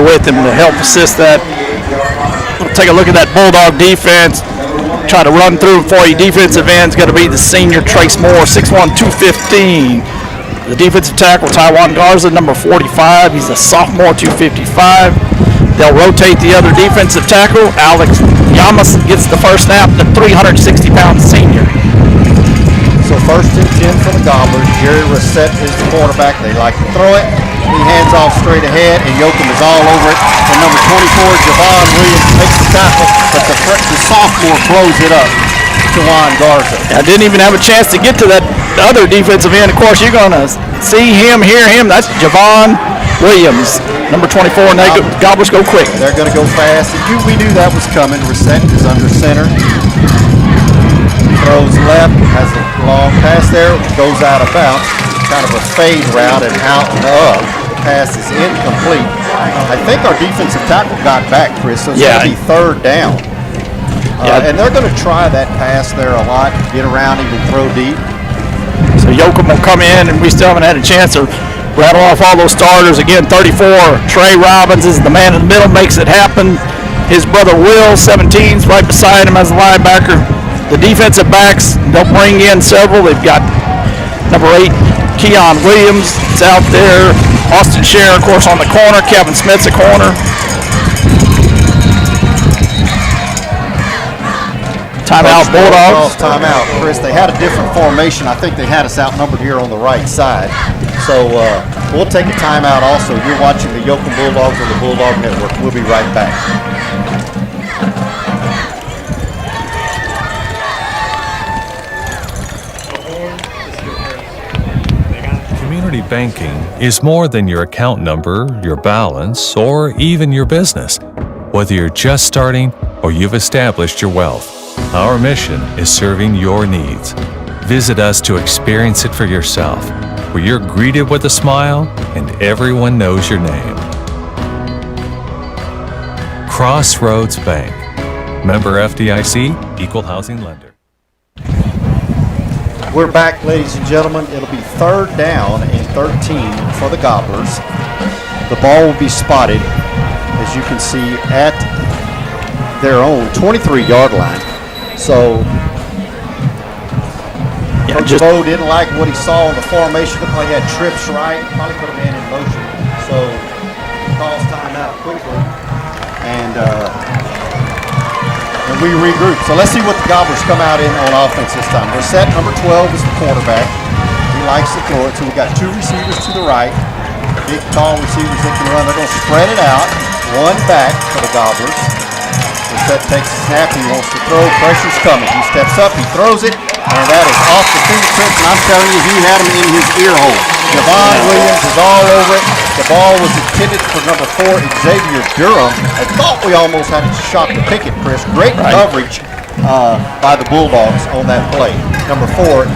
with him to help assist that. We'll take a look at that Bulldog defense. Try to run through for you. Defensive end's going to be the senior Trace Moore, 6'1", 215. The defensive tackle, Taiwan Garza, number 45. He's a sophomore, 255. They'll rotate the other defensive tackle. Alex Yamas gets the first snap, the 360-pound senior. So 1st and 10 for the Gobblers. Jerry Reset is the quarterback. They like to throw it. He hands off straight ahead, and Yoakum is all over it. And number 24, Javon Williams, makes the tackle, but the sophomore blows it up. Taiwan Garza. I didn't even have a chance to get to that other defensive end. Of course, you're going to see him, hear him. That's Javon Williams, number 24, and Gobblers go quick. They're going to go fast. We knew that was coming. Reset is under center. Throws left, has a long pass there, goes out of bounds. Kind of a fade route and out and up. The pass is incomplete. I think our defensive tackle got back, Chris, so it's going to be 3rd down. And they're going to try that pass there a lot, get around him and throw deep. So Yoakum will come in, and we still haven't had a chance to rattle off all those starters. Again, 34, Trey Robbins is the man in the middle, makes it happen. His brother Will, 17, is right beside him as a linebacker. The defensive backs, they'll bring in several. They've got number 8, Keon Williams is out there. Austin Scher, of course, on the corner. Kevin Smith's a corner. Timeout, Bulldogs. Timeout, Chris. They had a different formation. I think they had us outnumbered here on the right side. So we'll take a timeout also. You're watching the Yoakum Bulldogs on the Bulldog Network. We'll be right back. Community banking is more than your account number, your balance, or even your business. Whether you're just starting or you've established your wealth, our mission is serving your needs. Visit us to experience it for yourself, where you're greeted with a smile and everyone knows your name. Crossroads Bank. Member FDIC, Equal Housing Lender. We're back, ladies and gentlemen. It'll be 3rd down and 13 for the Gobblers. The ball will be spotted, as you can see, at their own 23-yard line. So, Coach Bo didn't like what he saw in the formation. Looked like he had trips right. Probably put a man in motion. So, he calls timeout quickly. And we regroup. So let's see what the Gobblers come out in on offense this time. Reset, number 12, is the quarterback. He likes to throw it. So we've got 2 receivers to the right. Big, tall receivers that can run. They're going to spread it out. 1 back for the Gobblers. Reset takes a snap. He wants to throw. Pressure's coming. He steps up. He throws it. And that is off the fingertips. And I'm telling you, he had him in his ear hole. Javon Williams is all over it. The ball was intended for number 4, Xavier Durham. I thought we almost had a shot to pick it, Chris. Great coverage by the Bulldogs on that play. Number 4,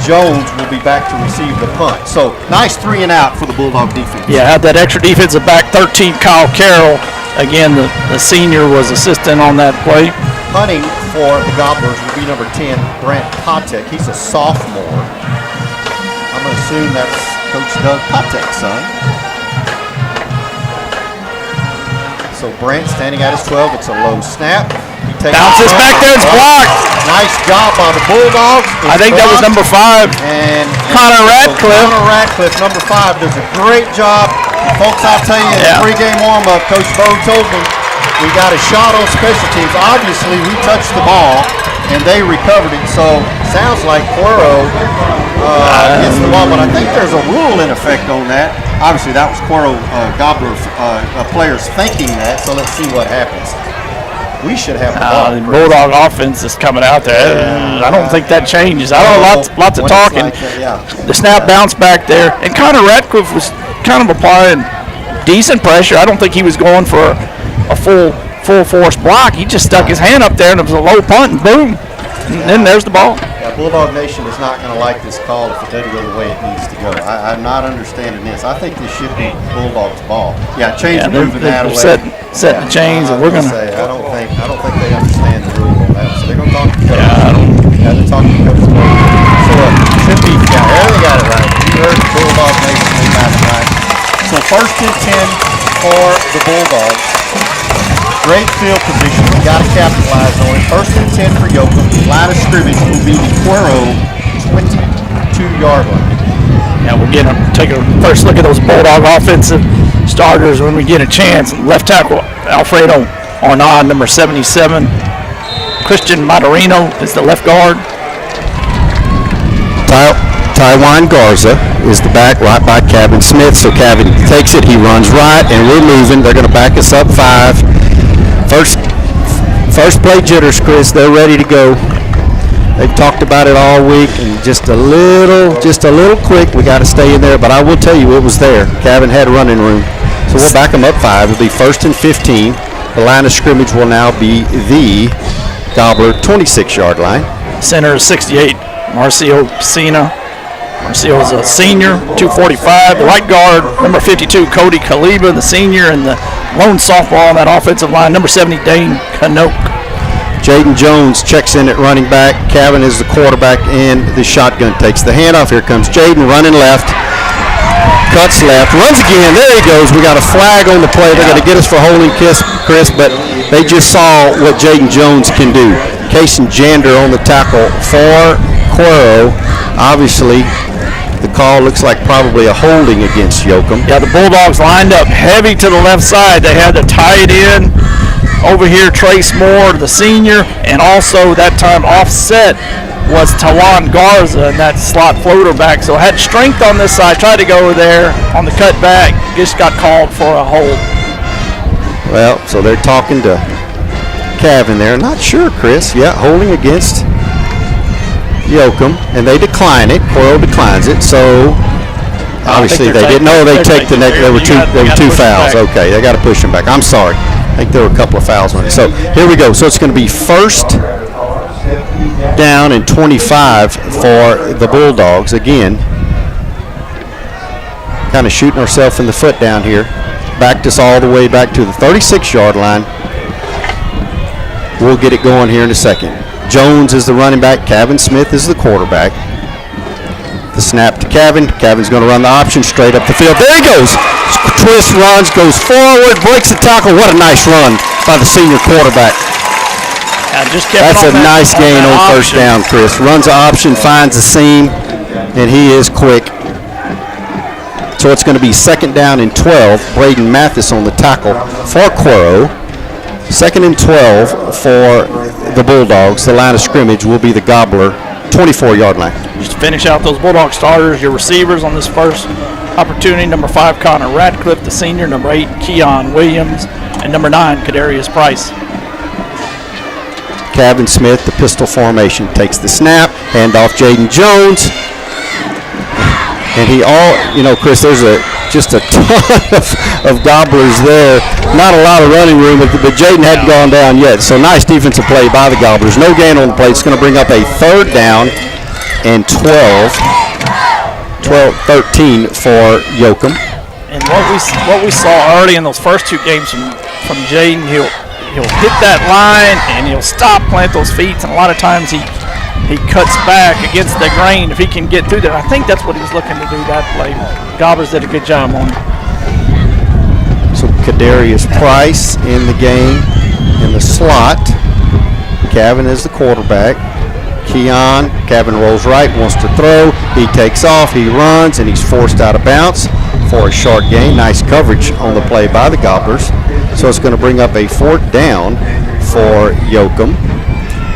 Jones will be back to receive the punt. So nice 3 and out for the Bulldog defense. Yeah, had that extra defensive back, 13, Kyle Cuero. Again, the senior was assistant on that play. Punting for the Gobblers will be number 10, Brent Potek. He's a sophomore. I'm going to assume that's Coach Doug Potek's son. So Brent standing at his 12. It's a low snap. He takes bounces back there. It's blocked. Nice job by the Bulldogs. I think that was number 5. And Connor Radcliffe. Connor Radcliffe, number 5, does a great job. Folks, I'll tell you, in the pregame warm-up, Coach Bo told me we got a shot on special teams. Obviously, we touched the ball, and they recovered it. So, sounds like Cuero gets the ball, but I think there's a rule in effect on that. Obviously, that was Cuero Gobbler players thinking that, so let's see what happens. We should have the ball. The Bulldog offense is coming out there. I don't think that changes. I know lots of talking. The snap bounced back there, and Connor Radcliffe was kind of applying decent pressure. I don't think he was going for a full force block. He just stuck his hand up there, and it was a low punt, and boom, and then there's the ball. Yeah, Bulldog Nation is not going to like this call if it doesn't go the way it needs to go. I'm not understanding this. I think this should be Bulldog's ball. Yeah, change moving that away. Setting the chains, and we're going to. I don't think they understand the rule on that. So they're going to talk to Coach. They're talking to Coach. So should be. Yeah, they got it right. You heard the Bulldog Nation. They got it right. So 1st and 10 for the Bulldogs. Great field position. We got to capitalize on it. 1st and 10 for Yoakum. Line of scrimmage will be the Cuero 22-yard line. Yeah, we'll take a first look at those Bulldog offensive starters when we get a chance. Left tackle Alfredo Arnaud, number 77. Christian Matarino is the left guard. Taiwan Garza is the back right by Kevin Smith. So Kevin takes it, he runs right, and we're moving. They're going to back us up 5. First play jitters, Chris. They're ready to go. They've talked about it all week, and just a little quick. We got to stay in there, but I will tell you it was there. Kevin had running room. So we'll back them up 5. It'll be 1st and 15. The line of scrimmage will now be the Gobbler 26-yard line. Center is 68, Marcio Piscina. Marcio is a senior, 245. The right guard, number 52, Cody Kaliba, the senior, and the lone sophomore on that offensive line, number 70, Dane Canoke. Jaden Jones checks in at running back. Kevin is the quarterback, and the shotgun takes the handoff. Here comes Jaden running left. Cuts left, runs again. There he goes. We got a flag on the play. They're going to get us for holding, Chris, but they just saw what Jaden Jones can do. Kason Jander on the tackle for Cuero. Obviously, the call looks like probably a holding against Yoakum. Yeah, the Bulldogs lined up heavy to the left side. They had to tie it in. Over here, Trace Moore, the senior, and also that time offset was Tawan Garza in that slot floater back. So had strength on this side, tried to go there on the cut back, just got called for a hold. Well, so they're talking to Kevin there. Not sure, Chris. Yeah, holding against Yoakum, and they decline it. Cuero declines it. So obviously they didn't know they take the next. There were two fouls. Okay, they got to push them back. I'm sorry. I think there were a couple of fouls on it. So here we go. So it's going to be 1st down and 25 for the Bulldogs. Again, kind of shooting ourselves in the foot down here. Backed us all the way back to the 36-yard line. We'll get it going here in a second. Jones is the running back. Kevin Smith is the quarterback. The snap to Kevin. Kevin's going to run the option straight up the field. There he goes. Twist runs, goes forward, breaks the tackle. What a nice run by the senior quarterback. That's a nice gain on 1st down, Chris. Runs the option, finds the seam, and he is quick. So it's going to be 2nd down and 12. Braden Mathis on the tackle for Cuero. 2nd and 12 for the Bulldogs. The line of scrimmage will be the Gobbler 24-yard line. Just to finish out those Bulldog starters, your receivers on this first opportunity, number 5, Connor Radcliffe, the senior, number 8, Keon Williams, and number 9, Kadarius Price. Kevin Smith, the pistol formation, takes the snap, hand off Jaden Jones. And Chris, there's just a ton of Gobblers there. Not a lot of running room, but Jaden hadn't gone down yet. So nice defensive play by the Gobblers. No gain on the play. It's going to bring up a 3rd down and 13 for Yoakum. And what we saw early in those first 2 games from Jaden, he'll hit that line and he'll stop, plant those feet, and a lot of times he cuts back against the grain if he can get through there. I think that's what he was looking to do that play. Gobblers did a good job on it. So Kadarius Price in the game in the slot. Kevin is the quarterback. Kevin rolls right, wants to throw. He takes off, he runs, and he's forced out of bounds for a short gain. Nice coverage on the play by the Gobblers. So it's going to bring up a 4th down for Yoakum.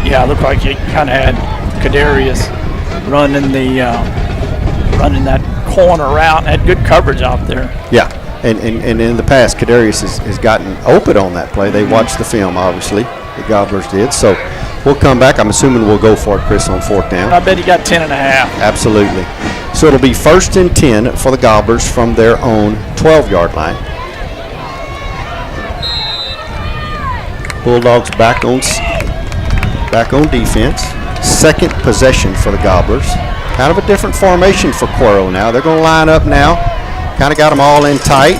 Yeah, it looked like he kind of had Kadarius running that corner route and had good coverage out there. Yeah, and in the past, Kadarius has gotten open on that play. They watched the film, obviously. The Gobblers did. So we'll come back. I'm assuming we'll go for it, Chris, on 4th down. I bet he got 10 and a half. Absolutely. So it'll be 1st and 10 for the Gobblers from their own 12-yard line. Bulldogs back on defense. 2nd possession for the Gobblers. Kind of a different formation for Cuero now. They're going to line up now. Kind of got them all in tight.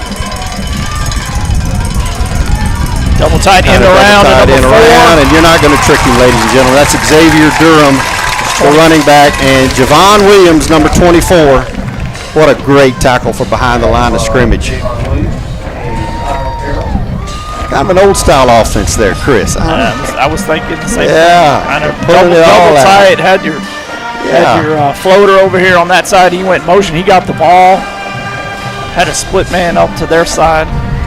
Double tight end around, and you're not going to trick him, ladies and gentlemen. That's Xavier Durham, the running back, and Javon Williams, number 24. What a great tackle for behind the line of scrimmage. Kind of an old-style offense there, Chris. I was thinking the same Yeah, thing. Kind of pulling it all double out. tight. Had your floater over here on that side. He went motion. He got the ball. Had a split man up to their side.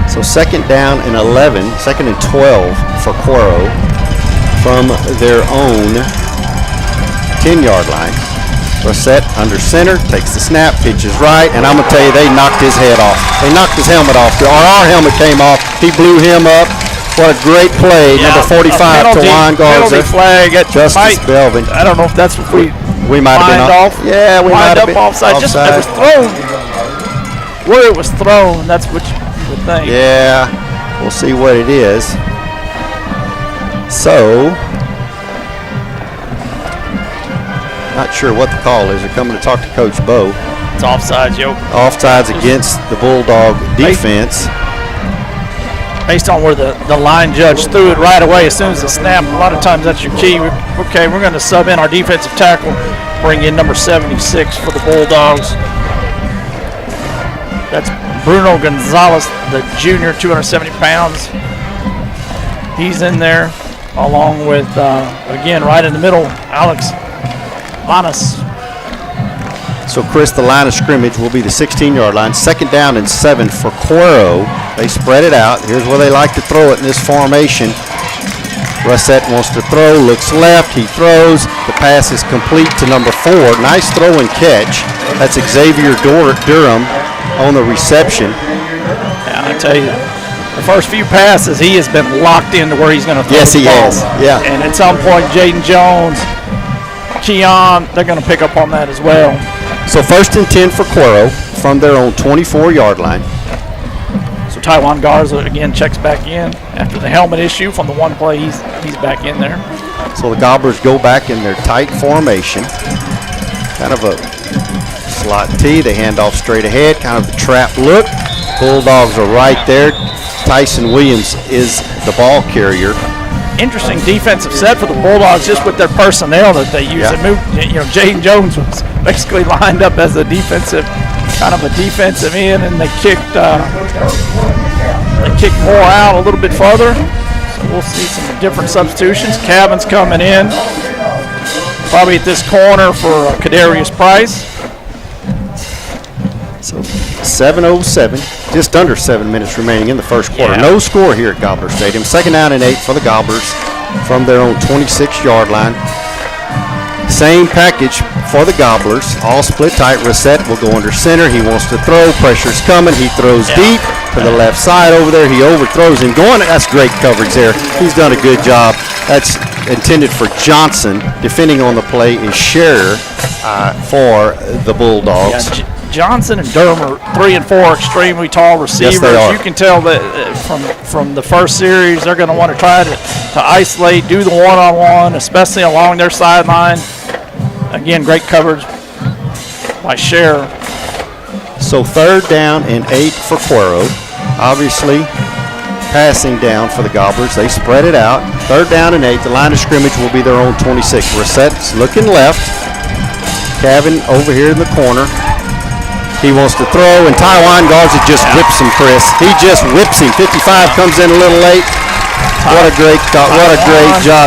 So second down and 11, second and 12 for Cuero from their own 10-yard line. Brissett under center, takes the snap, pitches right, and I'm going to tell you, they knocked his head off. They knocked his helmet off. Our helmet came off. He blew him up. What a great play. Number 45, Tawan Garza. Penalty flag at Justice Belvin. I don't know if that's what We might have been off. Yeah, we might have been offside. Just it was thrown. Where it was thrown, that's what you would think. Yeah, we'll see what it is. So, not sure what the call is. They're coming to talk to Coach Bo. It's offsides, yo. Offsides against the Bulldog defense. Based on where the line judge threw it right away as soon as the snap, a lot of times that's your key. Okay, we're going to sub in our defensive tackle, bring in number 76 for the Bulldogs. That's Bruno Gonzalez, the junior, 270 pounds. He's in there, along with, again, right in the middle, Alex Lanas. So, Chris, the line of scrimmage will be the 16-yard line. Second down and 7 for Cuero. They spread it out. Here's where they like to throw it in this formation. Brissett wants to throw, looks left, he throws. The pass is complete to number 4. Nice throw and catch. That's Xavier Durham on the reception. Yeah, I tell you, the first few passes, he has been locked into where he's going to throw Yes, the he ball. has. Yeah. And at some point, Jaden Jones, Keon, they're going to pick up on that as well. So first and 10 for Cuero from their own 24-yard line. So Tawan Garza again checks back in after the helmet issue from the one play. He's back in there. So the Gobblers go back in their tight formation. Kind of a slot T. They hand off straight ahead. Kind of the trap look. Bulldogs are right there. Tyson Williams is the ball carrier. Interesting defensive set for the Bulldogs just with their personnel that they use. Yeah. They moved, Jaden Jones was basically lined up as a defensive end, and they kicked more out a little bit further. So we'll see some different substitutions. Cavan's coming in, probably at this corner for Kadarius Price. So 7:07, just under 7 minutes remaining in the first quarter. Yeah. No score here at Gobbler Stadium. Second down and 8 for the Gobblers from their own 26-yard line. Same package for the Gobblers. All split tight. Brissett will go under center. He wants to throw. Pressure's coming. He throws deep to the left side over there. He overthrows him. That's great coverage there. He's done a good job. That's intended for Johnson. Defending on the play is Scherer for the Bulldogs. Yeah, Johnson and Durham are 3 and 4 extremely tall receivers. Yes, they are. You can tell that from the first series, they're going to want to try to isolate, do the one-on-one, especially along their sideline. Again, great coverage by Scherer. So third down and 8 for Cuero. Obviously, passing down for the Gobblers. They spread it out. Third down and 8. The line of scrimmage will be their own 26. Brissett's looking left. Cavan over here in the corner. He wants to throw, and Tawan Garza just whips him, Chris. He just whips him. 55 comes in a little late. What a great job.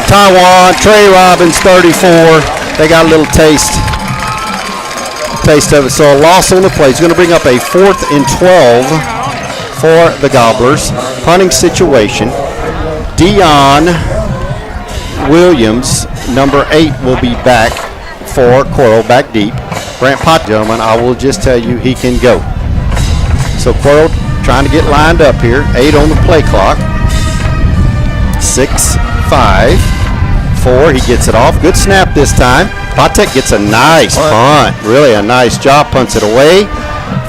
Tawan, Trey Robbins, 34. They got a little taste of it. So a loss on the play. He's going to bring up a 4th and 12 for the Gobblers. Punting situation. Dion Williams, number 8, will be back for Cuero, back deep. Grant Pot, gentlemen, I will just tell you he can go. So Cuero trying to get lined up here. 8 on the play clock. 6, 5, 4. He gets it off. Good snap this time. Patek gets a nice punt. Really a nice job. Punts it away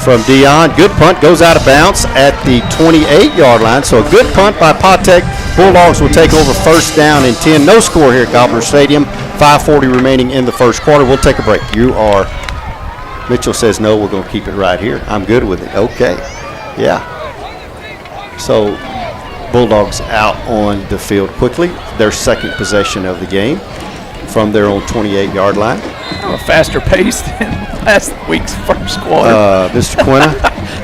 from Dion. Good punt. Goes out of bounds at the 28-yard line. So a good punt by Patek. Bulldogs will take over first down and 10. No score here at Gobbler Stadium. 5:40 remaining in the first quarter. We'll take a break. Mitchell says no, we're going to keep it right here. I'm good with it. Okay. Yeah. So Bulldogs out on the field quickly. Their second possession of the game from their own 28-yard line. A faster pace than last week's first quarter. Mr. Quinna,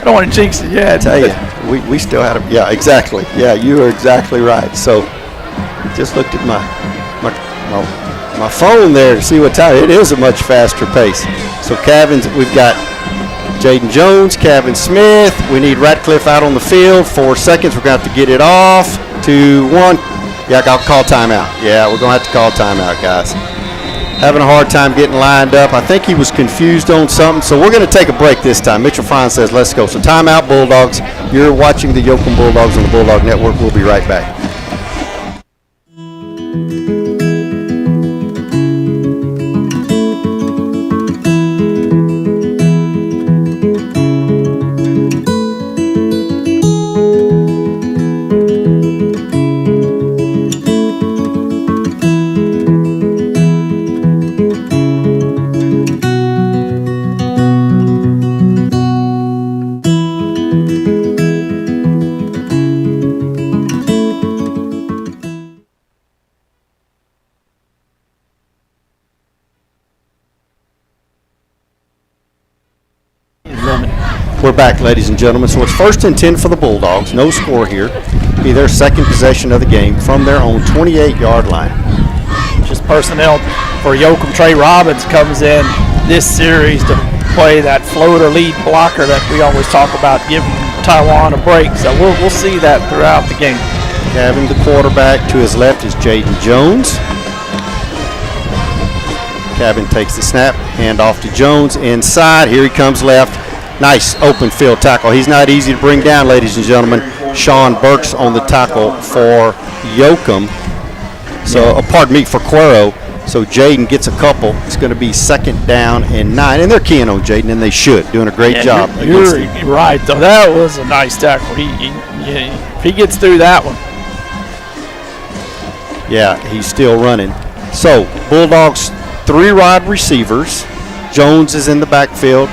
I don't want to jinx it yet. tell you, we still had yeah, exactly. Yeah, you are exactly right. So just looked at my phone there to see what time. It is a much faster pace. So we've got Jaden Jones, Kevin Smith. We need Ratcliffe out on the field. 4 seconds. We're going to have to get it off. 2, 1. Yeah, I'll call timeout. Yeah, we're going to have to call timeout, guys. Having a hard time getting lined up. I think he was confused on something, so we're going to take a break this time. Mitchell Fine says, let's go. So timeout, Bulldogs. You're watching the Yoakum Bulldogs on the Bulldog Network. We'll be right back. We're back, ladies and gentlemen. So it's 1st and 10 for the Bulldogs. No score here. Be their second possession of the game from their own 28-yard line. Just personnel for Yoakum. Trey Robbins comes in this series to play that floater lead blocker that we always talk about, giving Taiwan a break. So we'll see that throughout the game. Having the quarterback to his left is Jaden Jones. Cabin takes the snap, hand off to Jones inside. Here he comes left. Nice open field tackle. He's not easy to bring down, ladies and gentlemen. Sean Burks on the tackle for Yoakum. So, pardon me, for Cuero. So Jaden gets a couple. It's going to be 2nd down and 9. And they're keying on Jaden, and they should. Doing a great job. You're right, though. That was a nice tackle. If he gets through that one. Yeah, he's still running. So, Bulldogs, 3 wide receivers. Jones is in the backfield.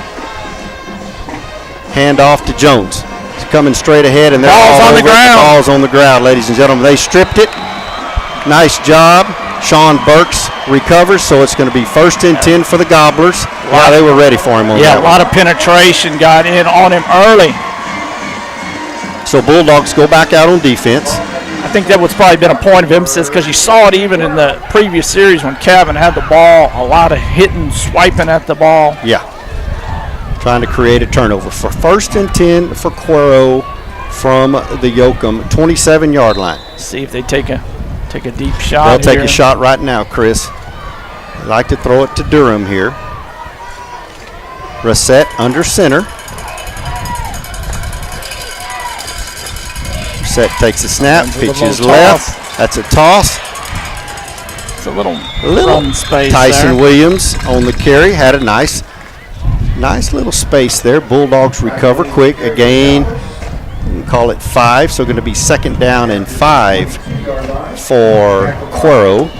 Hand off to Jones. He's coming straight ahead, and they're ball's on the ground. The ball's on the ground, ladies and gentlemen. They stripped it. Nice job. Sean Burks recovers, so it's going to be 1st and 10 for the Gobblers. Wow, they were ready for him on that. Yeah, a lot of penetration got in on him early. So Bulldogs go back out on defense. I think that was probably been a point of emphasis because you saw it even in the previous series when Kevin had the ball, a lot of hitting, swiping at the ball. Yeah. Trying to create a turnover. For 1st and 10 for Cuero from the Yoakum 27-yard line. See if they take a deep shot. They'll take a shot right now, Chris. They like to throw it to Durham here. Reset under center. Reset takes a snap, pitches left. That's a toss. It's a little run space. Tyson there. Williams on the carry had a nice little space there. Bulldogs recover quick. Again, we call it 5, so going to be 2nd down and 5 for Cuero.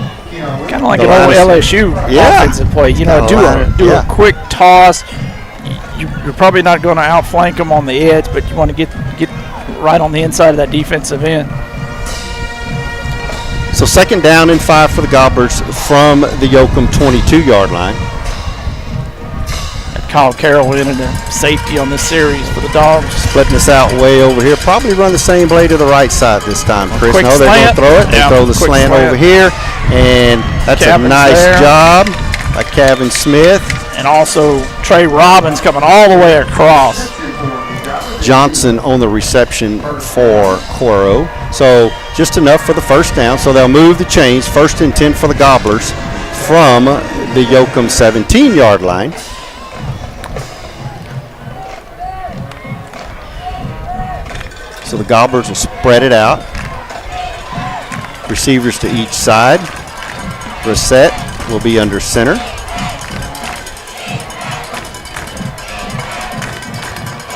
Kind of like an old LSU offensive play. You know, do a quick toss. You're probably not going to outflank them on the edge, but you want to get right on the inside of that defensive end. So 2nd down and 5 for the Gobblers from the Yoakum 22-yard line. Kyle Carroll in into safety on this series for the Dogs. Splitting us out way over here. Probably run the same play to the right side this time, Chris. No, they're going to throw it. They throw the slant over here. And that's a nice job by Kevin Smith. And also Trey Robbins coming all the way across. Johnson on the reception for Cuero. So just enough for the 1st down. So they'll move the chains. 1st and 10 for the Gobblers from the Yoakum 17-yard line. So the Gobblers will spread it out. Receivers to each side. Reset will be under center.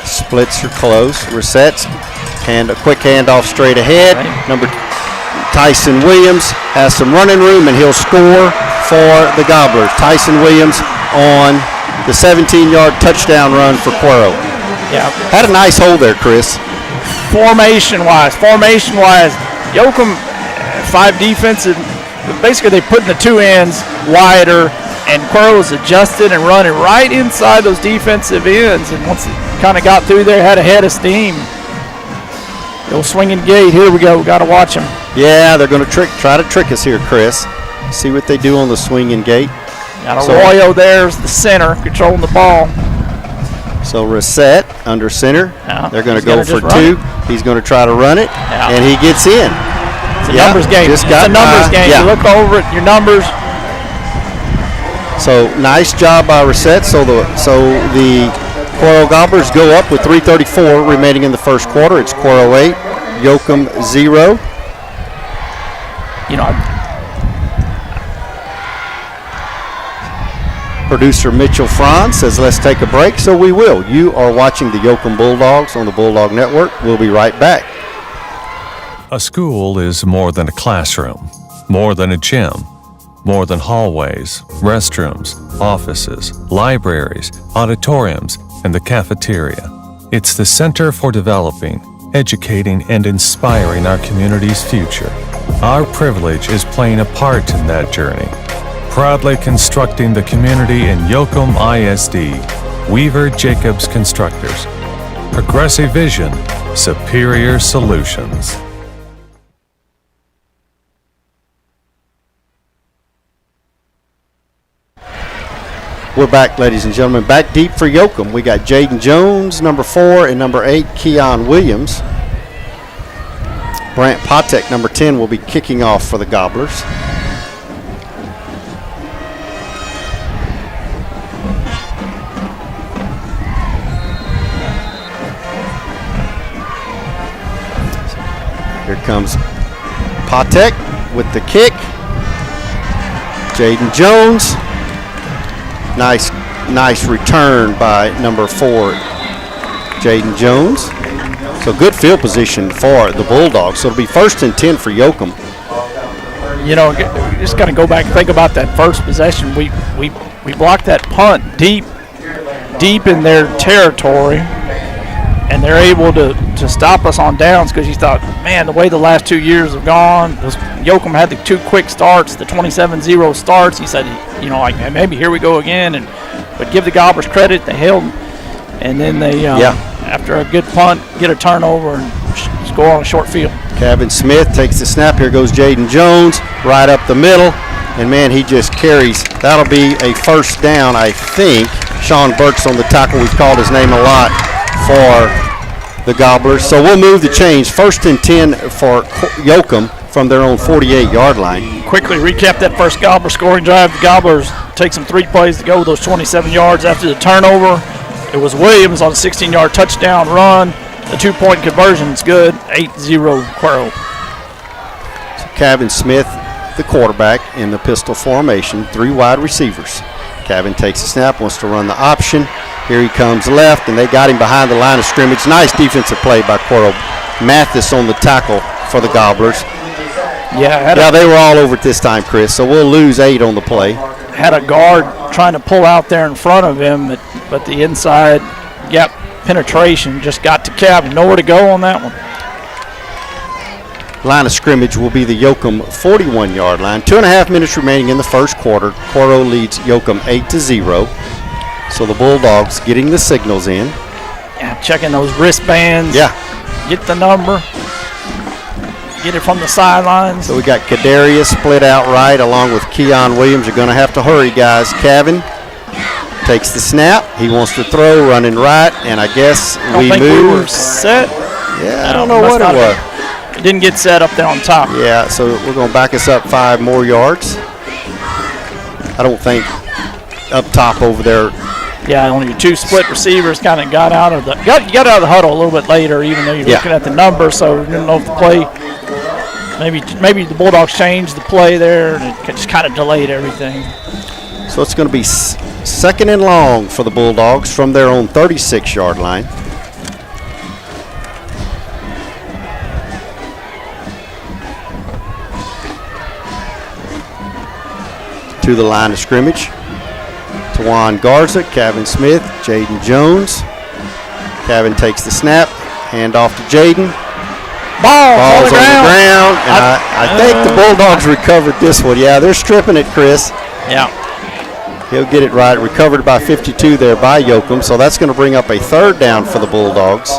Splits are close. Resets. And a quick handoff straight ahead. Number Tyson Williams has some running room, and he'll score for the Gobblers. Tyson Williams on the 17-yard touchdown run for Cuero. Yeah. Had a nice hole there, Chris. Formation-wise, Yoakum 5 defensive. Basically, they put the 2 ends wider, and Cuero was adjusted and running right inside those defensive ends. And once it kind of got through there, had a head of steam. Go swinging gate. Here we go. Got to watch him. Yeah, they're going to try to trick us here, Chris. See what they do on the swinging gate. Got Arroyo there's the center, controlling the ball. So Reset under center. Yeah, they're going to he's go gonna for just two. run He's going to try to run it, Yeah. and he gets in. It's a numbers game. It's a numbers game. Yeah. You look over at your numbers. So nice job by Reset. So the Cuero Gobblers go up with 3:34 remaining in the first quarter. It's Cuero 8, Yoakum 0. You know, Producer Mitchell Franz says, let's take a break, so we will. You are watching the Yoakum Bulldogs on the Bulldog Network. We'll be right back. A school is more than a classroom, more than a gym, more than hallways, restrooms, offices, libraries, auditoriums, and the cafeteria. It's the center for developing, educating, and inspiring our community's future. Our privilege is playing a part in that journey. Proudly constructing the community in Yoakum ISD, Weaver Jacobs Constructors. Progressive vision, superior solutions. We're back, ladies and gentlemen. Back deep for Yoakum. We got Jaden Jones, number 4, and number 8, Keon Williams. Brant Patek, number 10, will be kicking off for the Gobblers. Here comes Patek with the kick. Jaden Jones. Nice return by number 4, Jaden Jones. So good field position for the Bulldogs. So it'll be 1st and 10 for Yoakum. you know, just got to go back and think about that first possession. We blocked that punt deep in their territory, and they're able to stop us on downs because you thought, man, the way the last 2 years have gone, Yoakum had the 2 quick starts, the 27-0 starts. He said, you know, like, maybe here we go again. But give the Gobblers credit, they held, and then they, after a good punt, get a turnover and score on a short field. Kevin Smith takes the snap. Here goes Jaden Jones right up the middle. And, man, he just carries. That'll be a first down, I think. Sean Burks on the tackle. We've called his name a lot for the Gobblers. So we'll move the change. 1st and 10 for Yoakum from their own 48-yard line. Quickly recap that first Gobbler scoring drive. The Gobblers take some 3 plays to go with those 27 yards after the turnover. It was Williams on a 16-yard touchdown run. The 2-point conversion is good. 8-0 Cuero. So Kevin Smith, the quarterback, in the pistol formation. 3 wide receivers. Kevin takes the snap, wants to run the option. Here he comes left, and they got him behind the line of scrimmage. Nice defensive play by Cuero. Mathis on the tackle for the Gobblers. Yeah, they were all over it this time, Chris, so we'll lose 8 on the play. had a guard trying to pull out there in front of him, but the inside gap penetration just got to Cabin. Nowhere to go on that one. Line of scrimmage will be the Yoakum 41-yard line. 2.5 minutes remaining in the first quarter. Cuero leads Yoakum 8-0. So the Bulldogs getting the signals in. Yeah, checking those wristbands. Yeah. Get the number. Get it from the sidelines. So we got Kadarius split out right along with Keon Williams. You're going to have to hurry, guys. Kevin takes the snap. He wants to throw, running right, and I guess we were set. Yeah, I don't know what it was. It didn't get set up there on top. Yeah, so we're going to back us up 5 more yards. I don't think up top over there. Yeah, only your 2 split receivers kind of got out of the got out of the huddle a little bit later, even though you're looking at the number. So you don't know if the play. Maybe the Bulldogs changed the play there, and it just kind of delayed everything. So it's going to be 2nd and long for the Bulldogs from their own 36-yard line. To the line of scrimmage. Tawan Garza, Kevin Smith, Jaden Jones. Kevin takes the snap, hand off to Jaden. Ball's on the ground, and I think the Bulldogs recovered this one. Yeah, they're stripping it, Chris. Yeah. He'll get it right. Recovered by 52 there by Yoakum, so that's going to bring up a 3rd down for the Bulldogs.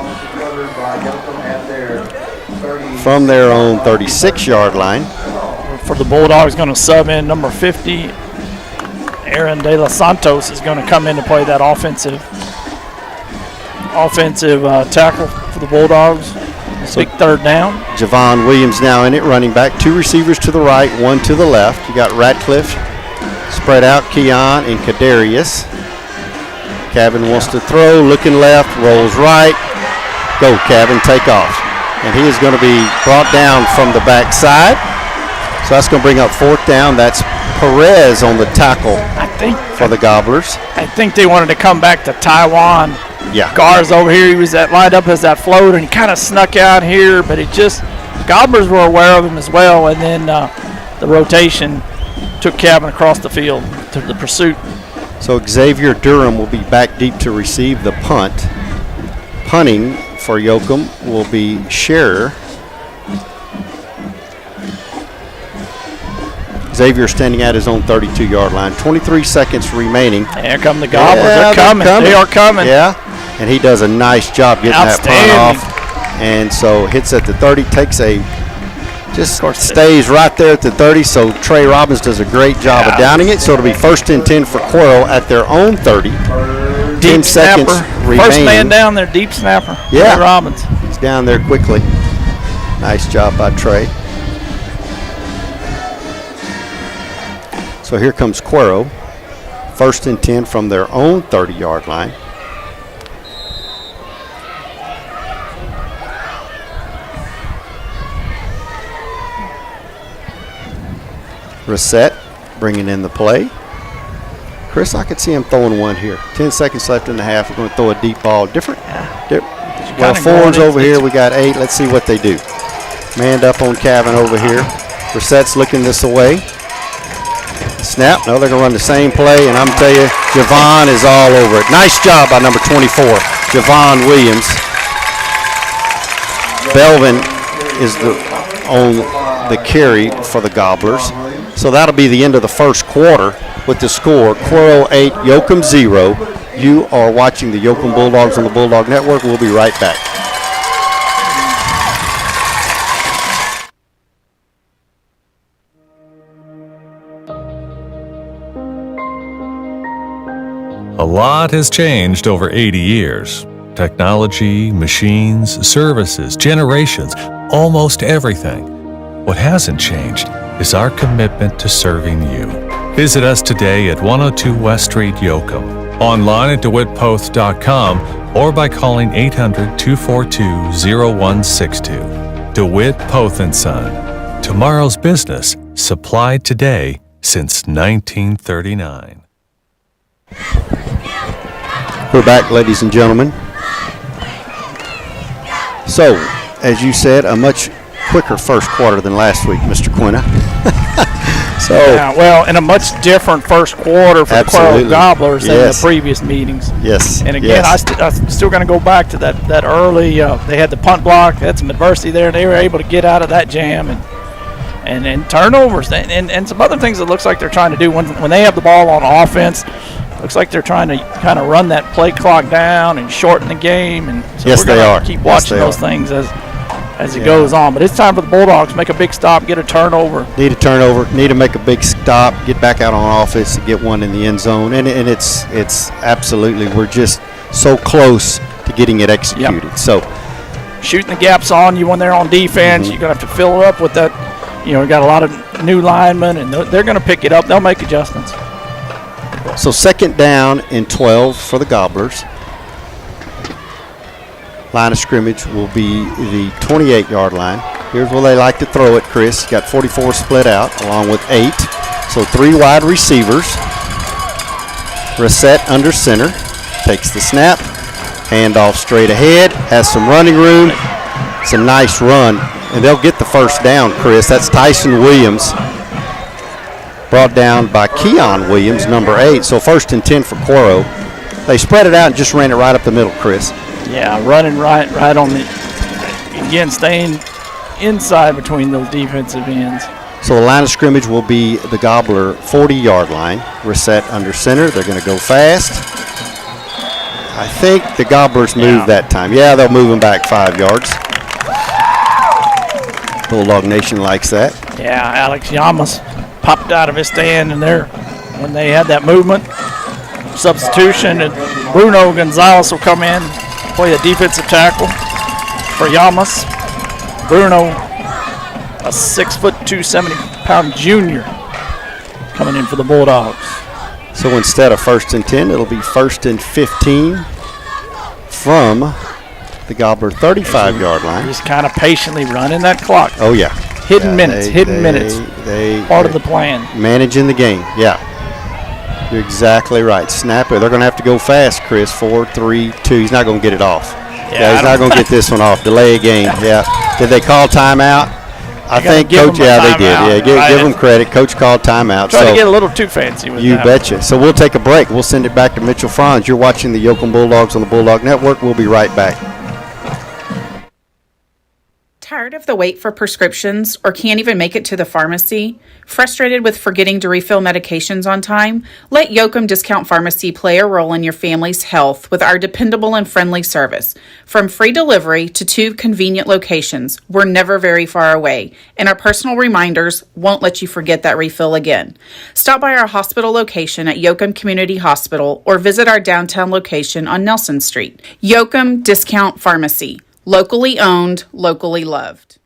from their own 36-yard line. For the Bulldogs, going to sub in number 50. Aaron De Los Santos is going to come in to play that offensive tackle for the Bulldogs. Big third down. Javon Williams now in it, running back. 2 receivers to the right, 1 to the left. You got Ratcliffe spread out, Keon and Kadarius. Cabin wants to throw, looking left, rolls right. Go, Cabin, take off. And he is going to be brought down from the backside. So that's going to bring up 4th down. That's Perez on the tackle for the Gobblers. I think they wanted to come back to Taiwan. Yeah. Gar's over here. He was lined up as that float, and he kind of snuck out here, but Gobblers were aware of him as well, and then the rotation took Cabin across the field to the pursuit. So Xavier Durham will be back deep to receive the punt. Punting for Yoakum will be Scherer. Xavier standing at his own 32-yard line. 23 seconds remaining. Here come the Gobblers. They're coming. They are coming. Yeah, and he does a nice job getting that punt off. And so hits at the 30, stays right there at the 30. So Trey Robbins does a great job of downing it. So it'll be 1st and 10 for Cuero at their own 30. Deep 10 seconds remaining. First man down there, deep snapper. Yeah. Trey Robbins. He's down there quickly. Nice job by Trey. So here comes Cuero. 1st and 10 from their own 30-yard line. Reset bringing in the play. Chris, I could see him throwing one here. 10 seconds left in the half. We're going to throw a deep ball. Well, 4's over here. We got 8. Let's see what they do. Manned up on Cabin over here. Reset's looking this way. Snap. No, they're going to run the same play, and I'm telling you, Javon is all over it. Nice job by number 24, Javon Williams. Belvin is on the carry for the Gobblers. So that'll be the end of the first quarter with the score, Cuero 8, Yoakum 0. You are watching the Yoakum Bulldogs on the Bulldog Network. We'll be right back. A lot has changed over 80 years. Technology, machines, services, generations, almost everything. What hasn't changed is our commitment to serving you. Visit us today at 102 West Street, Yoakum, online at DeWittPoth.com, or by calling 800-242-0162. DeWitt Poth & Son. Tomorrow's business, supplied today since 1939. We're back, ladies and gentlemen. So, as you said, a much quicker first quarter than last week, Mr. Quinna. And a much different first quarter for the Cuero Gobblers than the previous meetings. Yes. And again, I'm still going to go back to that early. They had the punt block, had some adversity there, and they were able to get out of that jam and turnovers and some other things. It looks like they're trying to do when they have the ball on offense. Looks like they're trying to kind of run that play clock down and shorten the game. And so yes, we're going to keep watching those things as it goes on. But it's time for the Bulldogs to make a big stop, get a turnover. Need a turnover. Need to make a big stop, get back out on offense, and get one in the end zone. And it's absolutely, we're just so close to getting it executed. Yep. So shooting the gaps on you when they're on defense, you're going to have to fill it up with that. You got a lot of new linemen, and they're going to pick it up. They'll make adjustments. So 2nd down and 12 for the Gobblers. Line of scrimmage will be the 28-yard line. Here's where they like to throw it, Chris. You got 44 split out along with 8. So 3 wide receivers. Reset under center. Takes the snap. Handoff straight ahead. Has some running room. It's a nice run. And they'll get the first down, Chris. That's Tyson Williams. Brought down by Keon Williams, number 8. So 1st and 10 for Cuero. They spread it out and just ran it right up the middle, Chris. Yeah, running right on the, again, staying inside between those defensive ends. So the line of scrimmage will be the Gobbler 40-yard line. Reset under center. They're going to go fast. I think the Gobblers move that time. Yeah, they'll move them back 5 yards. Bulldog Nation likes that. Yeah, Alex Yamas popped out of his stand in there when they had that movement. Substitution, and Bruno Gonzalez will come in, play a defensive tackle for Yamas. Bruno, a 6'2", 270-pound junior, coming in for the Bulldogs. So instead of 1st and 10, it'll be 1st and 15 from the Gobbler 35-yard line. Just kind of patiently running that clock. Oh, yeah. Hidden minutes. Part of the plan. Managing the game, yeah. You're exactly right. Snap it. They're going to have to go fast, Chris. 4, 3, 2. He's not going to get it off. Yeah, he's not going to get this one off. Delay a game, yeah. Did they call timeout? I think Coach, yeah, they did. Yeah, give them credit. Coach called timeout. Try to get a little too fancy with that. You betcha. So we'll take a break. We'll send it back to Mitchell Franz. You're watching the Yoakum Bulldogs on the Bulldog Network. We'll be right back. Tired of the wait for prescriptions or can't even make it to the pharmacy? Frustrated with forgetting to refill medications on time? Let Yoakum Discount Pharmacy play a role in your family's health with our dependable and friendly service. From free delivery to 2 convenient locations, we're never very far away, and our personal reminders won't let you forget that refill again. Stop by our hospital location at Yoakum Community Hospital or visit our downtown location on Nelson Street. Yoakum Discount Pharmacy. Locally owned, locally loved.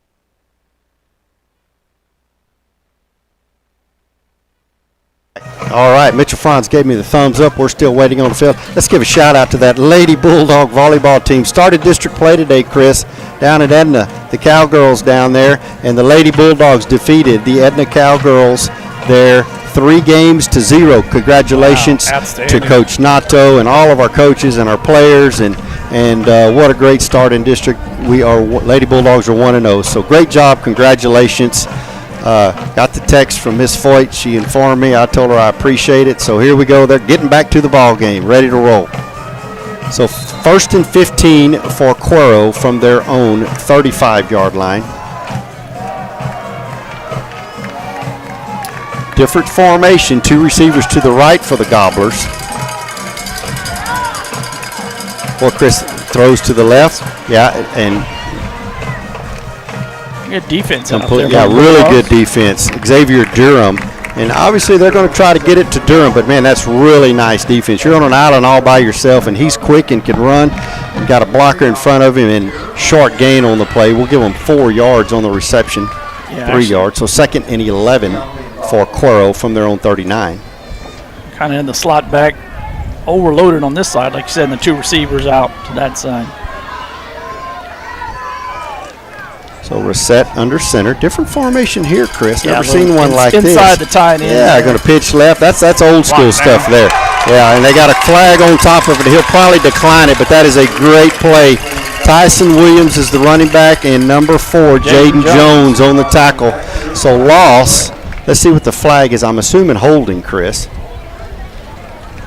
All right, Mitchell Franz gave me the thumbs up. We're still waiting on the field. Let's give a shout out to that Lady Bulldog volleyball team. Started district play today, Chris, down at Edna. The Cowgirls down there, and the Lady Bulldogs defeated the Edna Cowgirls there 3-0. Congratulations to Coach Nato and all of our coaches and our players, and what a great start in district. Lady Bulldogs are 1-0. So great job, congratulations. Got the text from Miss Foyt. She informed me. I told her I appreciate it. So here we go. They're getting back to the ball game, ready to roll. So 1st and 15 for Cuero from their own 35-yard line. Different formation, 2 receivers to the right for the Gobblers. Well, Chris throws to the left. Yeah, and good defense out there. Yeah, really good defense. Xavier Durham. And obviously they're going to try to get it to Durham, but, man, that's really nice defense. You're on an island all by yourself, and he's quick and can run. You got a blocker in front of him and short gain on the play. We'll give him 4 yards on the reception, 3 yards. So 2nd and 11 for Cuero from their own 39. Kind of in the slot back, overloaded on this side, like you said, and the 2 receivers out to that side. So Reset under center. Different formation here, Chris. Yeah, never seen one like this. Inside the tight end. Yeah, going to pitch left. That's old school stuff there. Yeah, and they got a flag on top of it. He'll probably decline it, but that is a great play. Tyson Williams is the running back, and number 4, Jaden Jones on the tackle. So loss. Let's see what the flag is. I'm assuming holding, Chris.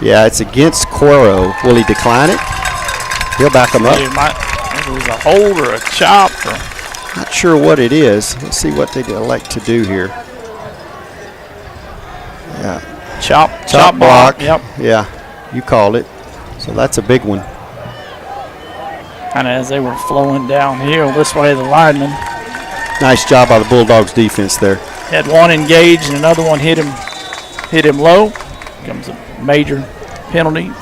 Yeah, it's against Cuero. Will he decline it? He'll back him up. It was a hold or a chop. Not sure what it is. Let's see what they elect to do here. Yeah. Chop block. Yep. Yeah, you called it. So that's a big one. Kind of as they were flowing downhill this way, the linemen. Nice job by the Bulldogs defense there. Had one engaged and another one hit him low. Comes a major penalty.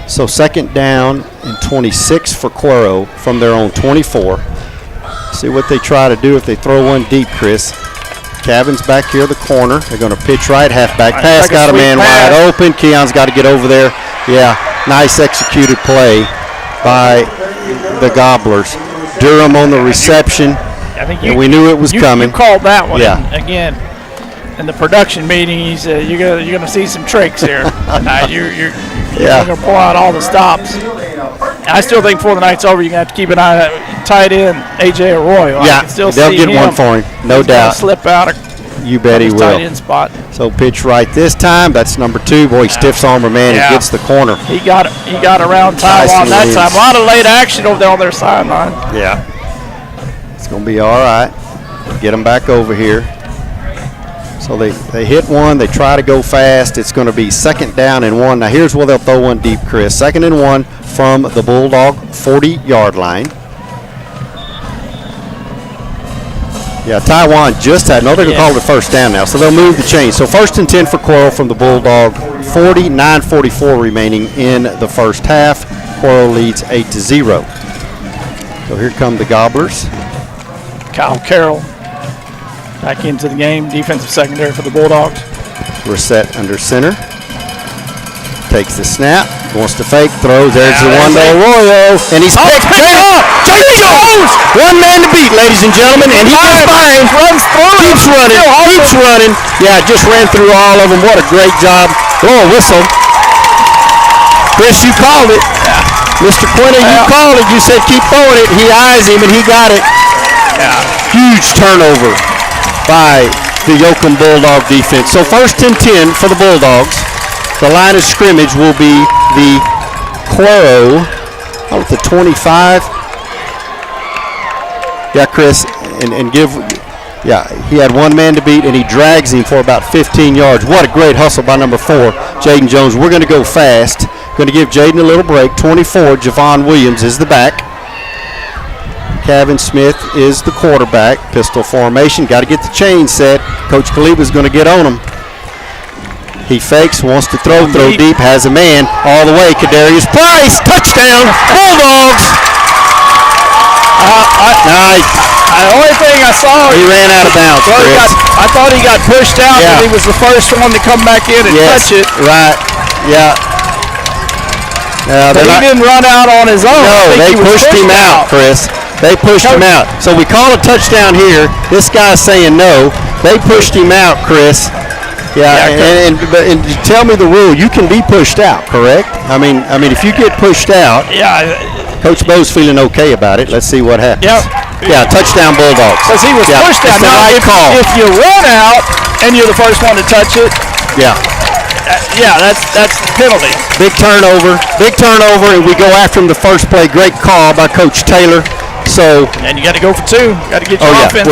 So 2nd down and 26 for Cuero from their own 24. See what they try to do if they throw one deep, Chris. Cavan's back here, the corner. They're going to pitch right, halfback pass. Got a man wide open. Keon's got to get over there. Yeah, nice executed play by the Gobblers. Durham on the reception. I think we knew it was coming. You called that one. Yeah. And again, in the production meeting, he said you're gonna see some tricks here. You're gonna pull out all the stops. I still think before the night's over, you're gonna have to keep an eye on tight end AJ Arroyo. Yeah, they'll get one for him, no doubt. Slip out. You bet he will. Tight end spot. So pitch right this time. That's number 2. Boy, stiffs armor man. Yeah. He gets the corner. He got around time on that time. A lot of late action over there on their sideline. Yeah. It's going to be all right. Get them back over here. So they hit one. They try to go fast. It's going to be 2nd down and 1. Now here's where they'll throw one deep, Chris. 2nd and 1 from the Bulldog 40-yard line. Yeah, Taiwan just had. No, they're going to call it a first down now, so they'll move the chain. So 1st and 10 for Cuero from the Bulldog. 9:44 remaining in the first half. Cuero leads 8-0. So here come the Gobblers. Kyle Carroll back into the game. Defensive secondary for the Bulldogs. Reset under center. Takes the snap. Wants to fake. Throws. There's the one to Arroyo. And he's picked up. Jake Jones! One man to beat, ladies and gentlemen. And he gets by. Runs through. Keeps running. Keeps running. Yeah, just ran through all of them. What a great job. Oh, whistle. Chris, you called it. Mr. Quinter, you called it. You said keep throwing it. He eyes him, and he got it. Huge turnover by the Yoakum Bulldog defense. So 1st and 10 for the Bulldogs. The line of scrimmage will be the Cuero at the 25. Yeah, Chris, and give. Yeah, he had one man to beat, and he drags him for about 15 yards. What a great hustle by number 4, Jaden Jones. We're going to go fast. Going to give Jaden a little break. 24, Javon Williams is the back. Kevin Smith is the quarterback. Pistol formation. Got to get the chain set. Coach Kaliba's going to get on him. He fakes, wants to throw deep, has a man all the way. Kadarius Price, touchdown, Bulldogs. Nice. The only thing I saw, he ran out of bounds, Chris. I thought he got pushed out, and he was the first one to come back in and touch it. Right, yeah. But he didn't run out on his own. No, they pushed him out, Chris. They pushed him out. So we call a touchdown here. This guy's saying no. They pushed him out, Chris. Yeah, and tell me the rule. You can be pushed out, correct? I mean, if you get pushed out, Coach Bo's feeling okay about it. Let's see what happens. Yeah, touchdown Bulldogs. Because he was pushed out. Now, if you run out and you're the first one to touch it, that's the penalty. Big turnover, and we go after him the first play. Great call by Coach Taylor. So and you got to go for 2. Got to get your offense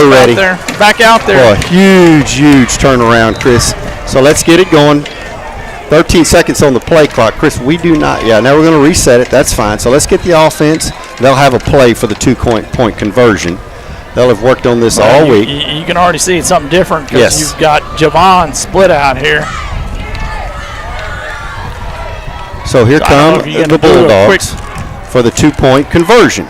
back out there. Boy, huge turnaround, Chris. So let's get it going. 13 seconds on the play clock. Chris, we do not. Yeah, now we're going to reset it. That's fine. So let's get the offense. They'll have a play for the 2-point conversion. They'll have worked on this all week. You can already see it's something different because you've got Javon split out here. So here come the Bulldogs for the 2-point conversion.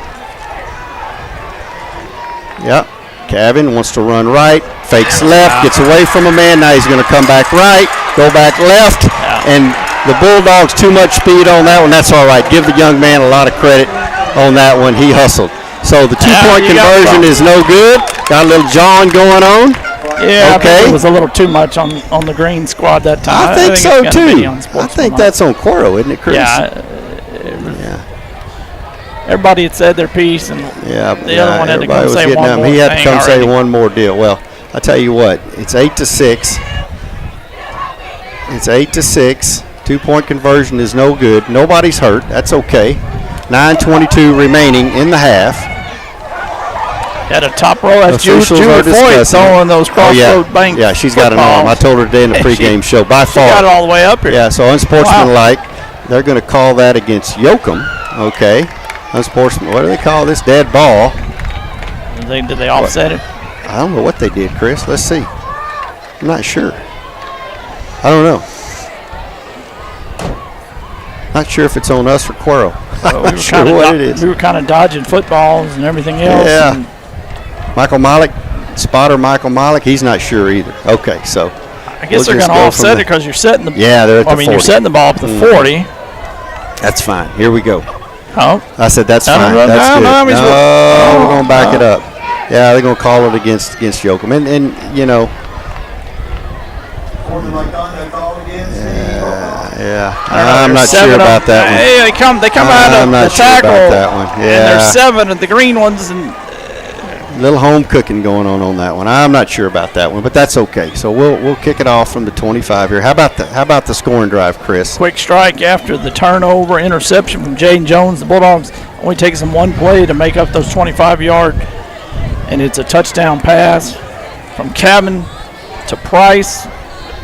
Yep. Kevin wants to run right, fakes left, gets away from a man. Now he's going to come back right, go back left, and the Bulldogs too much speed on that one. That's all right. Give the young man a lot of credit on that one. He hustled. So the 2-point conversion is no good. Got a little jawing going on. Yeah, okay. It was a little too much on the green squad that time. I think so too. I think that's on Cuero, isn't it, Chris? Everybody had said their piece, and the other one had to come say one more. He had to come say one more deal. Well, I tell you what, it's 8-6. It's 8-6. 2-point conversion is no good. Nobody's hurt. That's okay. 9:22 remaining in the half. At a top row, that's Julie Foy throwing those crossroad bank. Yeah, she's got an arm. I told her today in the pregame show. By far, she got it all the way up here. Yeah, so unsportsmanlike. They're going to call that against Yoakum. Okay. Unsportsmanlike. What do they call this? Dead ball. Did they offset it? I don't know what they did, Chris. Let's see. I'm not sure. I don't know. Not sure if it's on us or Cuero. I'm not sure what it is. We were kind of dodging footballs and everything else. Yeah. Michael Malik, spotter Michael Malik, he's not sure either. Okay, so I guess they're going to offset it because you're setting the. Yeah, they're at the 40. You're setting the ball up to the 40. That's fine. Here we go. Oh. I said that's fine. That's good. No, we're going to back it up. Yeah, they're going to call it against Yoakum, and you know. Yeah. I'm not sure about that one. Hey, they come out of the tackle. About that one. Yeah. And there's 7 of the green ones, and little home cooking going on that one. I'm not sure about that one, but that's okay. So we'll kick it off from the 25 here. How about the scoring drive, Chris? Quick strike after the turnover, interception from Jaden Jones. The Bulldogs only takes them one play to make up those 25-yard, and it's a touchdown pass from Cabin to Price.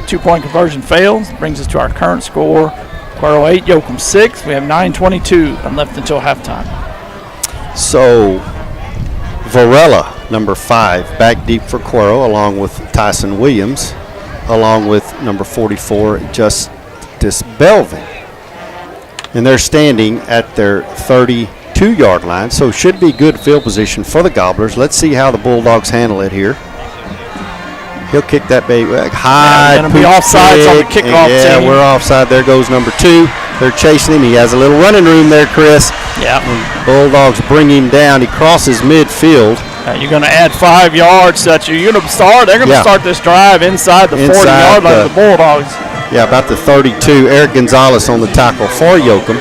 2-point conversion fails. Brings us to our current score. Cuero 8, Yoakum 6. We have 9:22 left until halftime. So Varela number 5. Back deep for Cuero, along with Tyson Williams, along with number 44, Justice Belvin. And they're standing at their 32-yard line, so should be good field position for the Gobblers. Let's see how the Bulldogs handle it here. He'll kick that baby high. Going to be offsides on the kickoff Yeah, team. we're offside. There goes number 2. They're chasing him. He has a little running room there, Chris. Yeah. And Bulldogs bring him down. He crosses midfield. You're going to add 5 yards. So that you're going to start. They're going to start this drive inside the 40-yard line of the Bulldogs. Yeah, about the 32. Eric Gonzalez on the tackle for Yoakum.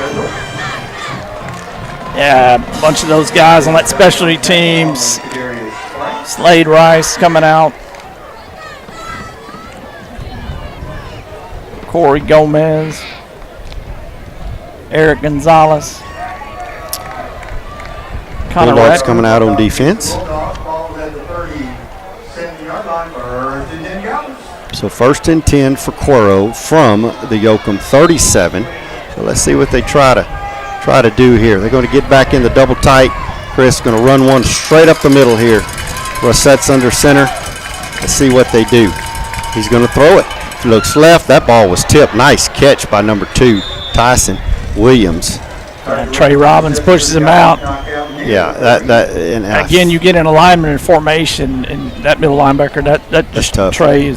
Yeah, a bunch of those guys on that specialty teams. Slade Rice coming out. Corey Gomez. Eric Gonzalez. Bulldogs coming out on defense. So 1st and 10 for Cuero from the Yoakum 37. So let's see what they try to do here. They're going to get back in the double tight. Chris going to run one straight up the middle here. Rosette's under center. Let's see what they do. He's going to throw it. Looks left. That ball was tipped. Nice catch by number 2, Tyson Williams. Trey Robbins pushes him out. Yeah, Again, you get in alignment and formation, and that middle linebacker, that's tough. Trey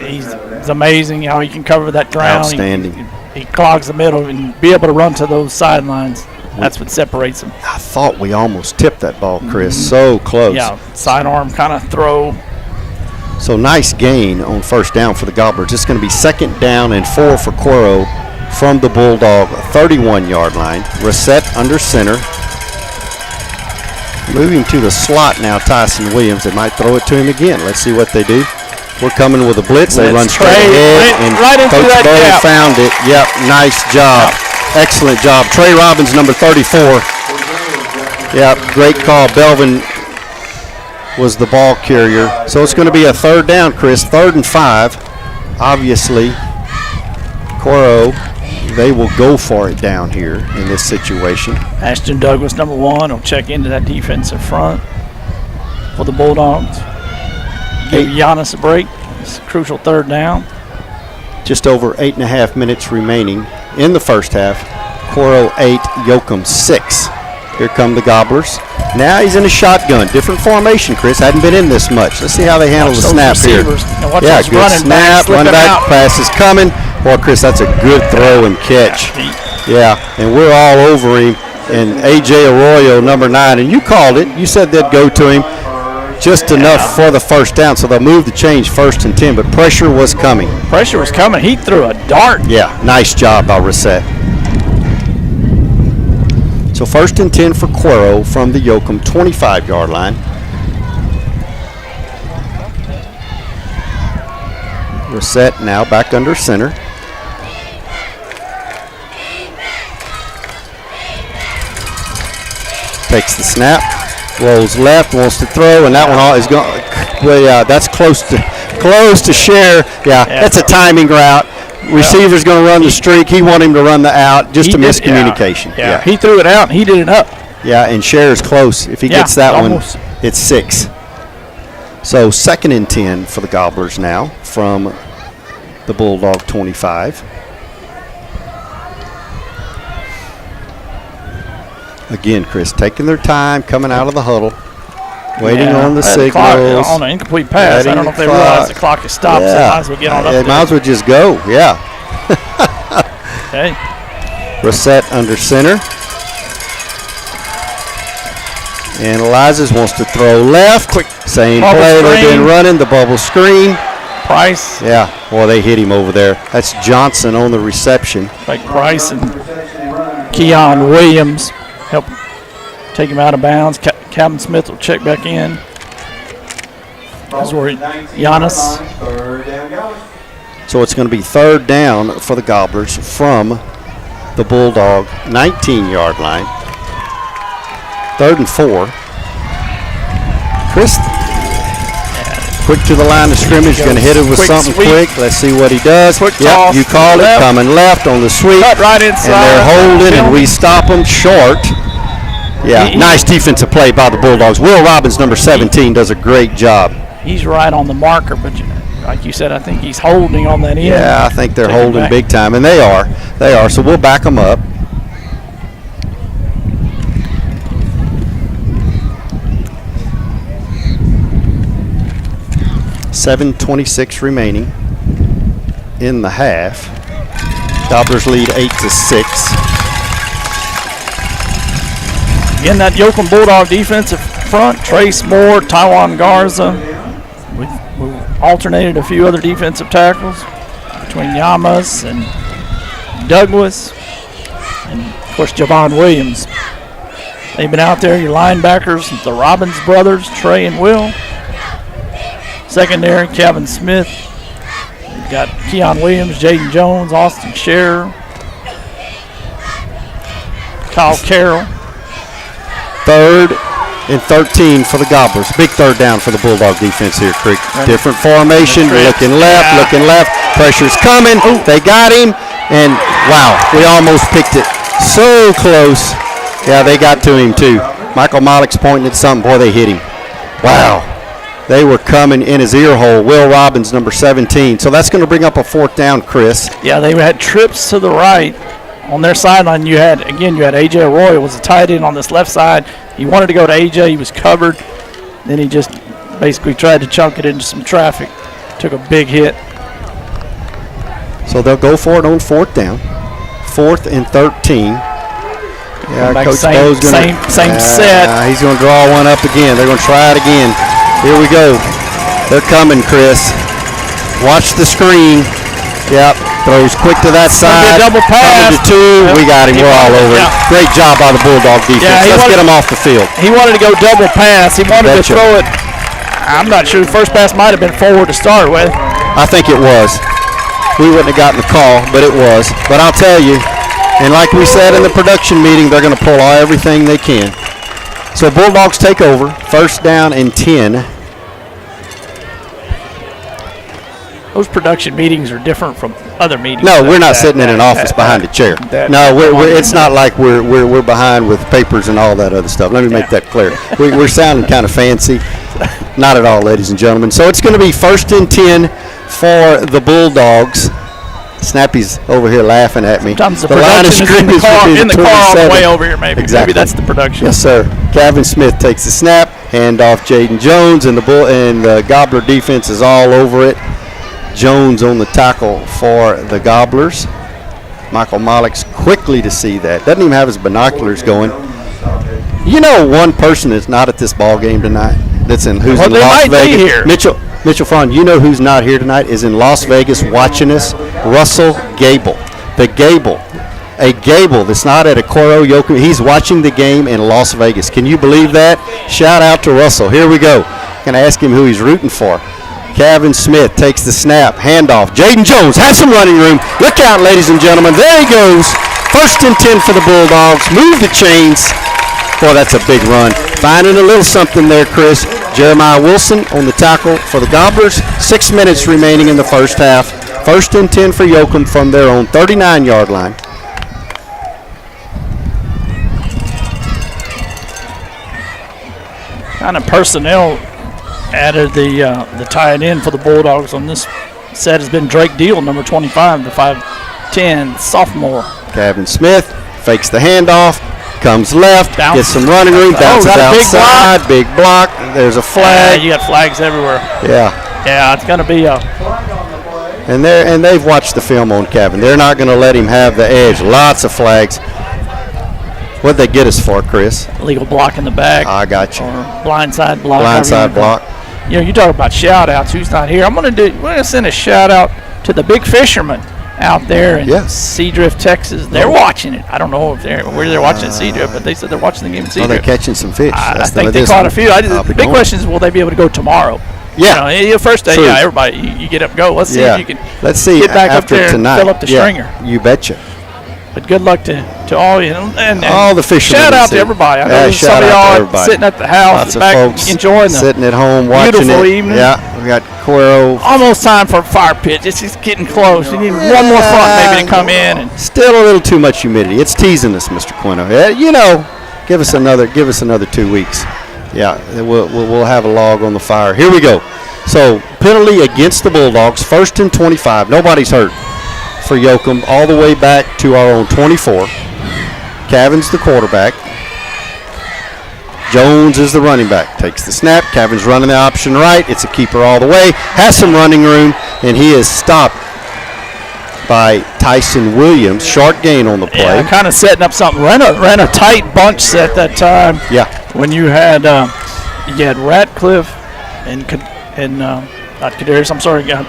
he's amazing how he can cover that ground. Outstanding. He clogs the middle and be able to run to those sidelines. That's what separates him. I thought we almost tipped that ball, Chris. So close. Yeah, sidearm kind of throw. So nice gain on 1st down for the Gobblers. It's going to be 2nd down and 4 for Cuero from the Bulldog 31-yard line. Rosette under center. Moving to the slot now, Tyson Williams. They might throw it to him again. Let's see what they do. We're coming with a blitz. They run straight ahead, and right into Coach that Bowe gap. found it. Yep, nice job. Excellent job. Trey Robbins, number 34. Yep, great call. Belvin was the ball carrier. So it's going to be a 3rd down, Chris. 3rd and 5. Obviously, Cuero, they will go for it down here in this situation. Ashton Douglas, number 1, will check into that defensive front for the Bulldogs. Give Giannis a break. It's a crucial 3rd down. Just over 8.5 minutes remaining in the first half. Cuero 8, Yoakum 6. Here come the Gobblers. Now he's in a shotgun. Different formation, Chris. Hadn't been in this much. Let's see how they handle the snap here. Yeah, good snap. Run back. Pass is coming. Boy, Chris, that's a good throw and catch. Yeah, and we're all over him. And A.J. Arroyo, number 9. And you called it. You said they'd go to him just enough for the 1st down. So they'll move the change 1st and 10. But pressure was coming. Pressure was coming. He threw a dart. Yeah, nice job by Rosette. So 1st and 10 for Cuero from the Yoakum 25-yard line. Rosette now back under center. Takes the snap, rolls left, wants to throw, and that one is going. Well, yeah, that's close to share. Yeah, that's a timing route. Receiver's going to run the streak. He wanted him to run the out. Just a miscommunication. Yeah, he threw it out and he did it up. Yeah, and Cher is close. If he gets that almost. one, it's 6. So 2nd and 10 for the Gobblers now from the Bulldog 25. Again, Chris, taking their time, coming out of the huddle, waiting on the signals. On an incomplete pass. I don't know if they realize the clock has stopped, so they might as well get on up They might as well just go, yeah. Okay. Rosette under center. Analyzes, wants to throw left. Quick Same bubble play they've screen. been running, the bubble screen. Price. Yeah, boy, they hit him over there. That's Johnson on the reception. Like Price and Keon Williams help take him out of bounds. Calvin Smith will check back in. That's where Giannis. So it's going to be 3rd down for the Gobblers from the Bulldog 19-yard line. 3rd and 4. Chris, quick to the line of scrimmage, going to hit it with something quick. Let's see what he does. Yep, you called it, coming left on the sweep. Cut right inside. And they're holding, and we stop them short. Yeah, nice defensive play by the Bulldogs. Will Robbins, number 17, does a great job. He's right on the marker, but like you said, I think he's holding on that end. Yeah, I think they're Take it holding back. big time, and they are. They are, so we'll back them up. .26 remaining in the half. Gobblers lead 8-6. Again, that Yoakum Bulldog defensive front, Trace Moore, Taiwan Garza. We've alternated a few other defensive tackles between Yamas and Douglas and, of course, Javon Williams. They've been out there, your linebackers, the Robbins brothers, Trey and Will. Secondary, Kevin Smith. We've got Keon Williams, Jaden Jones, Austin Scherer, Kyle Carroll. 3rd and 13 for the Gobblers. Big third down for the Bulldog defense here, Creek. Right. Different formation, looking left, pressure's coming. Ooh. They got him, and wow, we almost picked it. So close. Yeah, they got to him too. Michael Mollick's pointing at something. Boy, they hit him. Wow. They were coming in his ear hole. Will Robbins, number 17. So that's going to bring up a 4th down, Chris. Yeah, they had trips to the right. On their sideline, you had A.J. Arroyo was a tight end on this left side. He wanted to go to A.J. He was covered. Then he just basically tried to chunk it into some traffic. Took a big hit. So they'll go for it on 4th down. 4th and 13. Yeah, Back Coach same- Bo's going to same set. He's going to draw one up again. They're going to try it again. Here we go. They're coming, Chris. Watch the screen. Yep. Throws quick to that Gonna be side. a double pass. Coming to 2. We got him. He We're all wanted- over it. yeah. Great job by the Bulldog defense. Yeah, Let's get him off the field. He wanted to go double pass. He wanted Betcha. to throw it. I'm not sure. The first pass might have been forward to start with. I think it was. We wouldn't have gotten the call, but it was. But I'll tell you, and like we said in the production meeting, they're going to pull everything they can. So Bulldogs take over. 1st down and 10. Those production meetings are different from other meetings. No, we're not sitting in an office behind a chair. No, it's not like we're behind with papers and all that other stuff. Let me make that clear. We're sounding kind of fancy. Not at all, ladies and gentlemen. So it's going to be 1st and 10 for the Bulldogs. Snappy's over here laughing at me. Sometimes the line of production is in the scrimmage car, would be in the car on the 27. way over here, maybe. Exactly. Maybe that's the production. Yes, sir. Kevin Smith takes the snap, hand off Jaden Jones, and the Gobbler defense is all over it. Jones on the tackle for the Gobblers. Michael Mollick's quickly to see that. Doesn't even have his binoculars going. You know, one person that's not at this ball game tonight. Who's in they Las might be Vegas. here. Mitchell Fawn. You know who's not here tonight? Is in Las Vegas watching us. Russell Gable. The Gable. A Gable that's not at a Cuero Yoakum. He's watching the game in Las Vegas. Can you believe that? Shout out to Russell. Here we go. Gonna ask him who he's rooting for. Kevin Smith takes the snap, handoff. Jaden Jones has some running room. Look out, ladies and gentlemen. There he goes. 1st and 10 for the Bulldogs. Move the chains. Boy, that's a big run. Finding a little something there, Chris. Jeremiah Wilson on the tackle for the Gobblers. 6 minutes remaining in the first half. 1st and 10 for Yoakum from their own 39-yard line. Kind of personnel added the tight end for the Bulldogs on this set has been Drake Deal, number 25, the 5'10", sophomore. Kevin Smith fakes the handoff, comes left, Bounce. gets some running room, bounces got a big outside, big block. There's a flag. You got flags everywhere. Yeah, It's going to be a and they've watched the film on Kevin. They're not going to let him have the edge. Lots of flags. What'd they get us for, Chris? illegal block in the back. I got you. Or blindside block. Blindside however you wanna block. go. You know, you talk about shout outs. Who's not here? We're gonna send a shout out to the big fishermen out there in Seadrift, Texas. They're watching it. I don't know if where they're watching Seadrift, but they said they're watching the game in Seadrift. Oh, they're catching some fish. I think they caught a few. The big question is, will they be able to go tomorrow? Yeah. You know, first day, True. everybody, you get up and go. Let's see if you can Let's see get back up after there tonight. and fill up the stringer. You betcha. But good luck to all you know, and All the fishermen. shout out to see. everybody. I know Yeah, there's some shout of out to y'all everybody. sitting at the house, Lots of back folks enjoying the sitting at home watching beautiful it. evening. Yeah, we got Cuero. Almost time for a fire pit. It's just getting close. You need one more front maybe to come in. And Still a little too much humidity. It's teasing us, Mr. Quino. Yeah, you know, Give us another 2 weeks. Yeah, we'll have a log on the fire. Here we go. So penalty against the Bulldogs. 1st and 25. Nobody's hurt for Yoakum. All the way back to our own 24. Cavan's the quarterback. Jones is the running back. Takes the snap. Cavan's running the option right. It's a keeper all the way. Has some running room, and he is stopped by Tyson Williams. Short gain on the play. Yeah, kind of setting up something. Ran a tight bunch set that time. Yeah. When you had Ratcliffe and not Kadarius, I'm sorry, got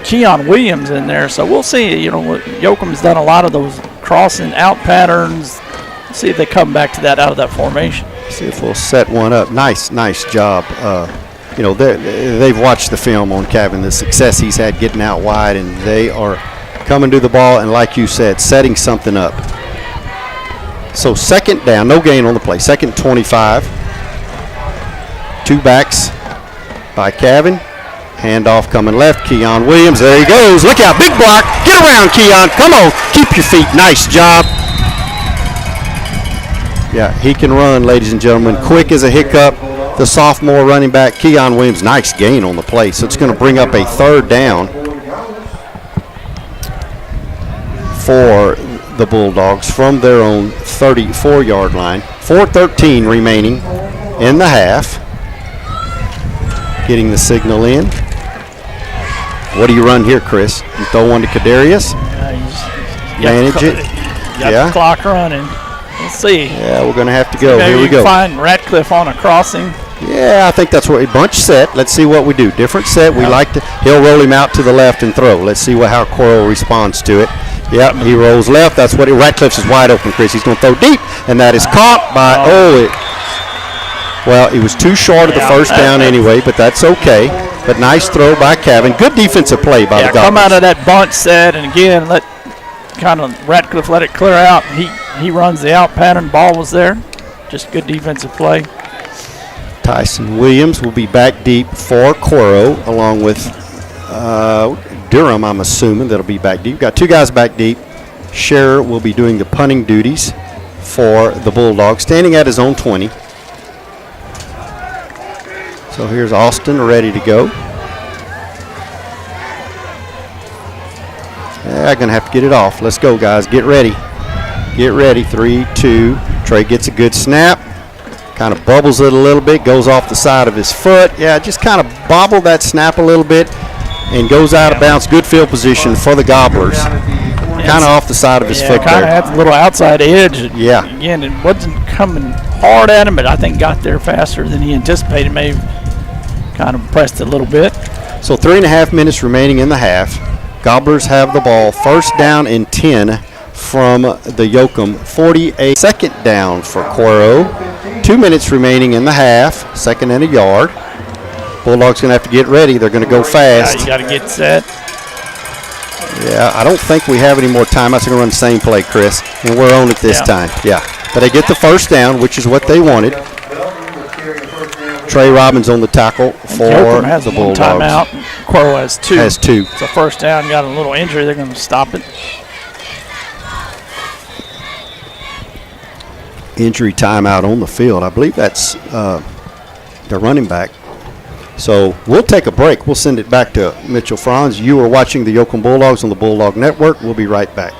Keon Williams in there. So we'll see. You know, Yoakum's done a lot of those crossing out patterns. See if they come back to that out of that formation. See if we'll set one up. Nice job. You know, they've watched the film on Cavan, the success he's had getting out wide, and they are coming to the ball and, like you said, setting something up. So 2nd down, no gain on the play. 2nd 25. 2 backs by Cavan. Handoff coming left. Keon Williams. There he goes. Look out. Big block. Get around, Keon. Come on. Keep your feet. Nice job. Yeah, he can run, ladies and gentlemen. Quick as a hiccup. The sophomore running back, Keon Williams. Nice gain on the play. So it's going to bring up a 3rd down for the Bulldogs from their own 34-yard line. 4:13 remaining in the half. Getting the signal in. What do you run here, Chris? You throw one to Kadarius? Manage it. Got the clock running. We'll see. Yeah, we're going to have to go. Maybe Here we go. Find Ratcliffe on a crossing. Yeah, I think that's what a bunch set. Let's see what we do. Different set. We like to. He'll roll him out to the left and throw. Let's see how Cuero responds to it. Yep, he rolls left. That's what Ratcliffe's is wide open, Chris. He's going to throw deep, and that is caught by. Well, he was too short of the first down anyway, but that's okay. But nice throw by Cavan. Good defensive play by the Goblins. Come out of that bunch set, and again Ratcliffe let it clear out. He runs the out pattern. Ball was there. Just good defensive play. Tyson Williams will be back deep for Cuero, along with Durham, I'm assuming, that'll be back deep. Got 2 guys back deep. Scherer will be doing the punting duties for the Bulldogs, standing at his own 20. So here's Austin ready to go. Yeah, going to have to get it off. Let's go, guys. Get ready. Get ready. 3, 2. Trey gets a good snap. Kind of bubbles it a little bit. Goes off the side of his foot. Yeah, just kind of bobbled that snap a little bit and goes out of bounds. Good field position for the Gobblers. Kind of off the side of his foot kind there. of had a little outside edge. Yeah. Again, it wasn't coming hard at him, but I think got there faster than he anticipated. Maybe kind of pressed it a little bit. So 3.5 minutes remaining in the half. Gobblers have the ball. 1st down and 10 from the Yoakum 48. 2nd down for Cuero. 2 minutes remaining in the half. 2nd and a yard. Bulldogs going to have to get ready. They're going to go fast. You got to get set. Yeah, I don't think we have any more timeouts. They're going to run the same play, Chris, and we're on it this time. Yeah, but they get the 1st down, which is what they wanted. Trey Robbins on the tackle for has the one Bulldogs. Timeout. Cuero has 2. Has 2. So 1st down, got a little injury. They're going to stop it. Injury timeout on the field. I believe that's the running back. So we'll take a break. We'll send it back to Mitchell Franz. You are watching the Yoakum Bulldogs on the Bulldog Network. We'll be right back.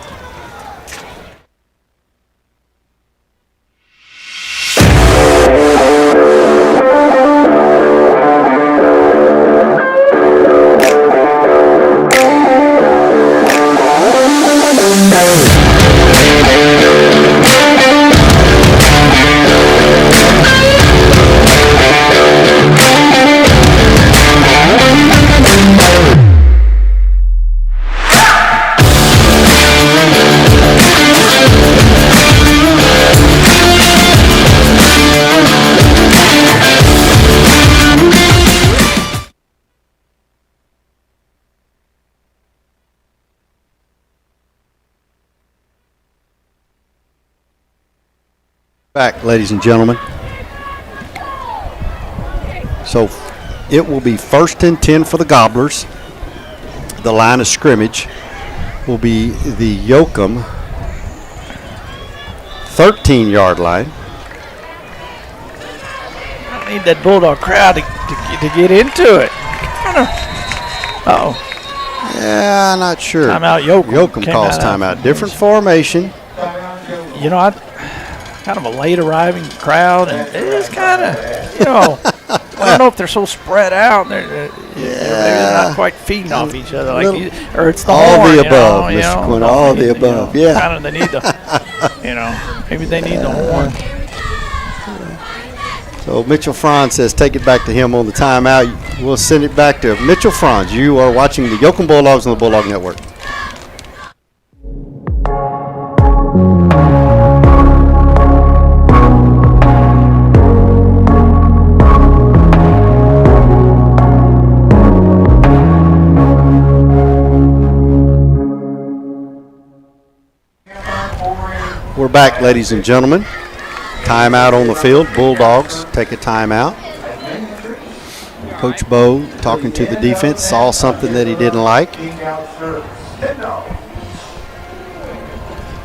Back, ladies and gentlemen. So it will be 1st and 10 for the Gobblers. The line of scrimmage will be the Yoakum 13-yard line. need that Bulldog crowd to get into it. Uh-oh. Yeah, not sure. Timeout, Yoakum. Yoakum came calls out. timeout. Different formation. You know, kind of a late arriving crowd, and it's kind of, I don't know if they're so spread out. Maybe they're not quite feeding off each other, or it's the all horn. the above, Mr. Quinn. All the above. Yeah. Kind of they need the, maybe they need the horn. So Mitchell Franz says take it back to him on the timeout. We'll send it back to Mitchell Franz. You are watching the Yoakum Bulldogs on the Bulldog Network. We're back, ladies and gentlemen. Timeout on the field. Bulldogs take a timeout. Coach Bo talking to the defense, saw something that he didn't like.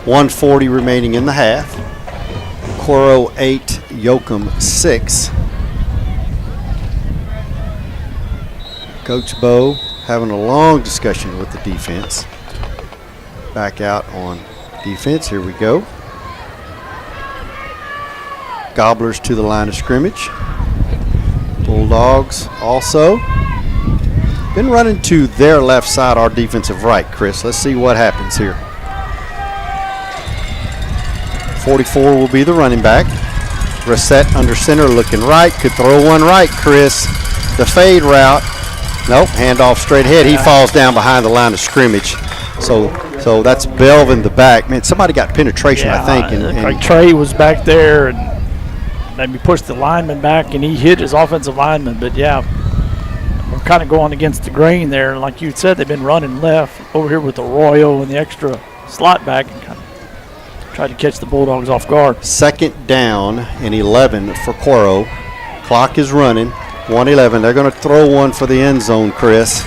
1:40 remaining in the half. Cuero 8, Yoakum 6. Coach Bo having a long discussion with the defense. Back out on defense. Here we go. Gobblers to the line of scrimmage. Bulldogs also been running to their left side, our defensive right, Chris. Let's see what happens here. 44 will be the running back. Reset under center looking right. Could throw one right, Chris. The fade route. Nope, handoff straight ahead. He falls down behind the line of scrimmage. So that's Belvin the back. Man, somebody got penetration, I think. And Trey was back there and maybe pushed the lineman back, and he hit his offensive lineman. But, yeah, we're kind of going against the grain there. Like you said, they've been running left over here with the Arroyo and the extra slot back and kind of tried to catch the Bulldogs off guard. 2nd down and 11 for Cuero. Clock is running. 1:11. They're going to throw one for the end zone, Chris.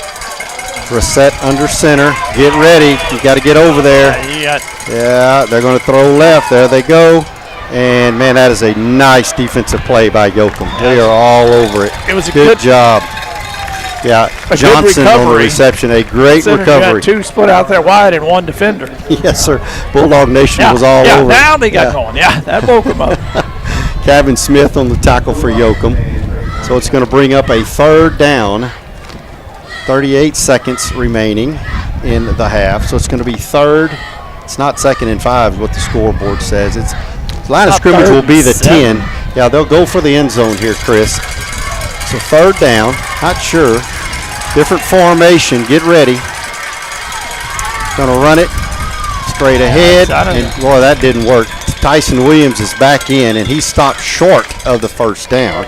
Reset under center. Get ready. You got to get over there. Yeah, they're going to throw left. There they go. And, man, that is a nice defensive play by Yoakum. They are all over it. It was a good job. Yeah, Johnson on the reception. A great recovery. Got 2 split out there wide and 1 defender. Yes, sir. Bulldog Nation was all over it. Now they got going. Yeah, that woke them up. Kevin Smith on the tackle for Yoakum. So it's going to bring up a 3rd down. 38 seconds remaining in the half. So it's going to be 3rd. It's not 2nd and 5 is what the scoreboard says. It's line of scrimmage will be the 10. Yeah, they'll go for the end zone here, Chris. So 3rd down. Not sure. Different formation. Get ready. Going to run it straight ahead. And, boy, that didn't work. Tyson Williams is back in, and he stopped short of the 1st down.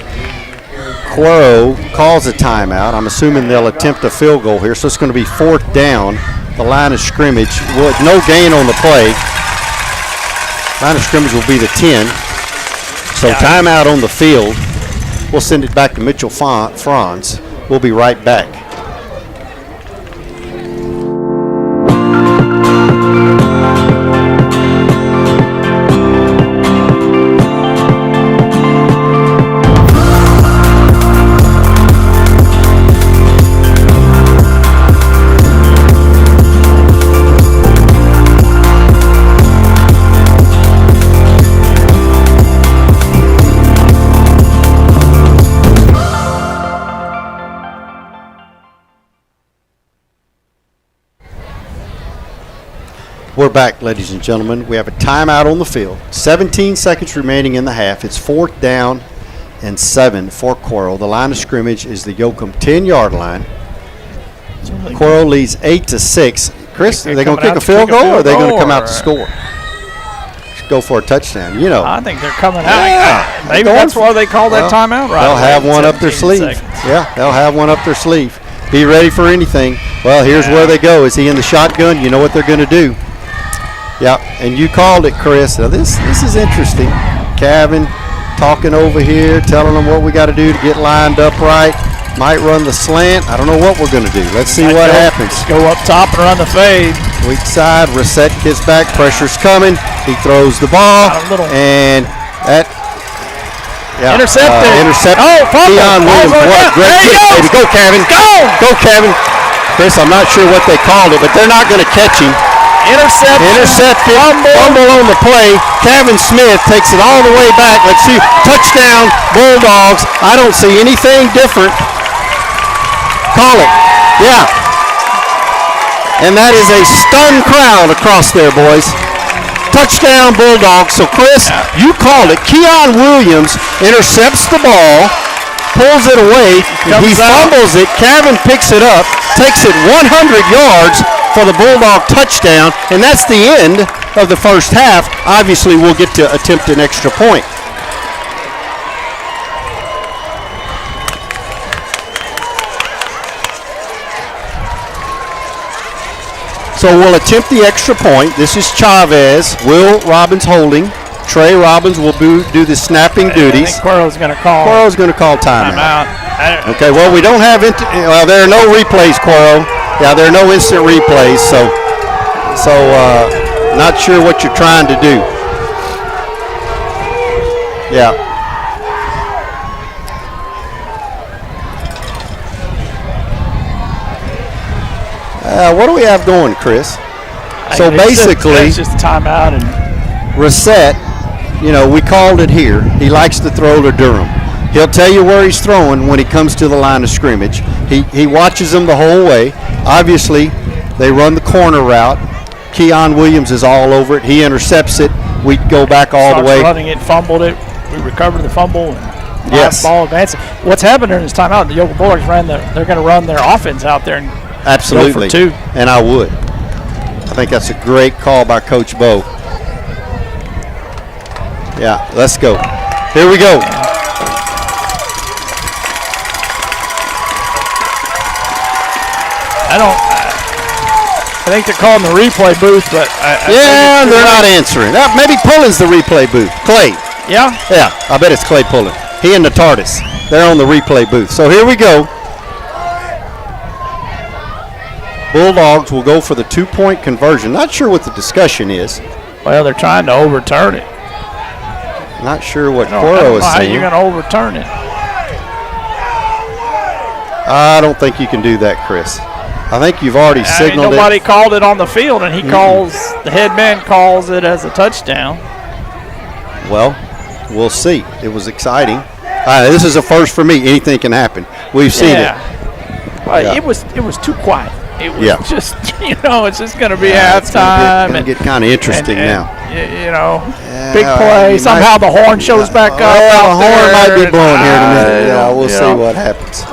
Cuero calls a timeout. I'm assuming they'll attempt a field goal here. So it's going to be 4th down. The line of scrimmage. No gain on the play. Line of scrimmage will be the 10. So timeout on the field. We'll send it back to Mitchell Franz. We'll be right back. We're back, ladies and gentlemen. We have a timeout on the field. 17 seconds remaining in the half. It's 4th down and 7 for Cuero. The line of scrimmage is the Yoakum 10-yard line. Cuero leads 8-6. Chris, are they going to kick a field goal, or are they going to come out to score? Go for a touchdown, you know. I think they're coming out. Maybe that's why they call that timeout, right? They'll have one up their sleeve. Yeah, they'll have one up their sleeve. Be ready for anything. Well, here's where they go. Is he in the shotgun? You know what they're going to do. Yeah, and you called it, Chris. Now this is interesting. Kevin talking over here, telling them what we got to do to get lined up right. Might run the slant. I don't know what we're going to do. Let's see what happens. Go up top and run the fade. Weak side, Reset gets back. Pressure's coming. He throws the ball, and that Yeah. Intercepted. Intercepted. Oh, fumble. Keon Williams. Ball's What on a great there he kick, goes. baby. Go, Kevin. Go, Kevin. Chris, I'm not sure what they called it, but they're not going to catch him. Intercepted. Fumble on the play. Kevin Smith takes it all the way back. Let's see. Touchdown, Bulldogs. I don't see anything different. Call it. Yeah. And that is a stunned crowd across there, boys. Touchdown, Bulldogs. So, Chris, you called it. Keon Williams intercepts the ball, pulls it away. He fumbles it. Kevin picks it up, takes it 100 yards for the Bulldog touchdown, and that's the end of the first half. Obviously, we'll get to attempt an extra point. So we'll attempt the extra point. This is Chavez. Will Robbins holding. Trey Robbins will do the snapping duties. I think Cuero's going to call. Cuero's going to call timeout. Okay, well, we don't have there are no replays, Cuero. Yeah, there are no instant replays, so not sure what you're trying to do. Yeah. What do we have going, Chris? So basically, it's just a timeout and Reset. We called it here. He likes to throw to Durham. He'll tell you where he's throwing when he comes to the line of scrimmage. He watches them the whole way. Obviously, they run the corner route. Keon Williams is all over it. He intercepts it. We go back all the way. Running it, fumbled it. We recovered the fumble. And yes. Ball advancing. What's happened during this timeout? The Yoakum Bulldogs they're going to run their offense out there and absolutely. Go for 2. And I would. I think that's a great call by Coach Bo. Yeah, let's go. Here we go. I think they're calling the replay booth, but they're not answering. Maybe Pullen's the replay booth. Clay. Yeah? Yeah, I bet it's Clay Pullen. He and the TARDIS. They're on the replay booth. So here we go. Bulldogs will go for the 2-point conversion. Not sure what the discussion is. Well, they're trying to overturn it. Not sure what I Cuero don't know is how saying. you're going to overturn it. I don't think you can do that, Chris. I think you've already signaled nobody called it on the field, and the head man calls it as a touchdown. Well, we'll see. It was exciting. This is a first for me. Anything can happen. We've seen it. Well, it was too quiet. It was just, it's just going to be It's halftime. going to get kind of interesting now. Big play. Somehow the horn shows back up. The horn might be blowing here in a minute. Yeah, we'll see what happens.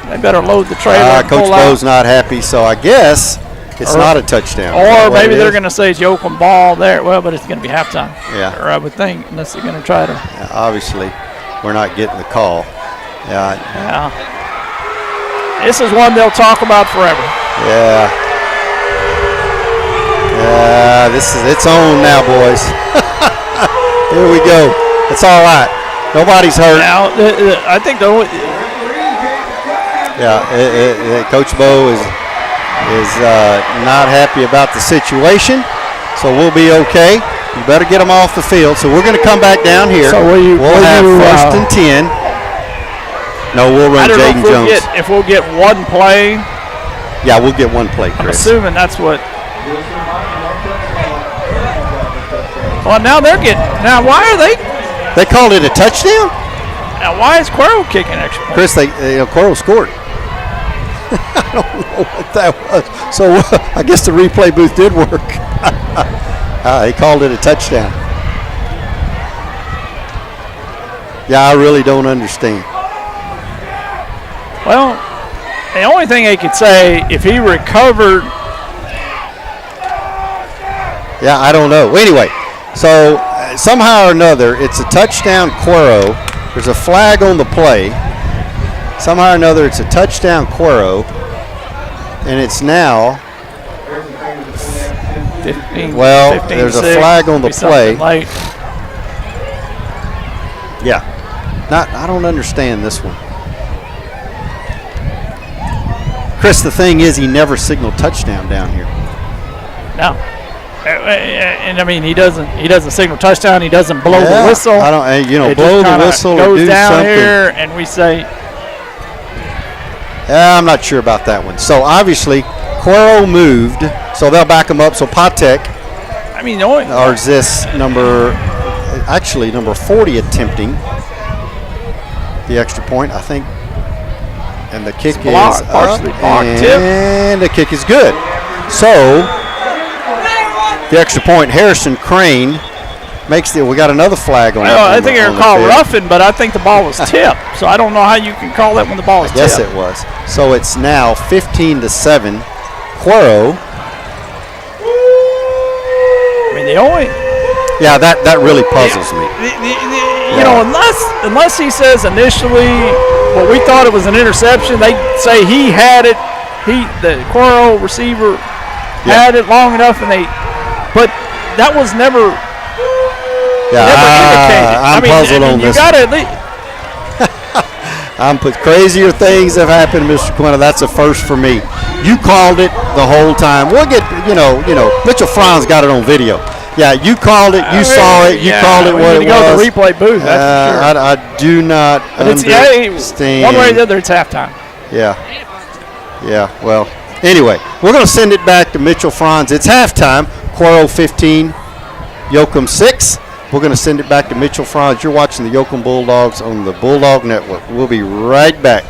They better load the trailer. Coach Bo's not happy, so I guess it's not a touchdown. Or maybe they're going to say it's Yoakum ball there. Well, but it's going to be halftime. Yeah. Or I would think, unless they're going to try to. Yeah, obviously, we're not getting the call. Yeah. This is one they'll talk about forever. Yeah. Yeah, it's on now, boys. Here we go. It's all right. Nobody's hurt. Now, I think the only. Yeah, Coach Bo is not happy about the situation, so we'll be okay. You better get them off the field. So we're going to come back down here. So we'll have first and 10. No, we'll run Jaden Jones. If we'll get one play. Yeah, we'll get one play, Chris. I'm assuming that's what. Well, now now why are they? They called it a touchdown? Now why is Cuero kicking extra point? Chris, Cuero scored. I don't know what that was. So I guess the replay booth did work. He called it a touchdown. Yeah, I really don't understand. Well, the only thing they could say, if he recovered. Yeah, I don't know. Anyway, so somehow or another, it's a touchdown Cuero. There's a flag on the play. Somehow or another, it's a touchdown Cuero. And it's now 15. There's a flag on the play. Yeah. I don't understand this one. Chris, the thing is, he never signaled touchdown down here. No. And I mean, he doesn't signal touchdown. He doesn't blow the whistle. I don't, It blow just the whistle or goes do down something. here, and we say, I'm not sure about that one. So obviously, Cuero moved, so they'll back him up. So Patek, I mean, or is this number 40 attempting the extra point, I think. And the kick blocked, is partially up, blocked, tip. and the kick is good. So the extra point, Harrison Crane makes the. We got another flag on. Well, I think they they're called roughing, but I think the ball was tipped. So I don't know how you can call that when the ball is tipped. Yes, it was. So it's now 15-7. Cuero. I mean, the only. Yeah, that really puzzles me. You know, unless he says initially, well, we thought it was an interception. They say he had it. The Cuero receiver had it long enough, but that was never indicated. I'm puzzled on this. You got to at least. Crazier things have happened, Mr. Quinta. That's a first for me. You called it the whole time. We'll get, Mitchell Franz got it on video. Yeah, you called it. You saw it. You called it what it was. Go to the replay booth. That's for sure. I do not understand. One way or the other, it's halftime. Yeah. Well, anyway, we're going to send it back to Mitchell Franz. It's halftime. Cuero 15, Yoakum 6. We're going to send it back to Mitchell Franz. You're watching the Yoakum Bulldogs on the Bulldog Network. We'll be right back.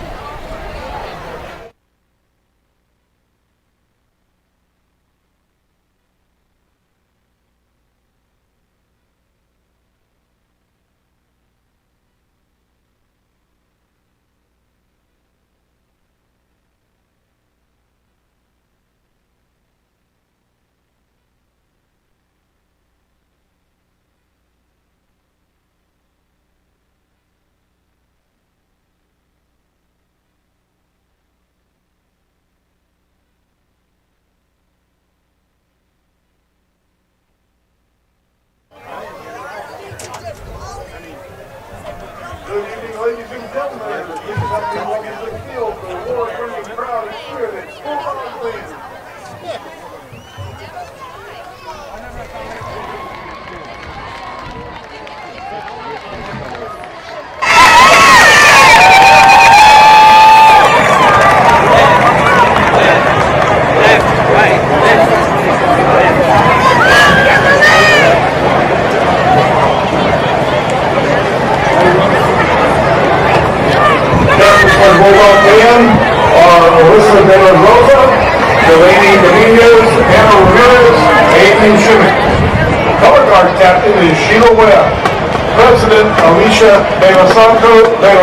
President Alicia de la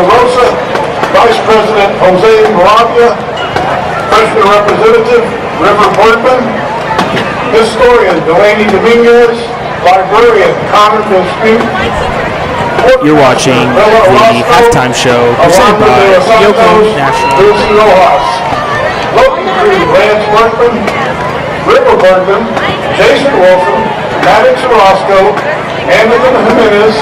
Rosa, Vice President Jose Moravia, Freshman Representative River Bergman, Historian Delaney Dominguez, Librarian Connor Dispute. You're watching the halftime show presented by Yoakum National. Local crew Lance Bergman, River Bergman, Jason Wilson, Maddox Orozco, Anderson Jimenez.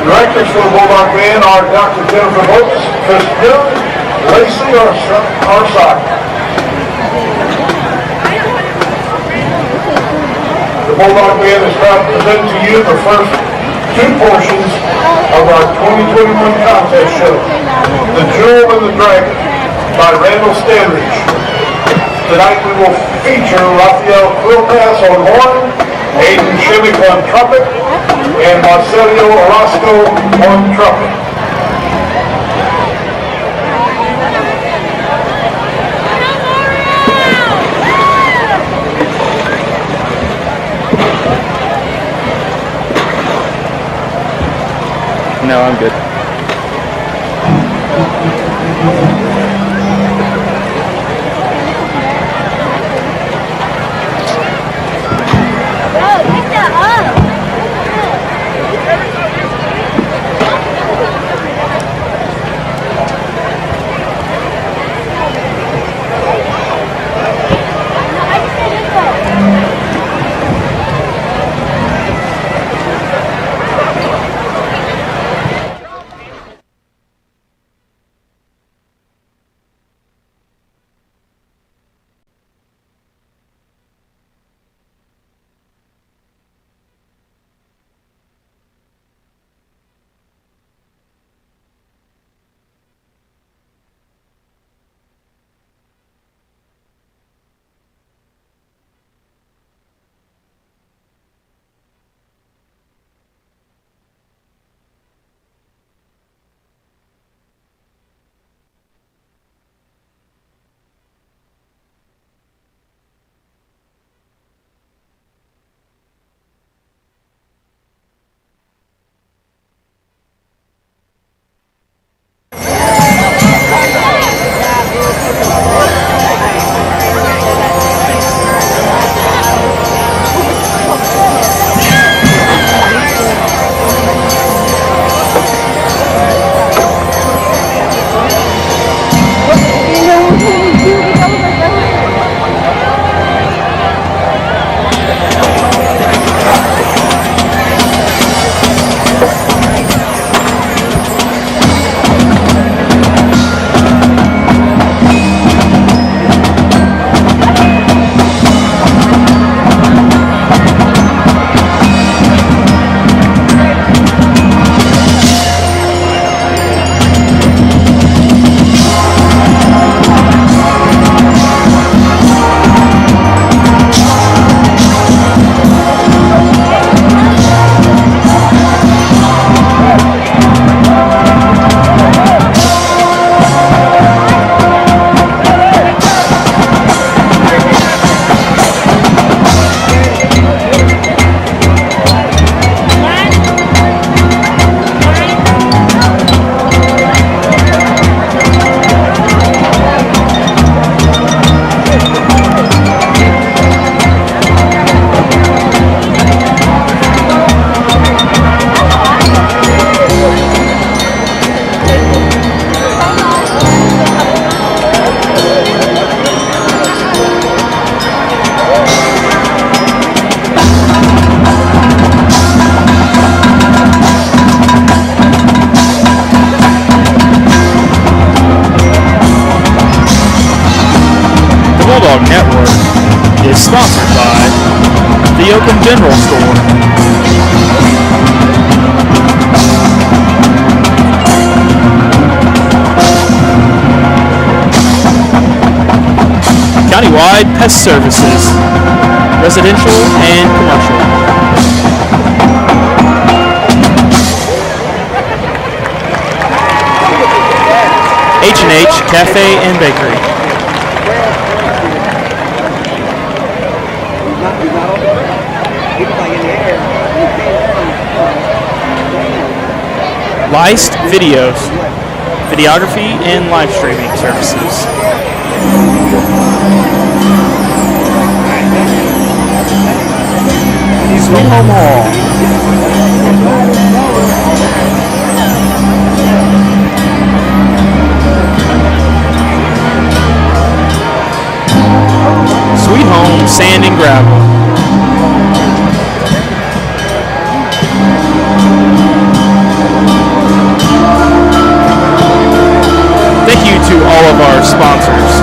Directors for the Bulldog Band are Dr. Jennifer Holtz, Chris Hill, Lacey Arsot. The Bulldog Band is proud to present to you the first two portions of our 2021 contest show, The Jewel and the Dragon by Randall Standridge. Tonight we will feature Rafael Quilpass on horn, Aiden Shimmick on trumpet, and Marcelio Orozco on trumpet. No, I'm good. The Yoakum General Store. Countywide Pest Services, residential and commercial. H&H Cafe and Bakery. Liced Videos, videography and live streaming services. Sweet Home Hall. Sweet Home Sand and Gravel. Thank you to all of our sponsors.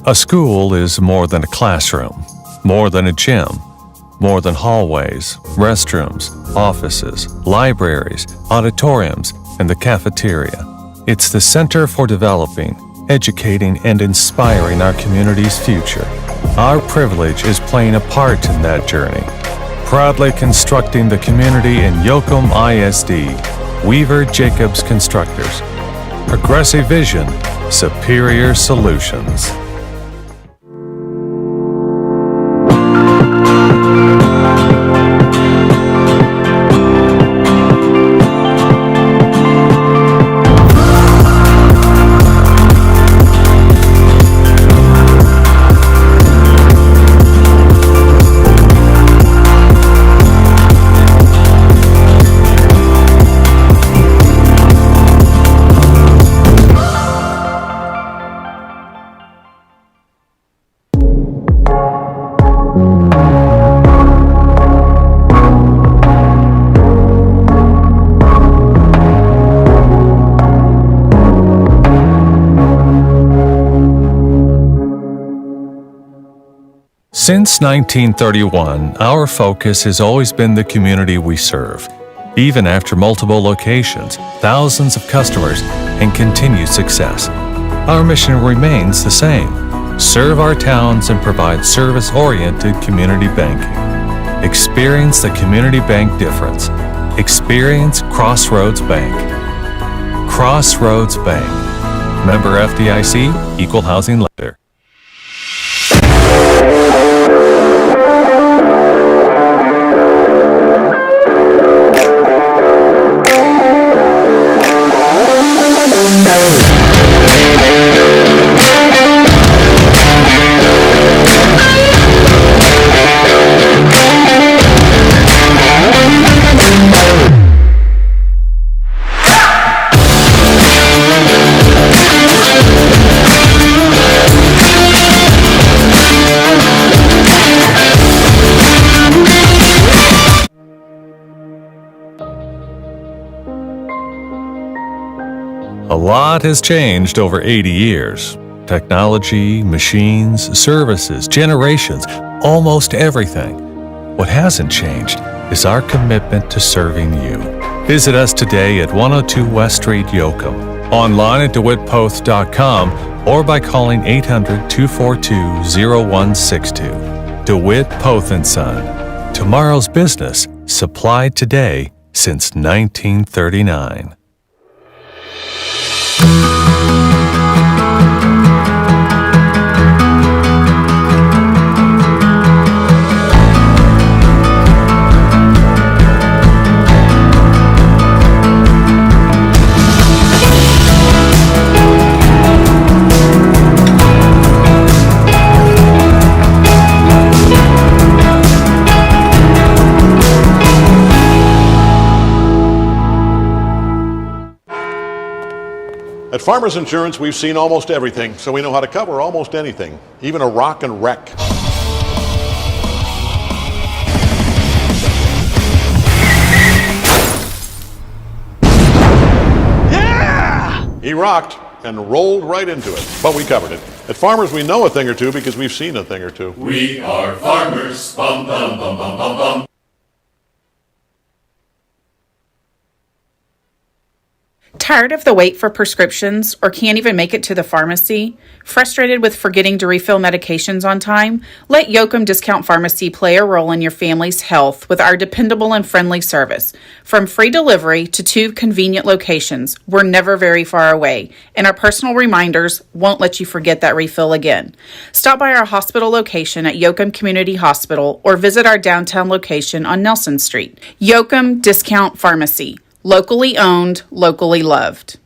A school is more than a classroom, more than a gym, more than hallways, restrooms, offices, libraries, auditoriums, and the cafeteria. It's the center for developing, educating, and inspiring our community's future. Our privilege is playing a part in that journey, proudly constructing the community in Yoakum ISD, Weaver Jacobs Constructors. Progressive vision, superior solutions. Since 1931, our focus has always been the community we serve. Even after multiple locations, thousands of customers, and continued success, our mission remains the same: serve our towns and provide service-oriented community banking. Experience the community bank difference. Experience Crossroads Bank. Crossroads Bank. Member FDIC, Equal Housing Lender. A lot has changed over 80 years. Technology, machines, services, generations, almost everything. What hasn't changed is our commitment to serving you. Visit us today at 102 West Street, Yoakum, online at DeWittPoth.com, or by calling 800-242-0162. DeWitt Poth & Son. Tomorrow's business, supplied today since 1939. At Farmers Insurance, we've seen almost everything, so we know how to cover almost anything, even a rock and wreck. Yeah! He rocked and rolled right into it, but we covered it. At Farmers, we know a thing or two because we've seen a thing or two. We are farmers. Bum, bum, bum, bum, bum, bum. Tired of the wait for prescriptions or can't even make it to the pharmacy? Frustrated with forgetting to refill medications on time? Let Yoakum Discount Pharmacy play a role in your family's health with our dependable and friendly service. From free delivery to 2 convenient locations, we're never very far away, and our personal reminders won't let you forget that refill again. Stop by our hospital location at Yoakum Community Hospital or visit our downtown location on Nelson Street. Yoakum Discount Pharmacy. Locally owned, locally loved.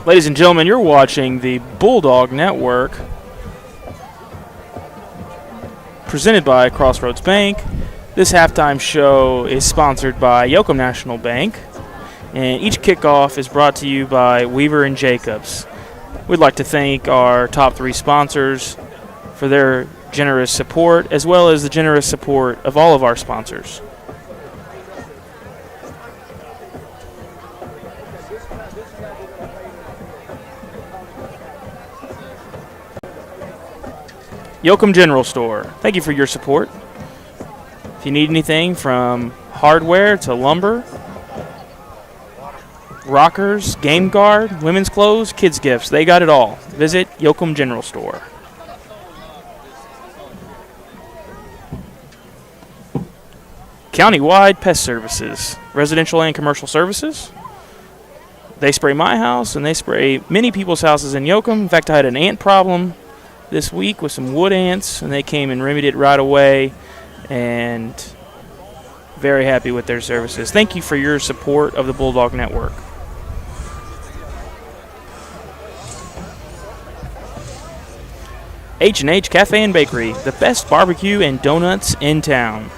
Ladies and gentlemen, you're watching the Bulldog Network, presented by Crossroads Bank. This halftime show is sponsored by Yoakum National Bank, and each kickoff is brought to you by Weaver and Jacobs. We'd like to thank our top 3 sponsors for their generous support, as well as the generous support of all of our sponsors. Yoakum General Store, thank you for your support. If you need anything from hardware to lumber, rockers, game guard, women's clothes, kids' gifts, they got it all. Visit Yoakum General Store. Countywide Pest Services, residential and commercial services. They spray my house and they spray many people's houses in Yoakum. In fact, I had an ant problem this week with some wood ants, and they came and remedied it right away, and very happy with their services. Thank you for your support of the Bulldog Network. H&H Cafe and Bakery, the best barbecue and donuts in town.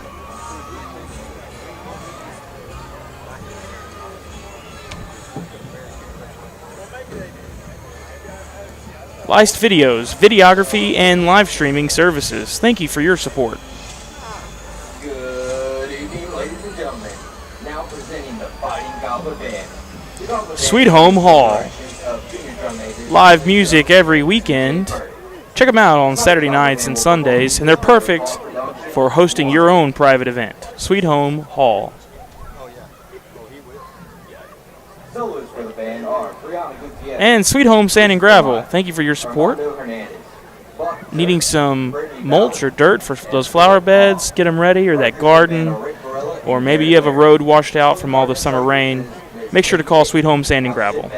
Liced Videos, videography, and live streaming services. Thank you for your support. Good evening, ladies and gentlemen. Now presenting the Fighting Gobbler Band. Sweet Home Hall. Live music every weekend. Check them out on Saturday nights and Sundays, and they're perfect for hosting your own private event. Sweet Home Hall. And Sweet Home Sand and Gravel, thank you for your support. Needing some mulch or dirt for those flower beds, get them ready, or that garden, or maybe you have a road washed out from all the summer rain, make sure to call Sweet Home Sand and Gravel.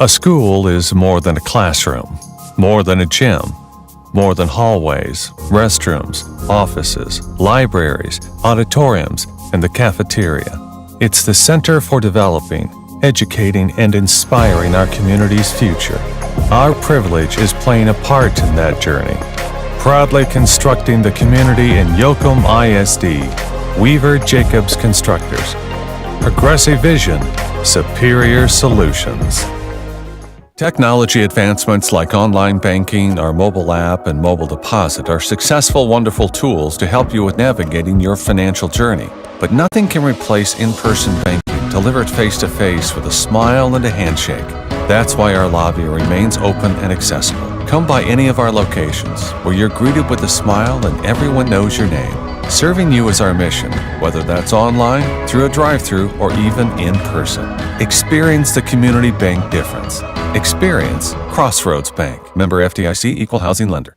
A school is more than a classroom, more than a gym, more than hallways, restrooms, offices, libraries, auditoriums, and the cafeteria. It's the center for developing, educating, and inspiring our community's future. Our privilege is playing a part in that journey, proudly constructing the community in Yoakum ISD, Weaver Jacobs Constructors. Progressive vision, superior solutions. Technology advancements like online banking, our mobile app, and mobile deposit are successful, wonderful tools to help you with navigating your financial journey. But nothing can replace in-person banking delivered face-to-face with a smile and a handshake. That's why our lobby remains open and accessible. Come by any of our locations where you're greeted with a smile and everyone knows your name. Serving you is our mission, whether that's online, through a drive-thru, or even in person. Experience the community bank difference. Experience Crossroads Bank. Member FDIC, Equal Housing Lender.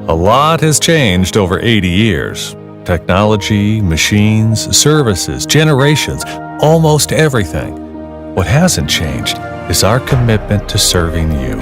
A lot has changed over 80 years. Technology, machines, services, generations, almost everything. What hasn't changed is our commitment to serving you.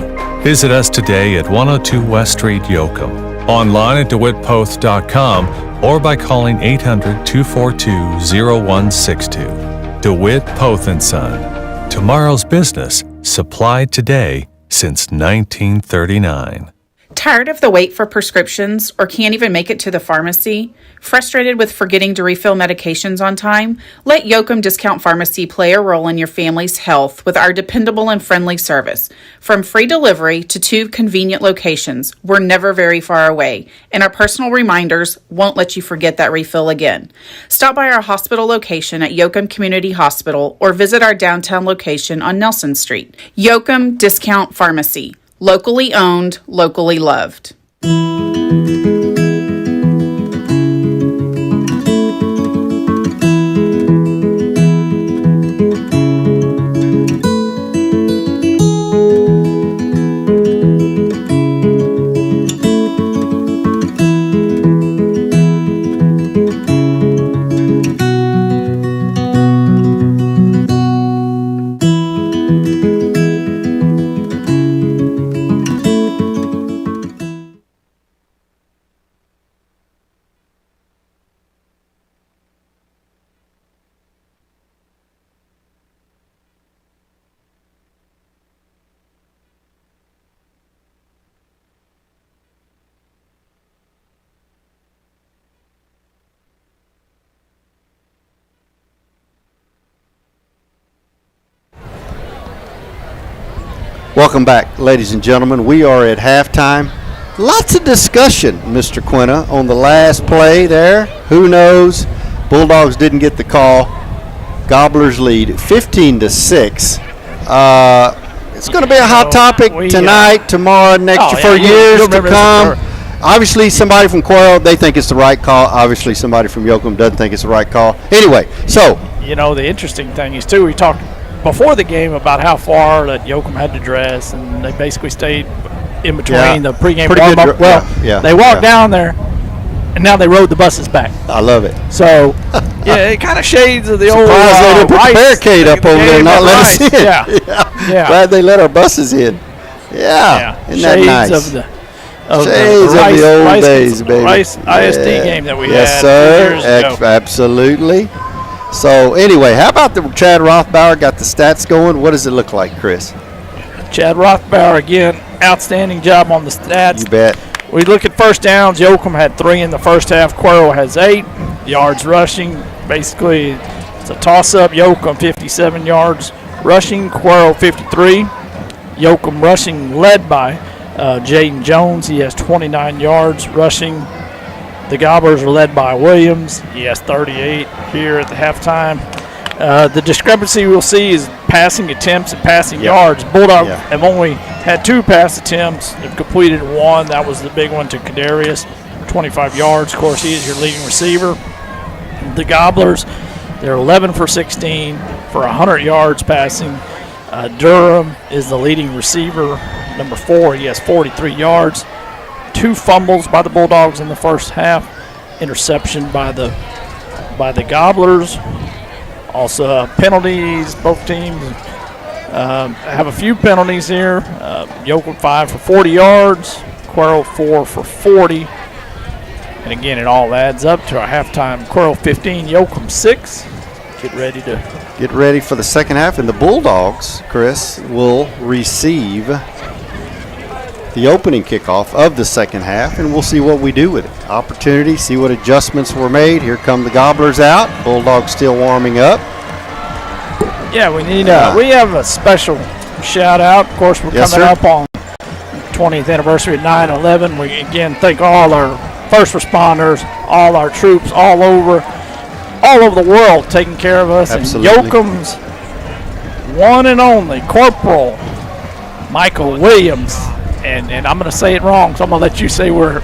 Visit us today at 102 West Street, Yoakum, online at DeWittPoth.com, or by calling 800-242-0162. DeWitt Poth & Son. Tomorrow's business, supplied today since 1939. Tired of the wait for prescriptions or can't even make it to the pharmacy? Frustrated with forgetting to refill medications on time? Let Yoakum Discount Pharmacy play a role in your family's health with our dependable and friendly service. From free delivery to 2 convenient locations, we're never very far away, and our personal reminders won't let you forget that refill again. Stop by our hospital location at Yoakum Community Hospital or visit our downtown location on Nelson Street. Yoakum Discount Pharmacy. Locally owned, locally loved. Welcome back, ladies and gentlemen. We are at halftime. Lots of discussion, Mr. Quinna, on the last play there. Who knows? Bulldogs didn't get the call. Gobblers lead 15-6. It's going to be a hot topic tonight, tomorrow, for years to come. Obviously, somebody from Cuero, they think it's the right call. Obviously, somebody from Yoakum doesn't think it's the right call. Anyway, so. You know, the interesting thing is, too, we talked before the game about how far that Yoakum had to dress, and they basically stayed in between the pregame warm-up. They walked down there, and now they rode the buses back. I love it. So, yeah, it kind of shades of the old surprised they didn't put the barricade up over there and not let us in. Yeah. Glad they let our buses in. Yeah. Isn't that nice? Shades of the old days, baby. Rice ISD game that we had. Yes, sir. Years ago. Absolutely. So, anyway, how about the Chad Rothbauer got the stats going? What does it look like, Chris? Chad Rothbauer, again, outstanding job on the stats. You bet. We look at first downs. Yoakum had 3 in the first half. Cuero has 8 yards rushing. Basically, it's a toss-up. Yoakum 57 yards rushing. Cuero 53. Yoakum rushing led by Jaden Jones. He has 29 yards rushing. The Gobblers are led by Williams. He has 38 here at the halftime. The discrepancy we'll see is passing attempts and passing yards. Bulldogs have only had 2 pass attempts. They've completed 1. That was the big one to Kadarius, 25 yards. Of course, he is your leading receiver. The Gobblers, they're 11 for 16 for 100 yards passing. Durham is the leading receiver, number 4. He has 43 yards. 2 fumbles by the Bulldogs in the first half. Interception by the Gobblers. Also, penalties. Both teams have a few penalties here. Yoakum 5 for 40 yards, Cuero 4 for 40. And again, it all adds up to a halftime. Cuero 15, Yoakum 6. Get ready for the second half, and the Bulldogs, Chris, will receive the opening kickoff of the second half, and we'll see what we do with it. Opportunity, see what adjustments were made. Here come the Gobblers out. Bulldogs still warming up. Yeah, we need. We have a special shout out. Of course, we're coming up on 20th anniversary of 9/11. We again thank all our first responders, all our troops all over the world taking care of us. Absolutely. And Yoakum's one and only Corporal Michael Williams, and I'm going to say it wrong, so I'm going to let you say where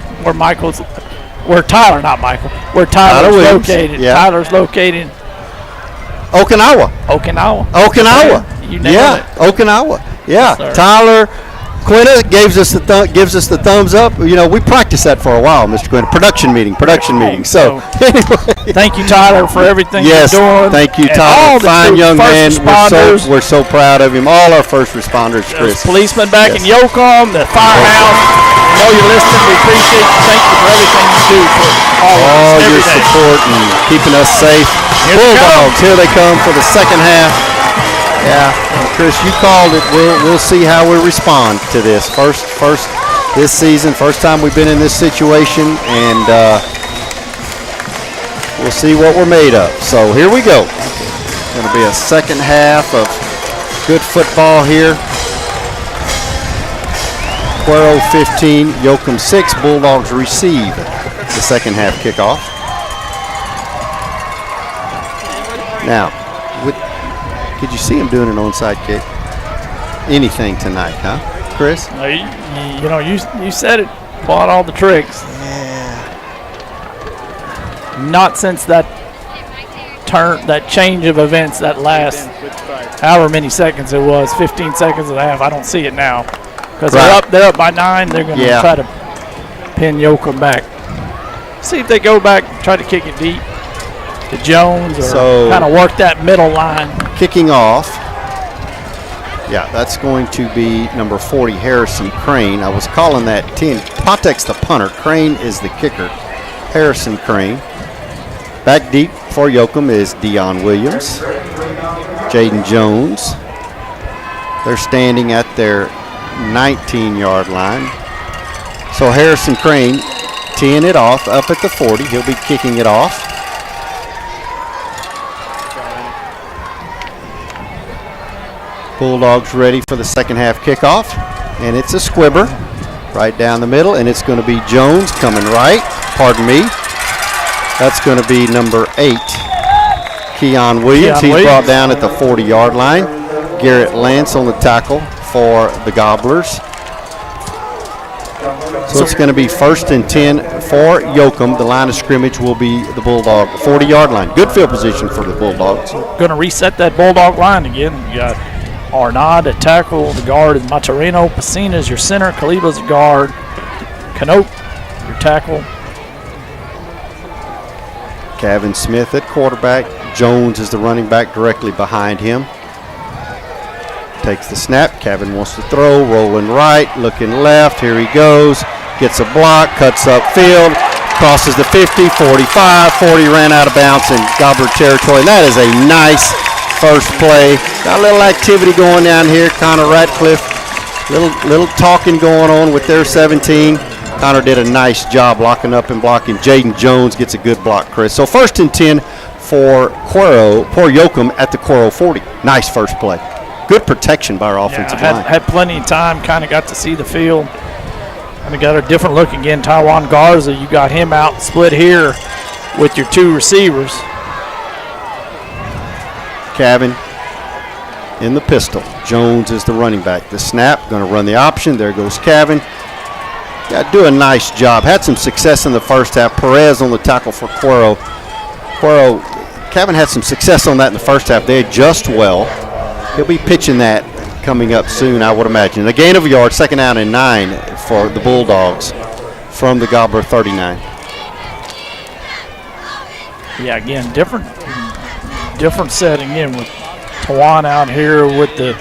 Tyler, not Michael, where Tyler's located. Yeah. Tyler's located. Okinawa. You nailed it. Okinawa. Yeah, Yes, Tyler Quinta gives us the thumbs up. You know, we practiced that for a while, Mr. Quinta. Production meeting. So anyway, thank you, Tyler, for everything yes, you're doing. thank you, And Tyler. all the Fine troops, young man. first We're so proud of him. All our first responders, There's Chris. policemen back in Yoakum, the firehouse. I know you're listening. We appreciate you. Thank you for everything you do for all of us All every your day. support and keeping us safe. Here they Bulldogs, here they come for the second half. Yeah, and Chris, you called it. We'll see how we respond to this. First this season, first time we've been in this situation, and we'll see what we're made of. So here we go. It's going to be a second half of good football here. Cuero 15, Yoakum 6. Bulldogs receive the second half kickoff. Now, could you see him doing an onside kick? Anything tonight, huh, Chris? You said it. Pull out all the tricks. Not since that change of events, that last however many seconds it was, 15 seconds and a half. I don't see it now because they're up by 9. They're going to try to pin Yoakum back. See if they go back and try to kick it deep to Jones or kind of work that middle line. Kicking off. Yeah, that's going to be number 40, Harrison Crane. I was calling that 10. Pontek's the punter. Crane is the kicker. Harrison Crane. Back deep for Yoakum is Dion Williams. Jaden Jones. They're standing at their 19-yard line. So Harrison Crane teeing it off up at the 40. He'll be kicking it off. Bulldogs ready for the second half kickoff, and it's a squibber right down the middle, and it's going to be Jones coming right. Pardon me. That's going to be number 8, Keon Williams. He's brought down at the 40-yard line. Garrett Lance on the tackle for the Gobblers. So it's going to be 1st and 10 for Yoakum. The line of scrimmage will be the Bulldog 40-yard line. Good field position for the Bulldogs. Going to reset that Bulldog line again. You got Arnaud at tackle. The guard is Matarino. Pacina's your center. Kaliba's your guard. Canope, your tackle. Kevin Smith at quarterback. Jones is the running back directly behind him. Takes the snap. Kevin wants to throw. Rolling right. Looking left. Here he goes. Gets a block. Cuts upfield. Crosses the 50, 45, 40. Ran out of bounds in Gobbler territory. And that is a nice first play. Got a little activity going down here. Connor Ratcliffe, little talking going on with their 17. Connor did a nice job locking up and blocking. Jaden Jones gets a good block, Chris. So 1st and 10 for Yoakum at the Cuero 40. Nice first play. Good protection by our offensive line. Had plenty of time. Kind of got to see the field. And we got a different look again. Taiwan Garza, you got him out split here with your 2 receivers. Cabin in the pistol. Jones is the running back. The snap, going to run the option. There goes Cabin. Yeah, do a nice job. Had some success in the first half. Perez on the tackle for Cuero. Cabin had some success on that in the first half. They adjust well. He'll be pitching that coming up soon, I would imagine. A gain of a yard, 2nd down and 9 for the Bulldogs from the Gobbler 39. Yeah, again, different different setting in with Tawan out here with the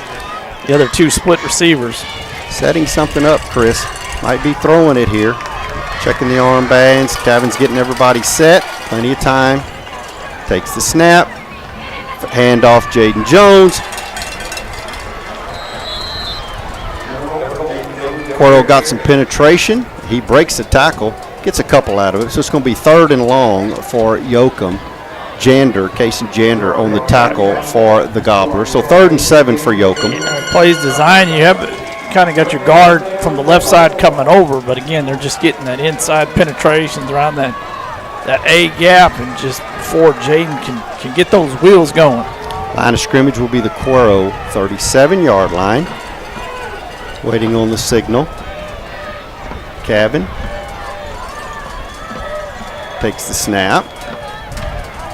other two split receivers. Setting something up, Chris. Might be throwing it here. Checking the arm bands. Kevin's getting everybody set. Plenty of time. Takes the snap. Handoff Jaden Jones. Cuero got some penetration. He breaks the tackle. Gets a couple out of it. So it's going to be 3rd and long for Yoakum. Casey Jander on the tackle for the Gobblers. So 3rd and 7 for Yoakum. Plays design. You have kind of got your guard from the left side coming over, but again, they're just getting that inside penetrations around that A gap, and just before Jaden can get those wheels going. Line of scrimmage will be the Cuero 37-yard line. Waiting on the signal. Cavan takes the snap.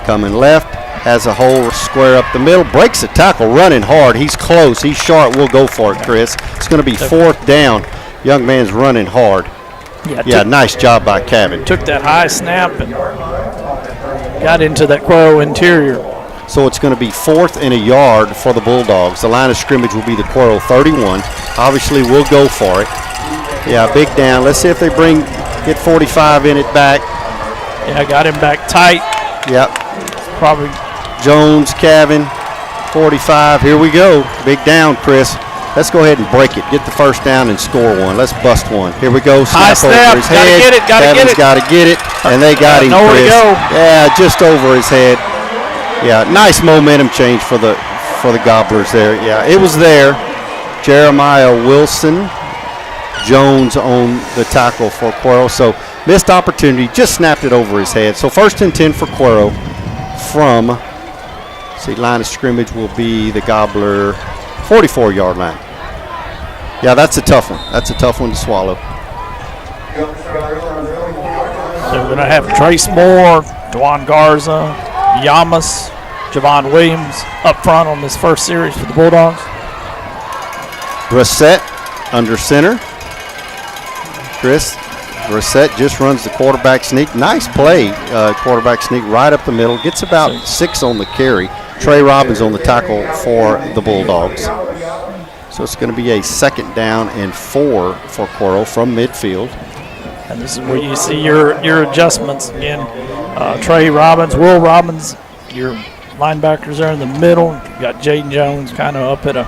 Coming left, has a hole square up the middle, breaks the tackle, running hard. He's close, he's sharp. We'll go for it, Chris. It's going to be 4th down. Young man's running hard. Yeah, nice job by Cavan. Took that high snap and got into that Cuero interior. So it's going to be 4th and a yard for the Bulldogs. The line of scrimmage will be the Cuero 31. Obviously, we'll go for it. Yeah, big down. Let's see if they get 45 in it back. Yeah, got him back tight. Yep. Probably Jones, Cavan, 45. Here we go. Big down, Chris. Let's go ahead and break it. Get the first down and score one. Let's bust one. Here we go. High Snap snap. over his head. Cavan's got to get it. And they got him, nowhere Chris. to go. Yeah, just over his head. Yeah, nice momentum change for the Gobblers there. Yeah, it was there. Jeremiah Wilson, Jones on the tackle for Cuero. So missed opportunity, just snapped it over his head. So 1st and 10 for Cuero from, line of scrimmage will be the Gobbler 44-yard line. Yeah, that's a tough one. That's a tough one to swallow. They're going to have Trace Moore, Dwan Garza, Yamas, Javon Williams up front on this first series for the Bulldogs. Brissett under center. Chris, Brissett just runs the quarterback sneak. Nice play, quarterback sneak right up the middle. Gets about 6 on the carry. Trey Robbins on the tackle for the Bulldogs. So it's going to be a 2nd down and 4 for Cuero from midfield. And this is where you see your adjustments again. Trey Robbins, Will Robbins, your linebackers there in the middle. You've got Jaden Jones kind of up at a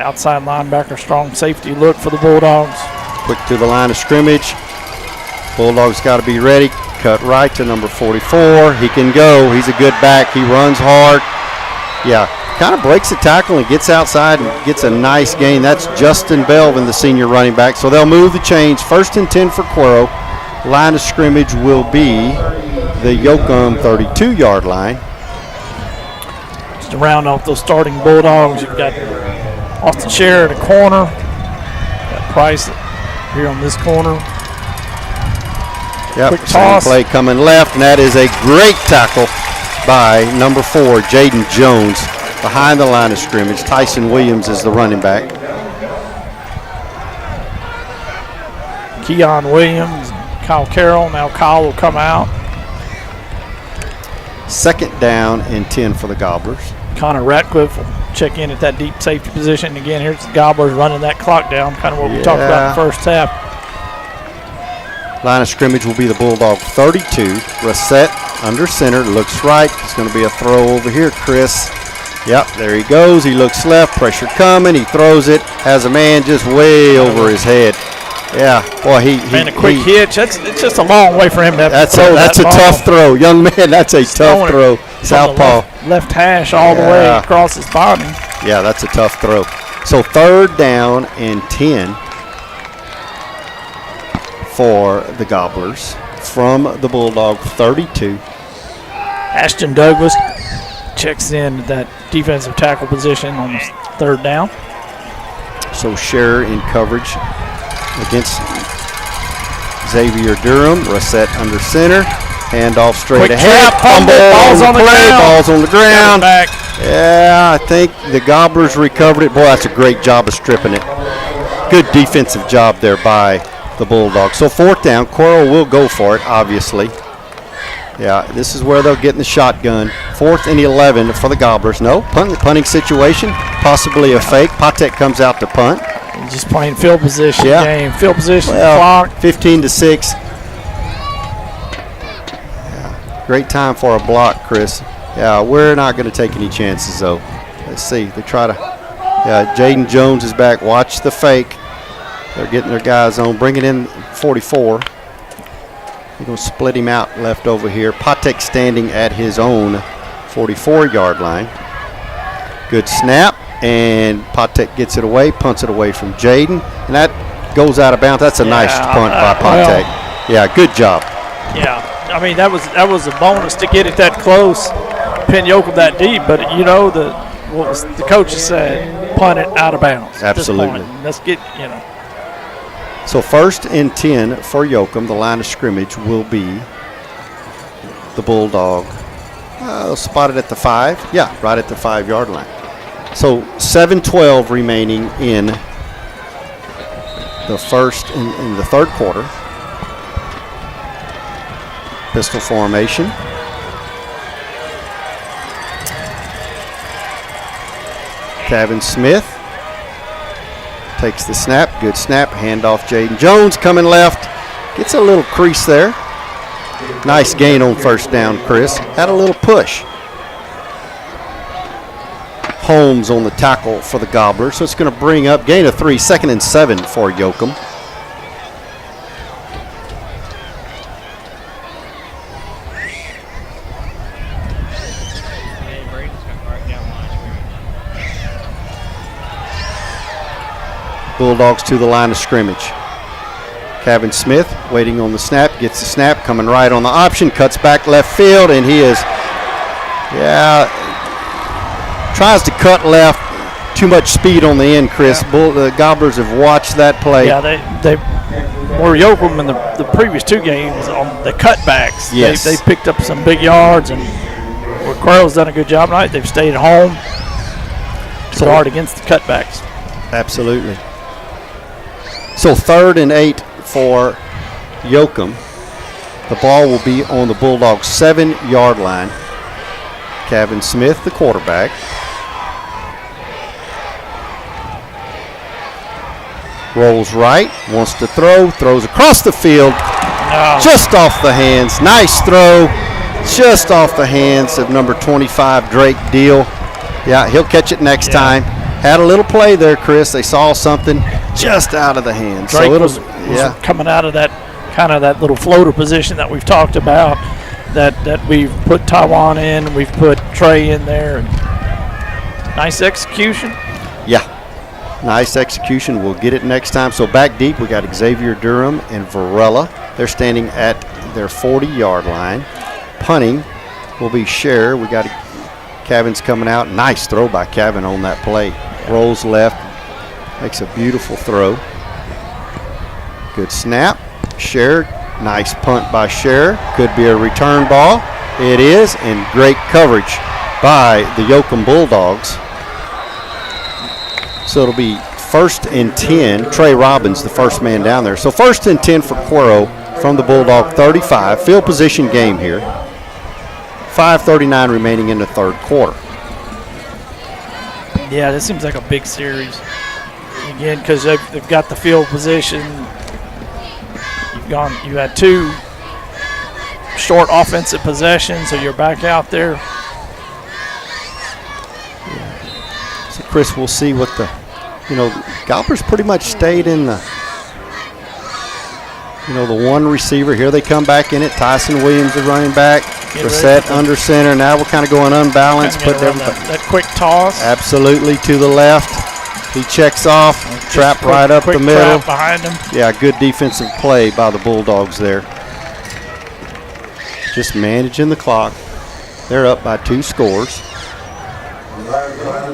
outside linebacker, strong safety look for the Bulldogs. Quick to the line of scrimmage. Bulldogs got to be ready. Cut right to number 44. He can go. He's a good back. He runs hard. Yeah, kind of breaks the tackle and gets outside and gets a nice gain. That's Justin Belvin, the senior running back. So they'll move the chains. 1st and 10 for Cuero. Line of scrimmage will be the Yoakum 32-yard line. Just to round off those starting Bulldogs, you've got Austin Scher at the corner. Got Price here on this corner. Yep, Quick same toss. play coming left, and that is a great tackle by number 4, Jaden Jones, behind the line of scrimmage. Tyson Williams is the running back. Keon Williams, Kyle Carroll. Now Kyle will come out. 2nd down and 10 for the Gobblers. Connor Ratcliffe will check in at that deep safety position. Again, here's the Gobblers running that clock down, kind of what we talked about in the first half. Line of scrimmage will be the Bulldog 32. Reset under center, looks right. It's going to be a throw over here, Chris. Yep, there he goes. He looks left, pressure coming. He throws it, has a man just way over his head. Yeah, boy, a quick hitch. It's just a long way for him to have to throw that's that a ball. tough throw. Young man, that's a tough throw. Southpaw. Left hash all the way across his body. Yeah, that's a tough throw. So 3rd down and 10 for the Gobblers from the Bulldog 32. Ashton Douglas checks in at that defensive tackle position on his 3rd down. So Scher in coverage against Xavier Durham. Reset under center. Handoff straight Quick ahead. trap, fumble, balls on the ground. Balls on the ground. Back. Yeah, I think the Gobblers recovered it. Boy, that's a great job of stripping it. Good defensive job there by the Bulldogs. So 4th down. Cuero will go for it, obviously. Yeah, this is where they'll get in the shotgun. 4th and 11 for the Gobblers. No, punting situation, possibly a fake. Patek comes out to punt. Just playing field position game. Field position, clock. 15-6. Yeah, great time for a block, Chris. Yeah, we're not going to take any chances, though. Let's see. They try to. Yeah, Jaden Jones is back. Watch the fake. They're getting their guys on. Bringing in 44. They're going to split him out left over here. Patek standing at his own 44-yard line. Good snap. And Patek gets it away, punts it away from Jaden. And that goes out of bounds. That's a nice punt by Patek. Yeah, good job. Yeah, I mean, that was a bonus to get it that close, pin Yoakum that deep. But, you know, what was the coaches said, punt it out of bounds. Absolutely. Let's get, you know. So 1st and 10 for Yoakum. The line of scrimmage will be the Bulldog. Spotted at the 5. Yeah, right at the 5-yard line. So 7:12 remaining in the first in the third quarter. Pistol formation. Kevin Smith takes the snap. Good snap. Handoff. Jaden Jones coming left. Gets a little crease there. Nice gain on first down, Chris. Had a little push. Holmes on the tackle for the Gobblers. So it's going to bring up gain of 3, 2nd and 7 for Yoakum. Bulldogs to the line of scrimmage. Kevin Smith waiting on the snap, gets the snap, coming right on the option, cuts back left field, and he is, tries to cut left. Too much speed on the end, Chris. The Gobblers have watched that play. Yeah, they were Yoakum in the previous 2 games on the cutbacks. Yes. They picked up some big yards, and where Cuero's done a good job tonight. They've stayed at home to guard against the cutbacks. Absolutely. So 3rd and 8 for Yoakum. The ball will be on the Bulldogs' 7-yard line. Kevin Smith, the quarterback. Rolls right, wants to throw, throws across the field, just off the hands. Nice throw, just off the hands of number 25, Drake Deal. Yeah, he'll catch it next time. Had a little play there, Chris. They saw something just out of the hands. Drake was coming out of that kind of that little floater position that we've talked about, that we've put Taiwan in, we've put Trey in there. Nice execution. Yeah, nice execution. We'll get it next time. So back deep, we got Xavier Durham and Varela. They're standing at their 40-yard line. Punting will be Scher. We got Kevin's coming out. Nice throw by Kevin on that play. Rolls left, makes a beautiful throw. Good snap. Scher, nice punt by Scher. Could be a return ball. It is, and great coverage by the Yoakum Bulldogs. So it'll be 1st and 10. Trey Robbins, the first man down there. So 1st and 10 for Cuero from the Bulldog 35. Field position game here. 5:39 remaining in the third quarter. Yeah, this seems like a big series. Again, because they've got the field position. You had 2 short offensive possessions, so you're back out there. Yeah. So Chris, we'll see what Gobblers pretty much stayed in the one receiver. Here they come back in it. Tyson Williams, the running back. Brissett under center. Now we're kind of going unbalanced. Put that quick toss. Absolutely to the left. He checks off. Trap right up the middle. Trap behind him. Yeah, good defensive play by the Bulldogs there. Just managing the clock. They're up by 2 scores.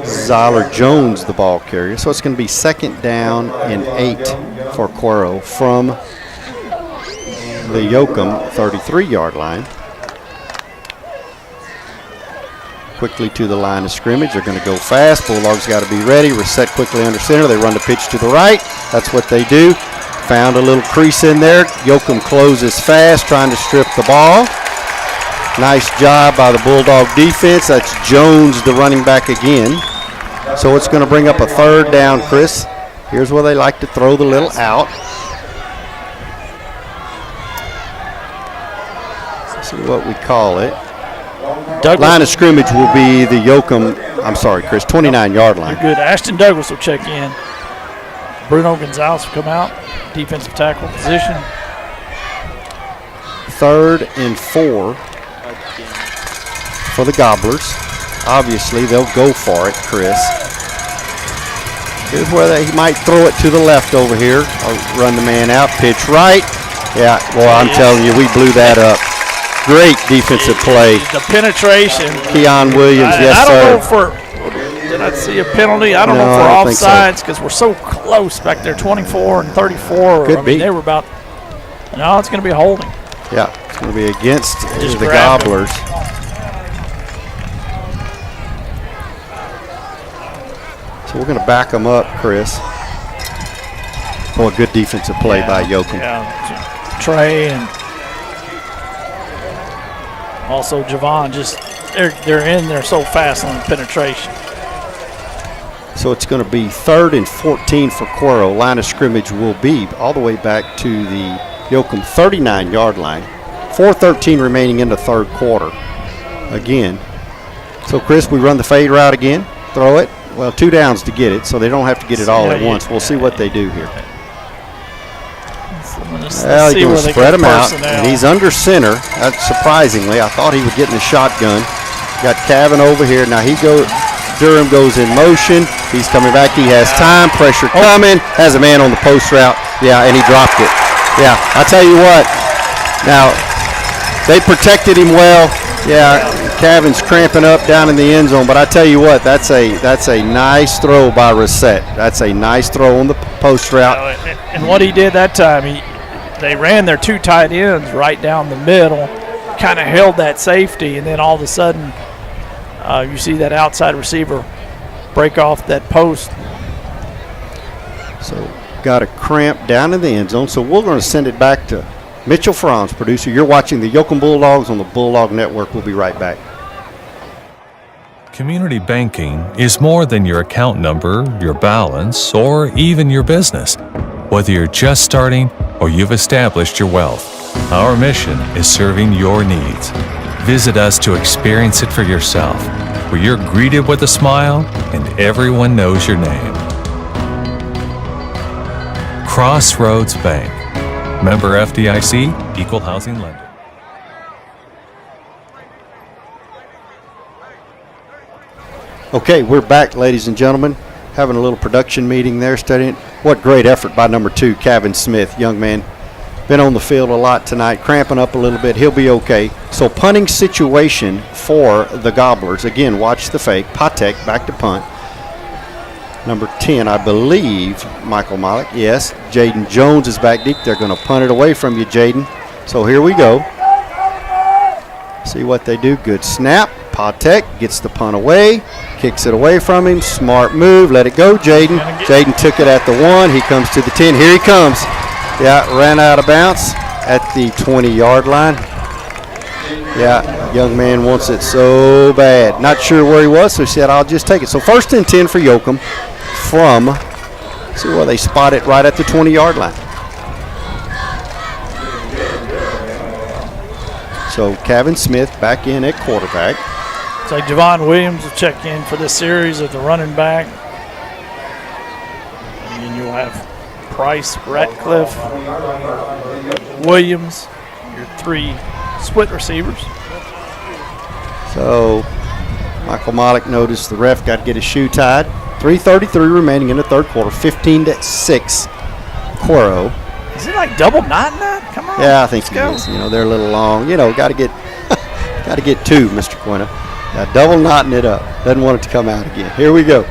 Zyler Jones, the ball carrier. So it's going to be 2nd down and 8 for Cuero from the Yoakum 33-yard line. Quickly to the line of scrimmage. They're going to go fast. Bulldogs got to be ready. Reset quickly under center. They run the pitch to the right. That's what they do. Found a little crease in there. Yoakum closes fast, trying to strip the ball. Nice job by the Bulldog defense. That's Jones, the running back again. So it's going to bring up a third down, Chris. Here's where they like to throw the little out. Let's see what we call it. Line of scrimmage will be the Yoakum, I'm sorry, Chris, 29-yard line. You're good. Ashton Douglas will check in. Bruno Gonzalez will come out, defensive tackle position. 3rd and 4 for the Gobblers. Obviously, they'll go for it, Chris. Here's where he might throw it to the left over here. Or run the man out, pitch right. Yeah, well, I'm telling you, we blew that up. Great defensive play. The penetration. Keon Williams, yes, I don't sir. know did I see a penalty? I don't know if we're offsides because we're so close back there, 24 and 34. Could be. They were about, no, it's going to be a holding. Yeah, it's going to be against Just the grabbed him. Gobblers. So we're going to back them up, Chris. Boy, good defensive play by Yoakum. Yeah, Trey and also Javon, just they're in there so fast on the penetration. So it's going to be 3rd and 14 for Cuero. Line of scrimmage will be all the way back to the Yoakum 39-yard line. 4:13 remaining in the third quarter. Again. So, Chris, we run the fade route again. Throw it. Well, 2 downs to get it, so they don't have to get it all at once. We'll see what they do here. Well, he's going to spread him out, and he's under center. Surprisingly, I thought he would get in the shotgun. Got Cavan over here. Now Durham goes in motion. He's coming back. He has time. Pressure coming. Has a man on the post route. Yeah, and he dropped it. Yeah, I tell you what. Now, they protected him well. Yeah, Cavan's cramping up down in the end zone. But I tell you what, that's a nice throw by Reset. That's a nice throw on the post route. And what he did that time, they ran their 2 tight ends right down the middle, kind of held that safety, and then all of a sudden you see that outside receiver break off that post. So got a cramp down in the end zone. So we're going to send it back to Mitchell Franz, producer. You're watching the Yoakum Bulldogs on the Bulldog Network. We'll be right back. Community banking is more than your account number, your balance, or even your business. Whether you're just starting or you've established your wealth, our mission is serving your needs. Visit us to experience it for yourself, where you're greeted with a smile and everyone knows your name. Crossroads Bank. Member FDIC, Equal Housing Lender. Okay, we're back, ladies and gentlemen. Having a little production meeting there, studying. What great effort by number 2, Cavan Smith, young man. Been on the field a lot tonight, cramping up a little bit. He'll be okay. So punting situation for the Gobblers. Again, watch the fake. Patek back to punt. Number 10, I believe, Michael Malik. Yes, Jaden Jones is back deep. They're going to punt it away from you, Jaden. So here we go. See what they do. Good snap. Patek gets the punt away. Kicks it away from him. Smart move. Let it go, Jaden. Jaden took it at the 1. He comes to the 10. Here he comes. Yeah, ran out of bounds at the 20-yard line. Yeah, young man wants it so bad. Not sure where he was, so he said, I'll just take it. So 1st and 10 for Yoakum from, see where they spot it right at the 20-yard line. So Cavan Smith back in at quarterback. So Javon Williams will check in for this series of the running back. And then you'll have Price, Ratcliffe, Williams, your 3 split receivers. So Michael Malik noticed the ref got to get his shoe tied. 3:33 remaining in the third quarter. 15-6. Cuero. Is it like double knotting that? Come on. Yeah, I think he is. You know, they're a little long. You know, got to get 2, Mr. Quinta. Double knotting it up. Doesn't want it to come out again. Here we go.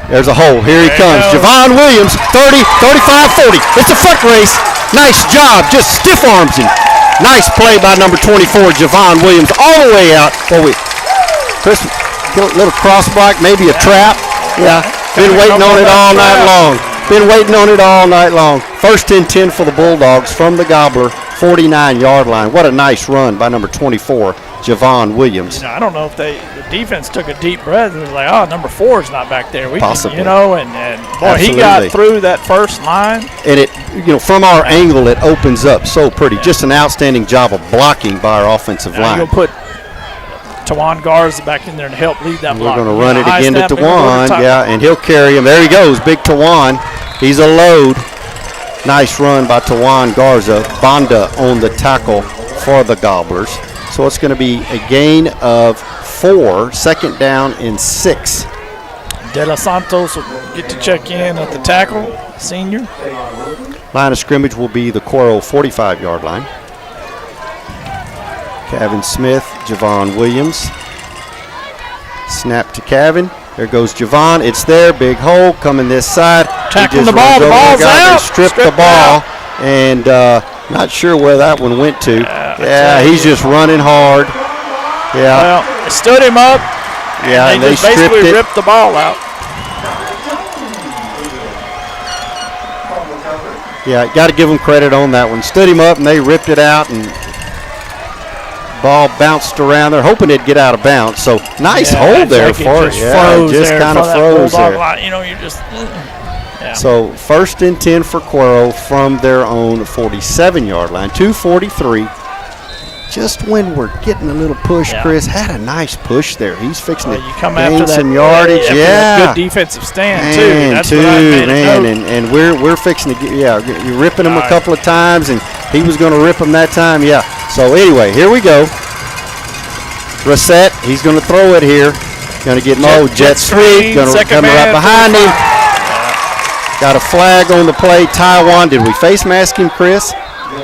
There's a hole. Here he comes. Javon Williams, 30, 35, 40. It's a foot race. Nice job. Just stiff arms him. Nice play by number 24, Javon Williams, all the way out. Chris, a little cross block, maybe a trap. Yeah, been waiting on it all night long. Been waiting on it all night long. 1st and 10 for the Bulldogs from the Gobbler, 49-yard line. What a nice run by number 24, Javon Williams. I don't know if the defense took a deep breath and was like, oh, number 4 is not back there. We Possibly. Can, and boy, Absolutely. he got through that first line. And it, from our angle, it opens up so pretty. Yeah. Just an outstanding job of blocking by our offensive line. You'll put Tawan Garza back in there to help lead that block. We're going to run it again to Tawan. Yeah, and he'll carry him. There he goes, big Tawan. He's a load. Nice run by Tawan Garza. Banda on the tackle for the Gobblers. So it's going to be a gain of 4, second down and 6. De Los Santos will get to check in at the tackle, senior. Line of scrimmage will be the Cuero 45-yard line. Kevin Smith, Javon Williams. Snap to Kevin. There goes Javon. It's there. Big hole coming this side. Tackling the ball. The ball's out. They stripped the ball. And not sure where that one went to. Yeah, he's just running hard. Yeah. Well, they stood him up. Yeah, and they just basically ripped the ball out. Yeah, got to give them credit on that one. Stood him up and they ripped it out, and ball bounced around. They're hoping it'd get out of bounds. So nice hold there for it. Yeah, just kind of froze there. You're just. Yeah. So 1st and 10 for Cuero from their own 47-yard line. 2:43. Just when we're getting a little push, Chris had a nice push there. He's fixing to gain some yardage. Good defensive stand too. And we're fixing to get. You're ripping him a couple of times, and he was going to rip him that time. Yeah. So anyway, here we go. Reset. He's going to throw it here. Going to get jet sweep. Going to come right behind him. Got a flag on the play. Taiwan. Did we face mask him, Chris?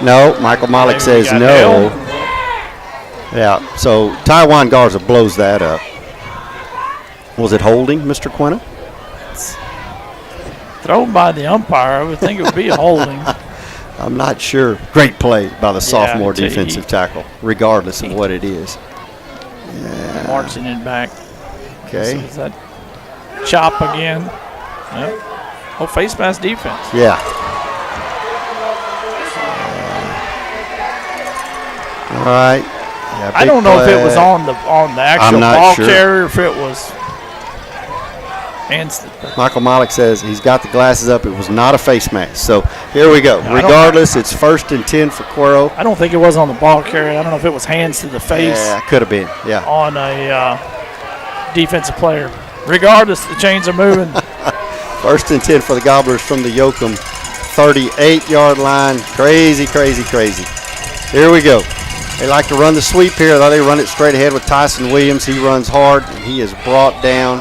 No. Michael Malik says no. Yeah, so Taiwan Garza blows that up. Was it holding, Mr. Quinna? Thrown by the umpire. I would think it would be a holding. I'm not sure. Great play by the sophomore defensive tackle, regardless of what it is. Yeah. Marching it back. Okay. So is that chop again? Yep. Oh, face mask defense. Yeah. All right. Yeah, I don't know if it was on the actual ball carrier, if it was hands. Michael Malik says he's got the glasses up. It was not a face mask. So here we go. Regardless, it's 1st and 10 for Cuero. I don't think it was on the ball carrier. I don't know if it was hands to the face. Yeah, could have been. Yeah. On a defensive player. Regardless, the chains are moving. 1st and 10 for the Gobblers from the Yoakum 38-yard line. Crazy, crazy, crazy. Here we go. They like to run the sweep here, though. They run it straight ahead with Tyson Williams. He runs hard, and he is brought down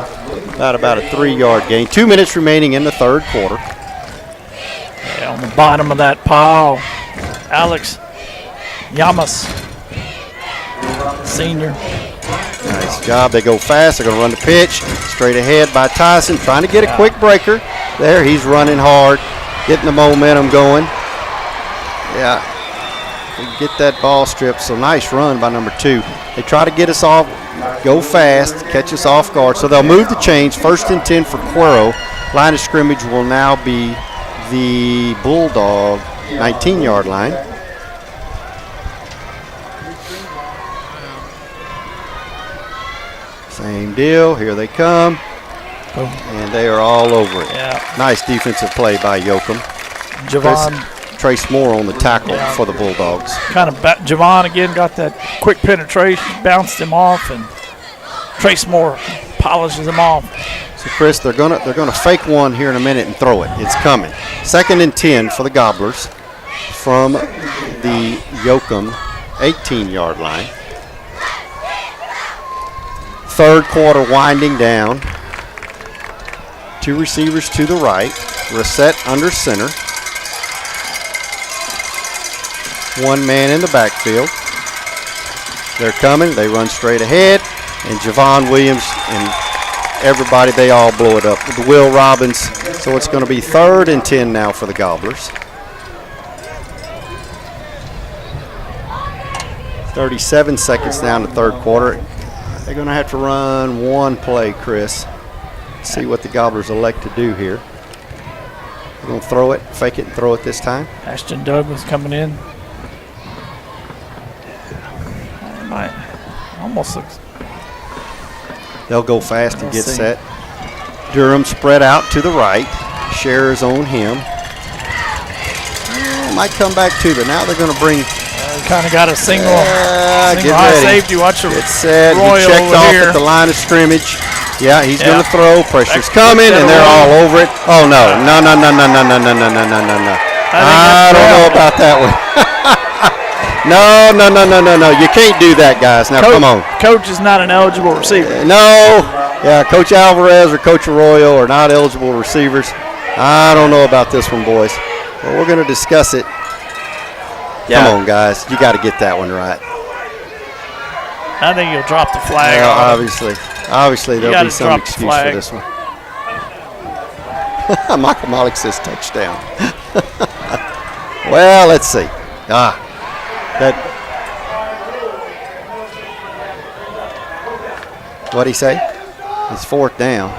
about a 3-yard gain. 2 minutes remaining in the third quarter. Yeah, on the bottom of that pile, Alex Yamas, senior. Nice job. They go fast. They're going to run the pitch. Straight ahead by Tyson, trying to get a quick breaker. There, he's running hard, getting the momentum going. Yeah. Get that ball stripped. So nice run by number 2. They try to get us off, go fast, catch us off guard. So they'll move the chains. 1st and 10 for Cuero. Line of scrimmage will now be the Bulldog 19-yard line. Same deal. Here they come. And they are all over it. Yeah. Nice defensive play by Yoakum. Javon. Trace Moore on the tackle for the Bulldogs. Kind of Javon again got that quick penetration, bounced him off, and Trace Moore polishes him off. So Chris, they're gonna fake one here in a minute and throw it. It's coming. 2nd and 10 for the Gobblers from the Yoakum 18-yard line. Third quarter winding down. 2 receivers to the right. Reset under center. 1 man in the backfield. They're coming. They run straight ahead. And Javon Williams and everybody, they all blow it up. With Will Robbins. So it's going to be 3rd and 10 now for the Gobblers. 37 seconds now in the third quarter. They're going to have to run one play, Chris. See what the Gobblers elect to do here. They're going to throw it, fake it, and throw it this time. Ashton Douglas coming in. almost looks. They'll go fast and get see. set. Durham spread out to the right. Scherer's on him. Might come back to, but now they're going to bring. Kind of got a single Get high ready. safety. Watch the Get set. Royal He checked over off here. at the line of scrimmage. Yeah, he's going to Yeah. throw. Pressure's Back- coming, back and they're center all row. over it. Oh no! No! No! No! No! No! No! No! No! No! No! No! No! I don't know about that one. No! No! No! No! No! No! You can't do that, guys. Now come on. Coach is not an eligible receiver. No. Yeah, Coach Alvarez or Coach Arroyo are not eligible receivers. I don't know about this one, boys. But we're going to discuss it. Yeah. Come on, guys. You got to get that one right. I think you'll drop the flag. Well, on him. obviously there'll gotta be some drop the excuse flag. for this one. Michael Malik says touchdown. Well, let's see. What'd he say? It's 4th down.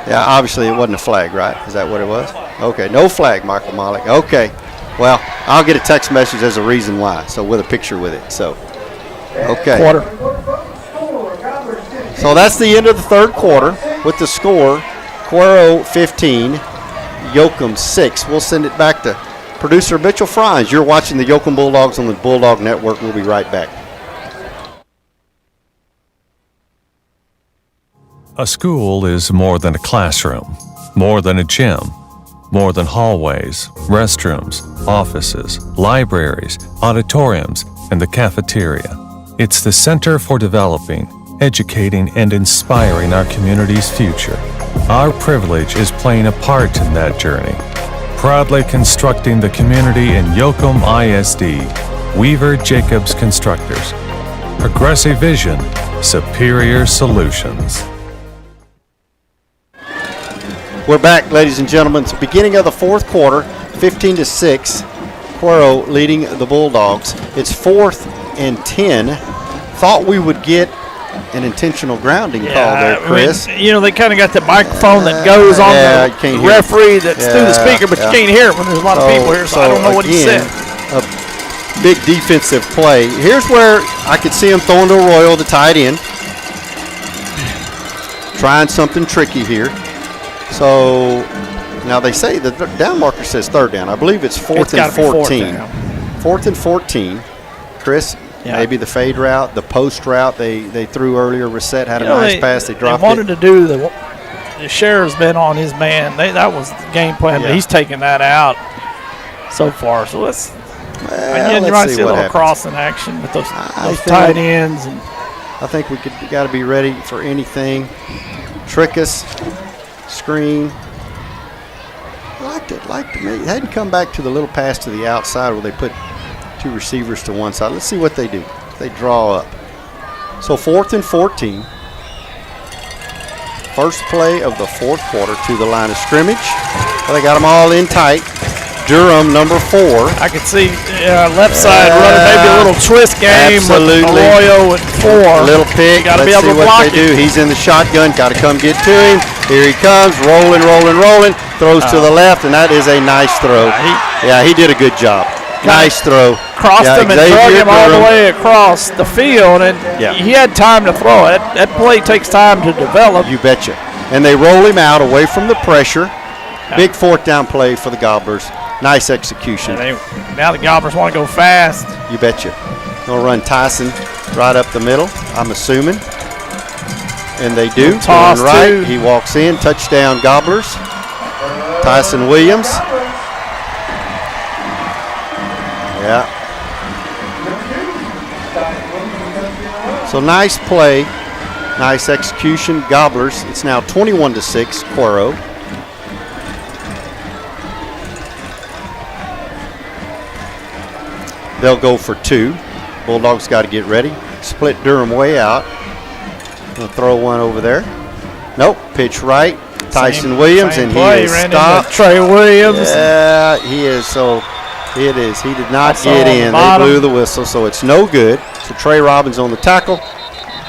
Yeah, obviously it wasn't a flag, right? Is that what it was? Okay, no flag, Michael Malik. Okay. Well, I'll get a text message as a reason why, so with a picture with it. So, okay. Quarter. So that's the end of the third quarter with the score, Cuero 15, Yoakum 6. We'll send it back to producer Mitchell Franz. You're watching the Yoakum Bulldogs on the Bulldog Network. We'll be right back. A school is more than a classroom, more than a gym, more than hallways, restrooms, offices, libraries, auditoriums, and the cafeteria. It's the center for developing, educating, and inspiring our community's future. Our privilege is playing a part in that journey, proudly constructing the community in Yoakum ISD, Weaver Jacobs Constructors. Progressive vision, superior solutions. We're back, ladies and gentlemen. It's the beginning of the fourth quarter, 15-6. Cuero leading the Bulldogs. It's 4th and 10. Thought we would get an intentional grounding call there, Chris. I mean, they kind of got the microphone that goes on you the can't hear referee that's through the speaker, but yeah. you can't hear it when there's a lot of people here, so I don't know what he again, said. A big defensive play. Here's where I could see him throwing to Arroyo, the tight end. Trying something tricky here. So now they say the down marker says 3rd down. I believe it's 4th and 14. 4th and 14. Chris, maybe the fade route, the post route they threw earlier. Reset had a nice pass. They dropped They wanted it. to do the sheriff's been on his man. That was the game plan, but he's taking that out so far. So let's again, you might see a little crossing action with those tight ends. And I think we got to be ready for anything. Trick us. Screen. Liked it. They hadn't come back to the little pass to the outside where they put 2 receivers to one side. Let's see what they do. They draw up. So 4th and 14. First play of the fourth quarter to the line of scrimmage. Well, they got them all in tight. Durham, number 4. I could see left side running maybe a little twist game absolutely. with Arroyo at 4. A little pick. Got to be Let's able see to what block they do. it. He's in the shotgun. Got to come get to him. Here he comes, rolling. Throws to the left, and that is a nice throw. He did a good job. Nice throw. Crossed him and drug him all the way across the field, and he had time to throw it. That play takes time to develop. You betcha. And they roll him out away from the pressure. Big 4th down play for the Gobblers. Nice execution. Now the Gobblers want to go fast. You betcha. They'll run Tyson right up the middle, I'm assuming. And they do. Toss going right. too. He walks in. Touchdown Gobblers. Tyson Williams. Yeah. So nice play. Nice execution. Gobblers. It's now 21-6, Cuero. They'll go for 2. Bulldogs got to get ready. Split Durham way out. Gonna throw one over there. Nope. Pitch right. Tyson Williams, and he is stopped. Trey Williams. Yeah, he is. So it is. He did not get in. They blew the whistle, so it's no good. So Trey Robbins on the tackle.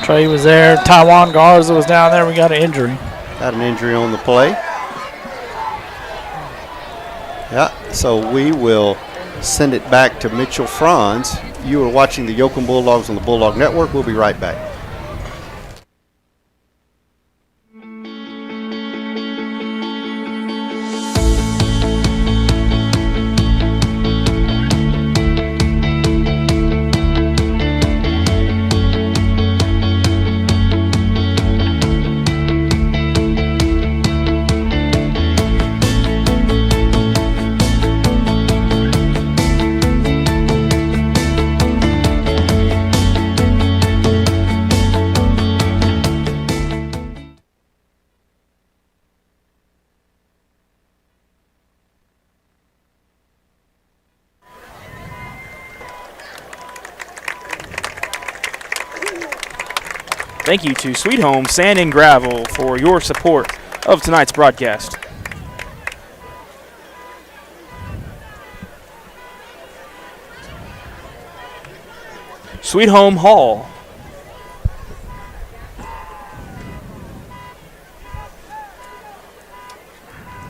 Trey was there. Taiwan Garza was down there. We got an injury. Got an injury on the play. Yeah, so we will send it back to Mitchell Franz. You are watching the Yoakum Bulldogs on the Bulldog Network. We'll be right back. Thank you to Sweet Home Sand and Gravel for your support of tonight's broadcast. Sweet Home Hall.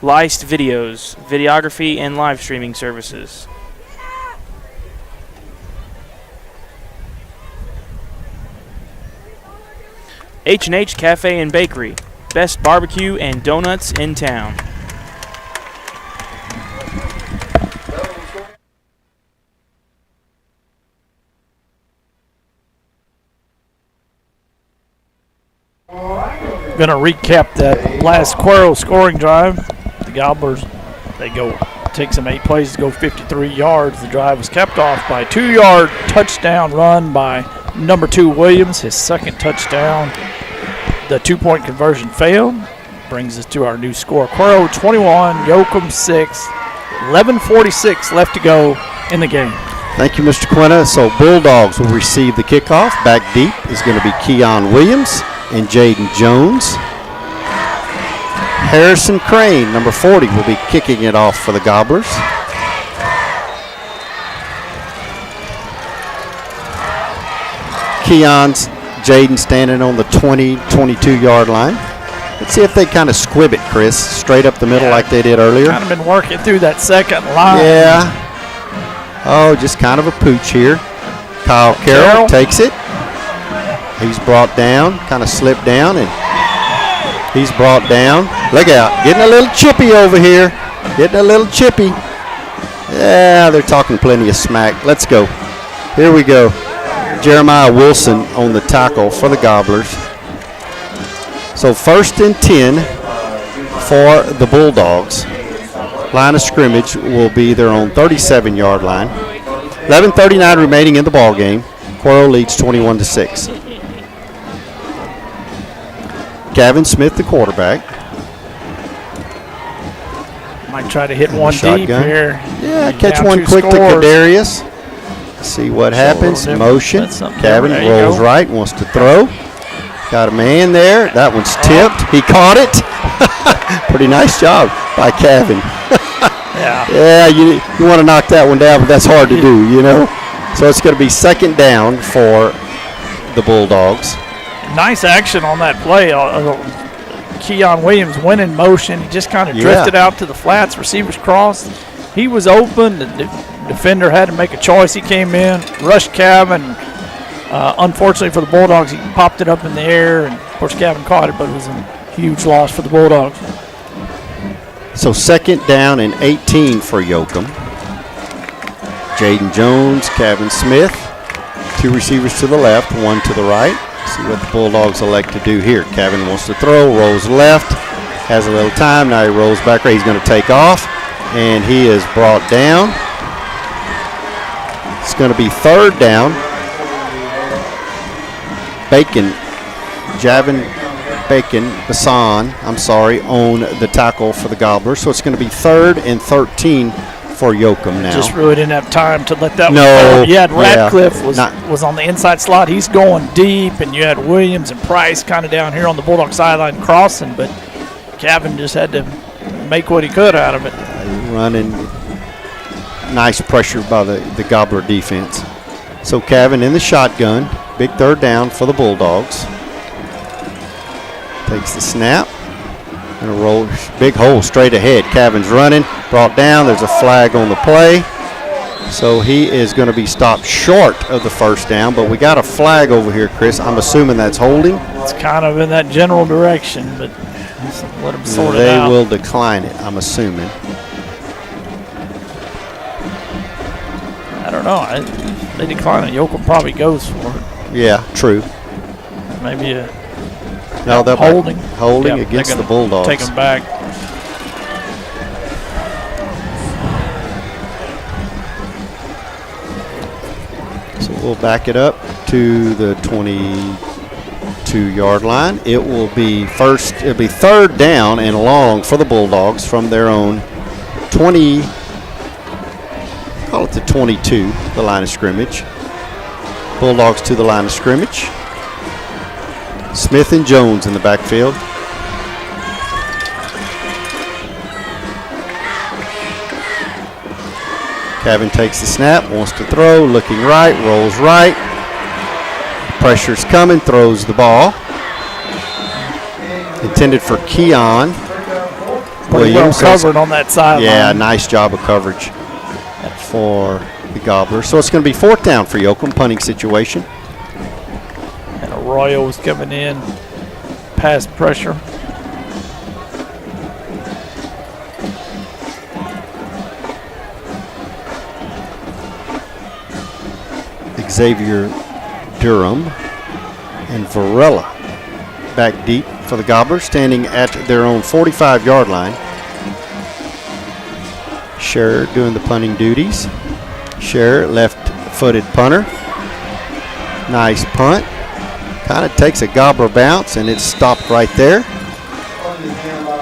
Liced Videos, videography and live streaming services. H&H Cafe and Bakery, best barbecue and donuts in town. Going to recap that last Cuero scoring drive. The Gobblers, takes them 8 plays to go 53 yards. The drive was capped off by a 2-yard touchdown run by number 2 Williams, his second touchdown. The 2-point conversion failed. Brings us to our new score. Cuero 21, Yoakum 6, 11:46 left to go in the game. Thank you, Mr. Quinta. So Bulldogs will receive the kickoff. Back deep is going to be Keon Williams and Jaden Jones. Harrison Crane, number 40, will be kicking it off for the Gobblers. Keon's Jaden standing on the 20, 22-yard line. Let's see if they kind of squib it, Chris, straight up the middle like they did earlier. Kind of been working through that second line. Yeah. Oh, just kind of a pooch here. Kyle Carroll takes it. He's brought down, kind of slipped down, and he's brought down. Look out, getting a little chippy over here. Getting a little chippy. Yeah, they're talking plenty of smack. Let's go. Here we go. Jeremiah Wilson on the tackle for the Gobblers. So 1st and 10 for the Bulldogs. Line of scrimmage will be their own 37-yard line. 11:39 remaining in the ball game. Cuero leads 21-6. Gavin Smith, the quarterback. Might try to hit one Shotgun. deep here. Yeah, catch Down one 2 quick to scores. Kadarius. See what happens. Motion. Gavin There you rolls go. right, wants to throw. Got a man there. That one's tipped. He caught it. Pretty nice job by Gavin. Yeah, you want to knock that one down, but that's hard to do, you know. So it's going to be 2nd down for the Bulldogs. Nice action on that play. Keon Williams went in motion. He just kind of drifted out to the flats. Receivers crossed. He was open. The defender had to make a choice. He came in, rushed Kevin. Unfortunately for the Bulldogs, he popped it up in the air, and of course Kevin caught it, but it was a huge loss for the Bulldogs. So 2nd down and 18 for Yoakum. Jaden Jones, Kevin Smith. 2 receivers to the left, 1 to the right. See what the Bulldogs elect to do here. Kevin wants to throw, rolls left, has a little time. Now he rolls back right. He's going to take off, and he is brought down. It's going to be 3rd down. Bassan, on the tackle for the Gobblers. So it's going to be 3rd and 13 for Yoakum now. Just really didn't have time to let that one No. go. You had Radcliffe Yeah. was on the inside slot. He's going deep, and you had Williams and Price kind of down here on the Bulldog sideline crossing, but Kevin just had to make what he could out of it. Running. Nice pressure by the Gobbler defense. So Kevin in the shotgun. Big 3rd down for the Bulldogs. Takes the snap. And a roll. Big hole straight ahead. Kevin's running. Brought down. There's a flag on the play. So he is going to be stopped short of the 1st down. But we got a flag over here, Chris. I'm assuming that's holding. It's kind of in that general direction, but just let him sort it out. They will decline it, I'm assuming. I don't know. They decline it. Yoakum probably goes for it. Yeah, true. Maybe a No, they're holding. Holding Yeah, against they're the gonna Bulldogs. Take him back. So we'll back it up to the 22-yard line. It will be 3rd down and long for the Bulldogs from their own 20, call it the 22, the line of scrimmage. Bulldogs to the line of scrimmage. Smith and Jones in the backfield. Kevin takes the snap, wants to throw, looking right, rolls right. Pressure's coming, throws the ball. Intended for Keon Pretty well Williams. covered on that sideline. Yeah, nice job of coverage for the Gobblers. So it's going to be 4th down for Yoakum, punting situation. And Arroyo's coming in, pass pressure. Xavier Durham and Varela back deep for the Gobblers, standing at their own 45-yard line. Scherer doing the punting duties. Scherer, left-footed punter. Nice punt. Kind of takes a Gobbler bounce, and it's stopped right there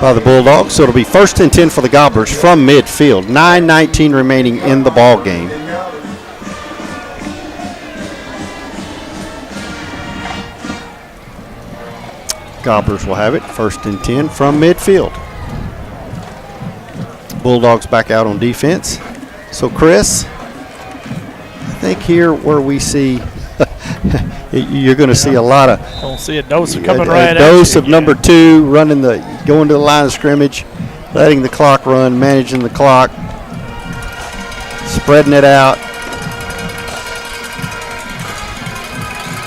by the Bulldogs. So it'll be 1st and 10 for the Gobblers from midfield. 9:19 remaining in the ball game. Gobblers will have it, 1st and 10 from midfield. Bulldogs back out on defense. So Chris, I think here where we see, you're going to see a lot of. Don't see a dose coming right a dose at of you. number 2 running going to the line of scrimmage, letting the clock run, managing the clock, spreading it out.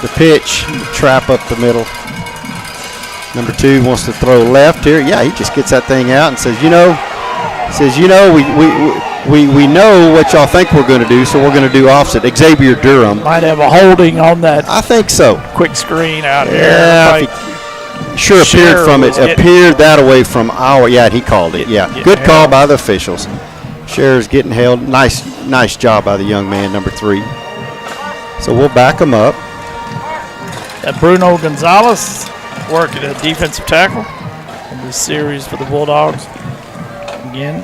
The pitch, trap up the middle. Number 2 wants to throw left here. Yeah, he just gets that thing out and says, we know what y'all think we're going to do, so we're going to do opposite. Xavier Durham. Might have a holding on that. I think so. Quick screen out here. Yeah, sure appeared from it. Appeared that away from our. Yeah, he called it. Yeah, good call by the officials. Scherer's getting held. Nice job by the young man, number 3. So we'll back him up. That Bruno Gonzalez working a defensive tackle in this series for the Bulldogs. Again.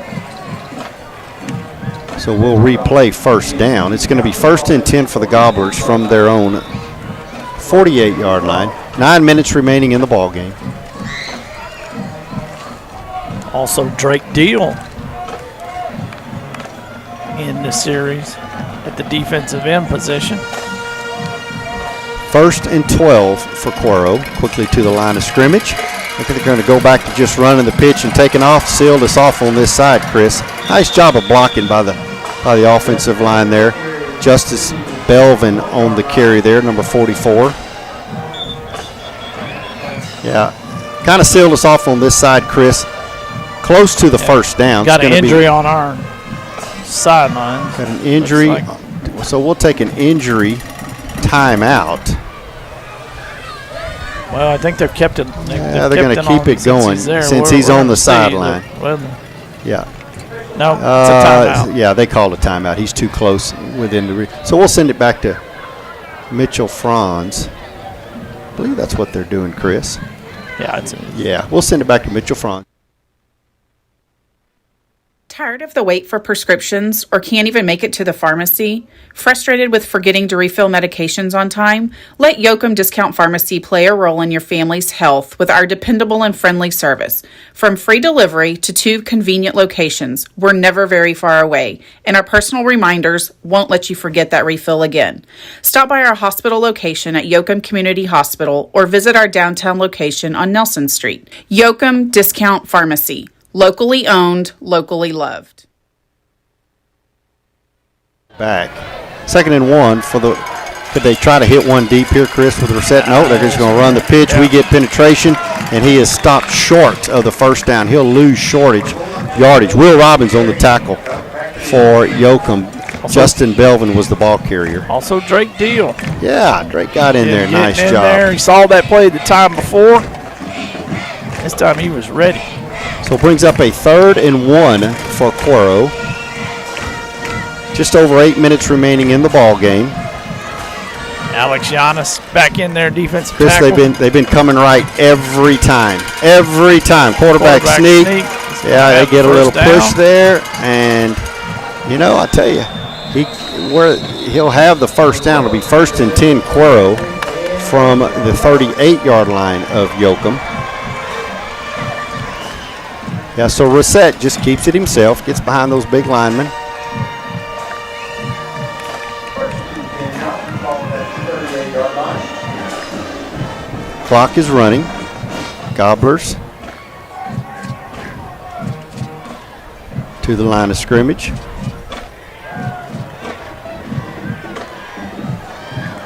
So we'll replay 1st down. It's going to be 1st and 10 for the Gobblers from their own 48-yard line. 9 minutes remaining in the ball game. Also Drake Deal in the series at the defensive end position. 1st and 12 for Cuero. Quickly to the line of scrimmage. I think they're going to go back to just running the pitch and taking off. Sealed us off on this side, Chris. Nice job of blocking by the offensive line there. Justice Belvin on the carry there, number 44. Yeah, kind of sealed us off on this side, Chris. Close to the 1st down. Got an injury on our sideline. Got an injury. So we'll take an injury timeout. Well, I think they've kept it. They're going to keep it going since he's on the sideline. Yeah. No, it's a timeout. Yeah, they called a timeout. He's too close within the. So we'll send it back to Mitchell Franz. I believe that's what they're doing, Chris. Yeah, we'll send it back to Mitchell Franz. Tired of the wait for prescriptions or can't even make it to the pharmacy? Frustrated with forgetting to refill medications on time? Let Yoakum Discount Pharmacy play a role in your family's health with our dependable and friendly service. From free delivery to 2 convenient locations, we're never very far away, and our personal reminders won't let you forget that refill again. Stop by our hospital location at Yoakum Community Hospital or visit our downtown location on Nelson Street. Yoakum Discount Pharmacy. Locally owned, locally loved. Back. 2nd and 1 for the. Could they try to hit one deep here, Chris, with Reset? No, they're just going to run the pitch. We get penetration, and he is stopped short of the 1st down. He'll lose yardage. Will Robbins on the tackle for Yoakum. Justin Belvin was the ball carrier. Also Drake Deal. Yeah, Drake got in there. Nice job. There. He saw that play the time before. This time he was ready. So it brings up a 3rd and 1 for Cuero. Just over 8 minutes remaining in the ball game. Alex Giannis back in there, defensive Chris, tackle. they've been coming right every time. Every time. Quarterback sneak. Yeah, they get a little push there, and I tell you, he'll have the 1st down. It'll be 1st and 10 Cuero from the 38-yard line of Yoakum. Yeah, so Reset just keeps it himself, gets behind those big linemen. Clock is running. Gobblers to the line of scrimmage.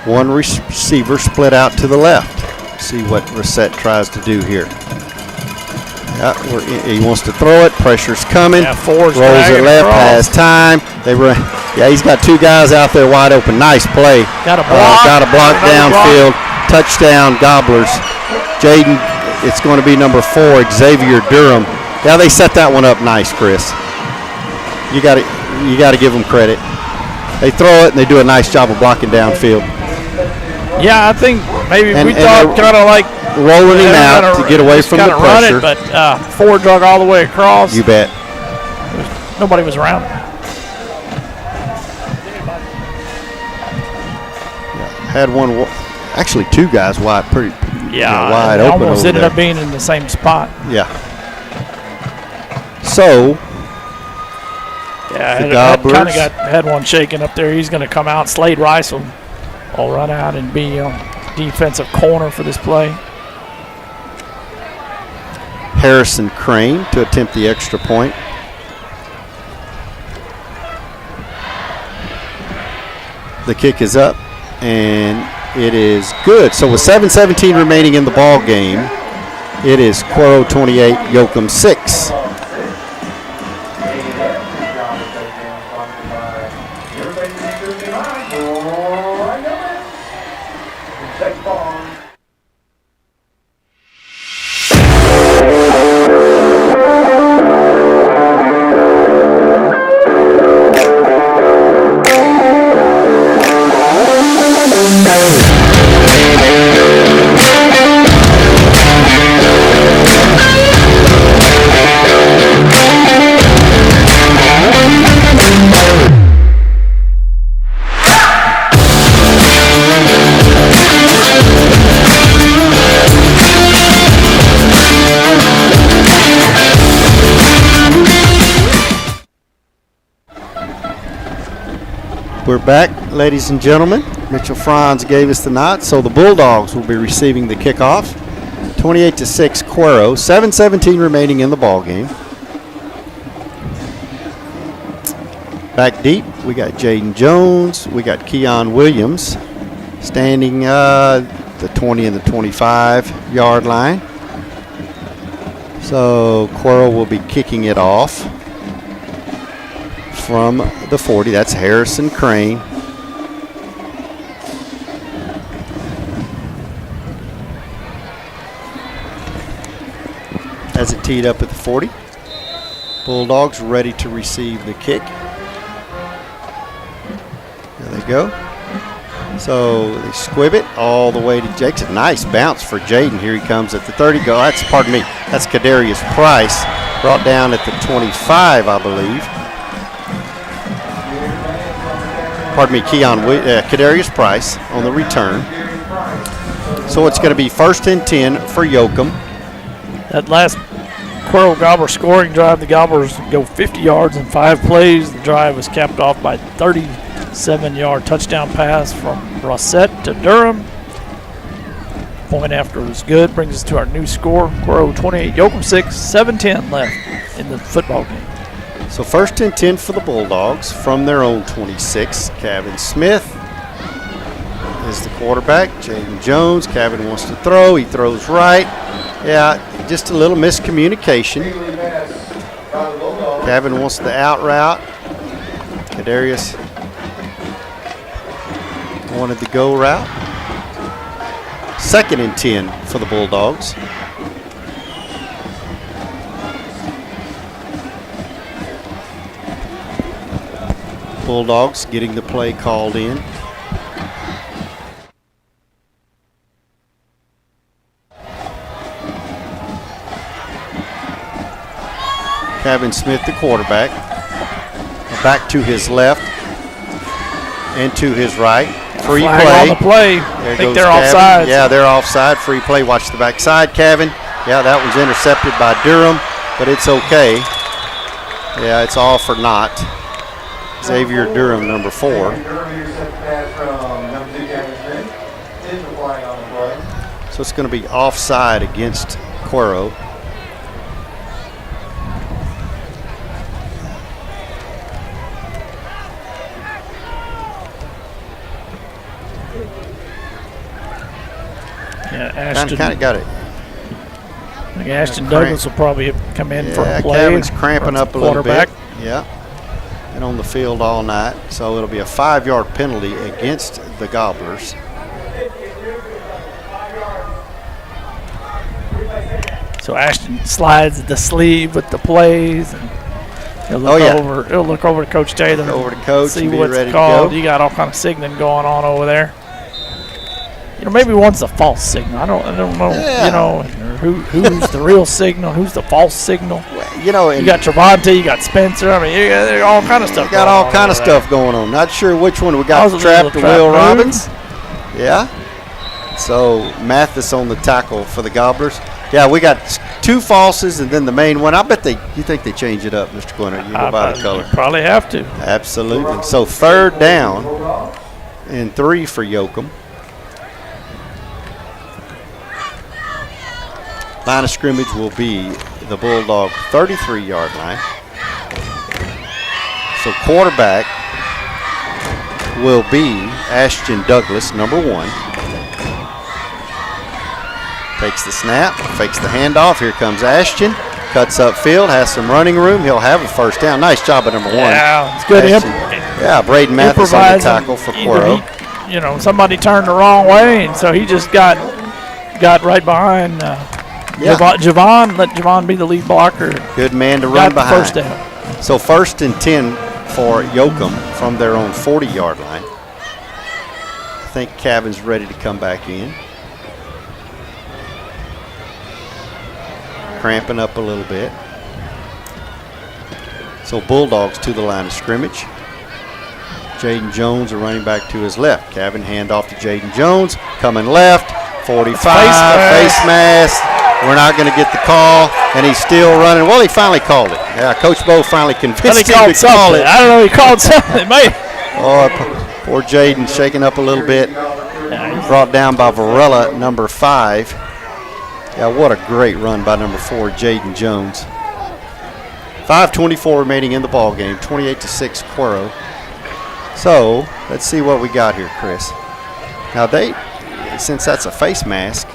One receiver split out to the left. See what Reset tries to do here. Yeah, he wants to throw it. Pressure's coming. Yeah, Ford's rolls it left. across. Has time. They run. Yeah, he's got two guys out there wide open. Nice play. Got a block. Got a block Another downfield. Touchdown, Gobblers. Jaden, it's going to be number 4, Xavier Durham. Yeah, they set that one up nice, Chris. You got to give them credit. They throw it and they do a nice job of blocking downfield. Yeah, I think maybe we thought kind of like rolling him out to get away from the pressure. Run it, but Ford drug all the way across. You bet. Nobody was around. Had one, actually two guys wide, pretty wide open. Almost over ended there. up being in the same spot. Yeah. So. Yeah, had one shaking up there. He's going to come out. Slade Rice will run out and be defensive corner for this play. Harrison Crane to attempt the extra point. The kick is up, and it is good. So with 7:17 remaining in the ball game, it is Cuero 28, Yoakum 6. We're back, ladies and gentlemen. Mitchell Franz gave us the nod, so the Bulldogs will be receiving the kickoff. 28-6 Cuero, 7:17 remaining in the ball game. Back deep, we got Jaden Jones, we got Keon Williams standing the 20 and the 25-yard line. So Cuero will be kicking it off from the 40. That's Harrison Crane. Has it teed up at the 40. Bulldogs ready to receive the kick. There they go. So they squib it all the way to Jakes. A nice bounce for Jaden. Here he comes at the 30. That's Kadarius Price, brought down at the 25, I believe. Kadarius Price on the return. So it's going to be 1st and 10 for Yoakum. That last Cuero Gobbler scoring drive, the Gobblers go 50 yards in 5 plays. The drive was capped off by 37-yard touchdown pass from Rossett to Durham. Point after was good. Brings us to our new score. Cuero 28, Yoakum 6, 7:10 left in the football game. So 1st and 10 for the Bulldogs from their own 26. Kevin Smith is the quarterback. Jaden Jones. Kevin wants to throw. He throws right. Yeah, just a little miscommunication. Kevin wants the out route. Kadarius wanted the go route. 2nd and 10 for the Bulldogs. Bulldogs getting the play called in. Kevin Smith, the quarterback. Back to his left and to his right. Free Flag play. on the play. There I think goes they're Cavan. offside. Yeah, they're offside. Free play. Watch the backside, Cavan. Yeah, that was intercepted by Durham, but it's okay. Yeah, it's all for naught. Xavier Durham, number 4. So it's going to be offside against Cuero. Yeah, Ashton. Kind of got it. I think Ashton Douglas will probably come in for a play. Cavan's cramping up a little bit. Quarterback. Yeah. And on the field all night. So it'll be a 5-yard penalty against the Gobblers. So Ashton slides the sleeve with the plays, and he'll look over. He'll look over to Coach Taylor. Over to Coach. See and be what's ready called. to go. You got all kind of signaling going on over there. You know, maybe one's a false signal. I don't know. Yeah. You know, who's the real signal? Who's the false signal? You know, You got Trevante. You got Spencer. I mean, you got all kind of stuff. We got all kind of stuff going on. Not sure which one we got. That was a Trapped little to trap Will move. Robbins. Yeah. So Mathis on the tackle for the Gobblers. Yeah, we got 2 falses and then the main one. I bet you think they change it up, Mr. Quinter. You go by the color. Probably have to. Absolutely. So 3rd down and 3 for Yoakum. Line of scrimmage will be the Bulldog 33-yard line. So quarterback will be Ashton Douglas, number 1. Takes the snap, fakes the handoff. Here comes Ashton. Cuts upfield, has some running room. He'll have a 1st down. Nice job by number 1. Yeah, it's good. Yeah, Braden Mathis on the tackle for Cuero. You know, somebody turned the wrong way, and so he just got right behind Javon. Let Javon be the lead blocker. Good man to run behind. 1st down. So 1st and 10 for Yoakum from their own 40-yard line. I think Cavan's ready to come back in. Cramping up a little bit. So Bulldogs to the line of scrimmage. Jaden Jones, a running back, to his left. Cavan hand off to Jaden Jones. Coming left. 45. Face mask. We're not going to get the call. And he's still running. Well, he finally called it. Yeah, Coach Bo finally convinced him to call it. I don't know. He called something. Oh, poor Jaden shaking up a little bit. Brought down by Varela, number 5. Yeah, what a great run by number 4, Jaden Jones. 5:24 remaining in the ball game. 28-6 Cuero. So let's see what we got here, Chris. Now since that's a face mask,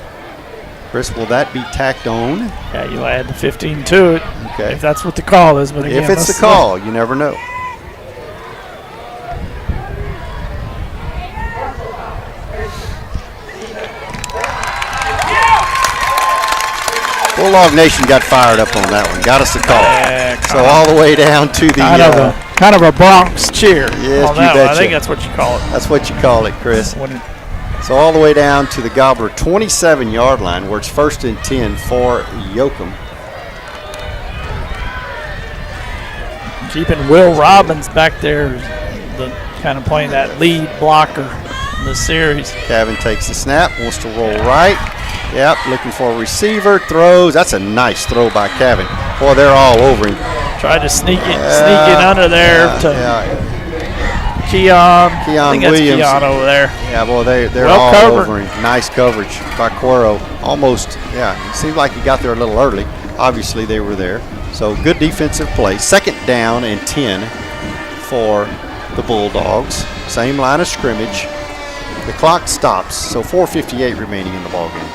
Chris, will that be tacked on? Yeah, you'll add the 15 to it. Okay. If that's what the call is, but again, if it's the call, you never know. Bulldog Nation got fired up on that one. Got us a call. Yeah, so all the way down to the kind of a Bronx cheer. Yes, on you that betcha. one. I think that's what you call it. That's what you call it, Chris. So all the way down to the Gobbler 27-yard line, where it's 1st and 10 for Yoakum. Keeping Will Robbins back there, kind of playing that lead blocker in the series. Cavan takes the snap, wants to roll right. Yep, looking for a receiver, throws. That's a nice throw by Cavan. Boy, they're all over him. Tried to sneak it under there to Keon. I think Williams. that's Keon over there. Yeah, boy, they're well all covered. over him. Nice coverage by Cuero. Almost, it seemed like he got there a little early. Obviously, they were there. So good defensive play. 2nd down and 10 for the Bulldogs. Same line of scrimmage. The clock stops, so 4:58 remaining in the ball game.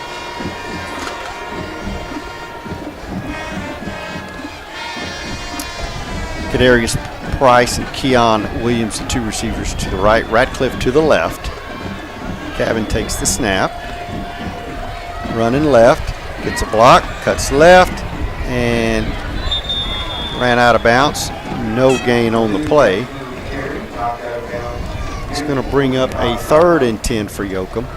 Kadarius Price and Keon Williams, the 2 receivers to the right. Ratcliffe to the left. Cavan takes the snap. Running left. Gets a block. Cuts left. And ran out of bounds. No gain on the play. It's going to bring up a 3rd and 10 for Yoakum.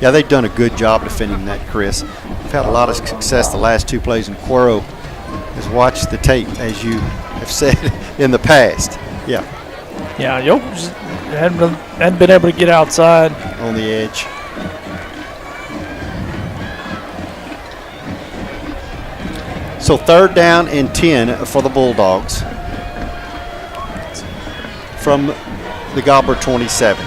Yeah, they've done a good job defending that, Chris. We've had a lot of success the last 2 plays, and Cuero has watched the tape, as you have said in the past. Yeah. Yeah, Yoakum's hadn't been able to get outside. On the edge. So 3rd down and 10 for the Bulldogs from the Gobbler 27.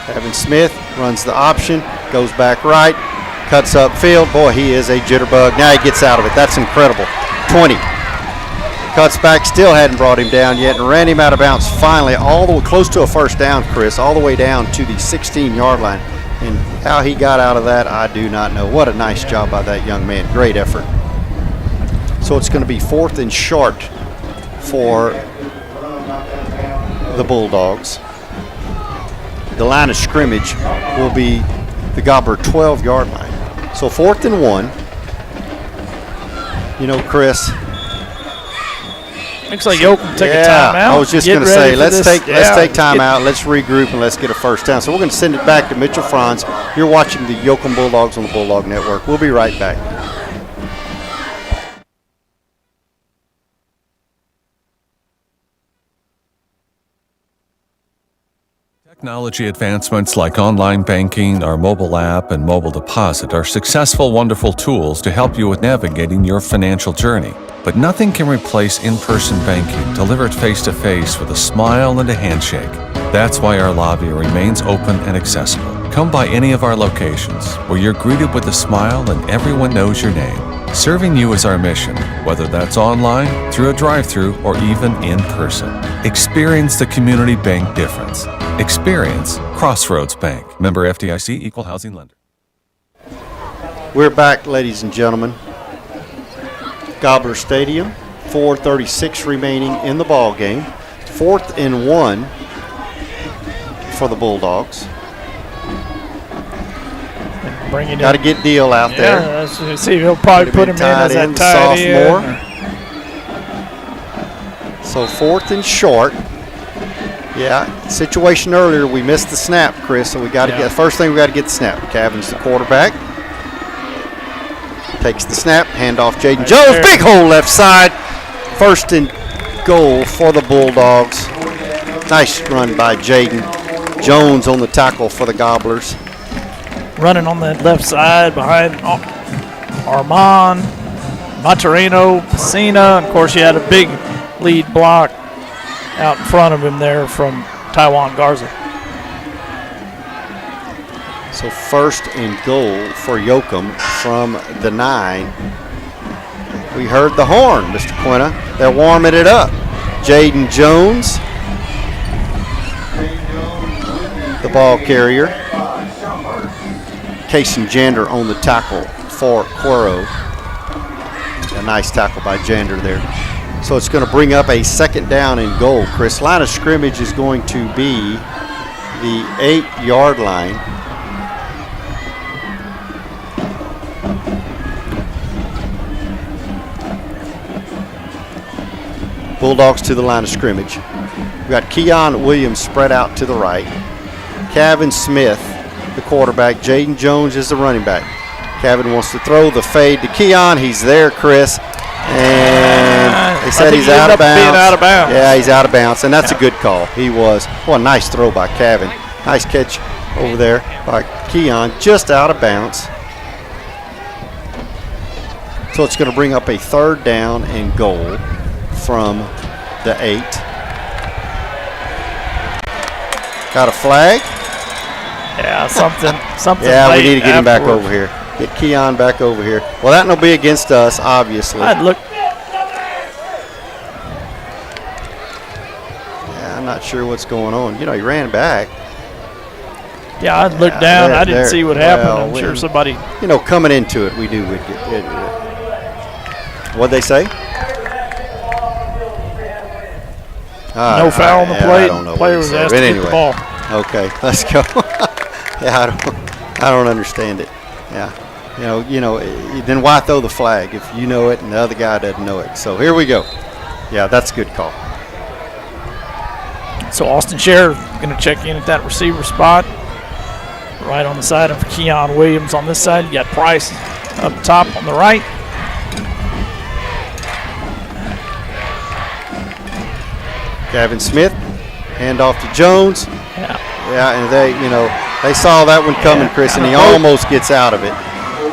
Evan Smith runs the option, goes back right, cuts upfield. Boy, he is a jitterbug. Now he gets out of it. That's incredible. 20. Cuts back, still hadn't brought him down yet, and ran him out of bounds finally, all the way close to a first down, Chris, all the way down to the 16-yard line. And how he got out of that, I do not know. What a nice job by that young man. Great effort. So it's going to be 4th and short for the Bulldogs. The line of scrimmage will be the Gobbler 12-yard line. So 4th and 1. You know, Chris. Looks like Yoakum take a timeout. I was just going to say, let's take time out. Let's regroup and let's get a first down. So we're going to send it back to Mitchell Franz. You're watching the Yoakum Bulldogs on the Bulldog Network. We'll be right back. Technology advancements like online banking, our mobile app, and mobile deposit are successful, wonderful tools to help you with navigating your financial journey. But nothing can replace in-person banking delivered face-to-face with a smile and a handshake. That's why our lobby remains open and accessible. Come by any of our locations where you're greeted with a smile and everyone knows your name. Serving you is our mission, whether that's online, through a drive-thru, or even in person. Experience the community bank difference. Experience Crossroads Bank. Member FDIC, Equal Housing Lender. We're back, ladies and gentlemen. Gobbler Stadium, 4:36 remaining in the ball game. 4th and 1 for the Bulldogs. Got to get Deal out there. Yeah, see, he'll probably put him in as that tight sophomore. So 4th and short. Yeah, situation earlier, we missed the snap, Chris, so we got to get, first thing we got to get the snap. Cavan's the quarterback. Takes the snap, handoff Jaden Jones, big hole left side. 1st and goal for the Bulldogs. Nice run by Jaden Jones on the tackle for the Gobblers. Running on that left side behind Armand, Maturino, Pacina, and of course you had a big lead block out in front of him there from Taiwan Garza. So 1st and goal for Yoakum from the 9. We heard the horn, Mr. Quinna. They're warming it up. Jaden Jones, the ball carrier. Kason Jander on the tackle for Cuero. A nice tackle by Jander there. So it's going to bring up a 2nd down and goal. Chris, line of scrimmage is going to be the 8-yard line. Bulldogs to the line of scrimmage. We've got Keon Williams spread out to the right. Cavan Smith, the quarterback. Jaden Jones is the running back. Cavan wants to throw the fade to Keon. He's there, Chris. And they said he's out of bounds. Yeah, he's out of bounds, and that's a good call. He was. Well, a nice throw by Cavan. Nice catch over there by Keon, just out of bounds. So it's going to bring up a 3rd down and goal from the 8. Got a flag? Yeah, something. Yeah, we need to get him back over here. Get Keon back over here. Well, that will be against us, obviously. Yeah, I'm not sure what's going on. You know, he ran back. Yeah, I looked down. I didn't see what happened. I'm sure somebody. You know, coming into it, we do. What'd they say? No foul on the plate. I don't know. Player was asked to get the ball. Okay, let's go. Yeah, I don't understand it. Yeah, you know. Then why throw the flag if you know it and the other guy doesn't know it? So here we go. Yeah, that's a good call. So Austin Scher going to check in at that receiver spot, right on the side of Keon Williams on this side. You got Price up top on the right. Kevin Smith, hand off to Jones. Yeah, and they saw that one coming, Chris, and he almost gets out of it.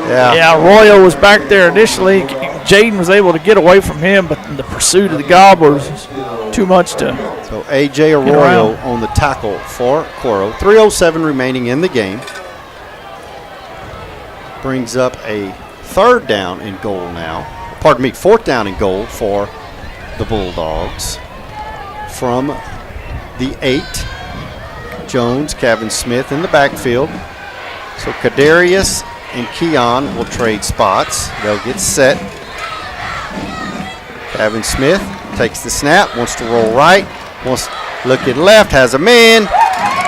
Yeah, Arroyo was back there initially. Jaden was able to get away from him, but the pursuit of the Gobblers is too much to. So A.J. Arroyo on the tackle for Cuero. 3:07 remaining in the game. Brings up a 4th down and goal now. 4th down and goal for the Bulldogs. From the 8, Jones, Kevin Smith in the backfield. So Kadarius and Keon will trade spots. They'll get set. Kevin Smith takes the snap, wants to roll right, wants to look at left, has a man.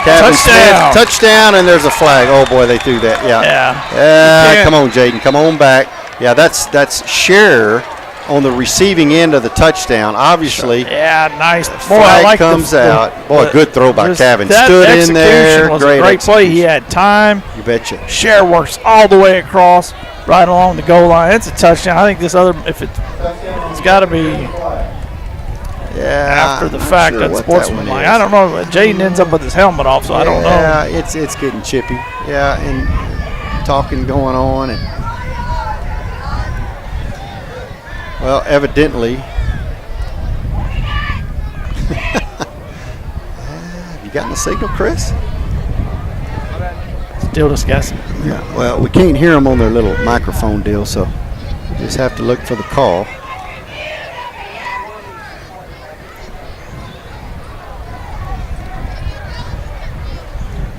Kevin Smith, touchdown, and there's a flag. Oh boy, they threw that. Yeah. Come on, Jaden, come on back. Yeah, that's Scherer on the receiving end of the touchdown. Obviously. Yeah, nice. Flag comes out. Boy, good throw by Kevin. Stood in there. Was a great play. He had time. You betcha. Scherer works all the way across, right along the goal line. It's a touchdown. I think this other, it's got to be. Yeah, after the fact, sure that's sportsmanlike. I don't know. Jaden ends up with his helmet off, so I don't know. Yeah, it's getting chippy. Yeah, and talking going on, and well, evidently, have you gotten the signal, Chris? Still discussing. Yeah. Well, we can't hear them on their little microphone deal, so we just have to look for the call.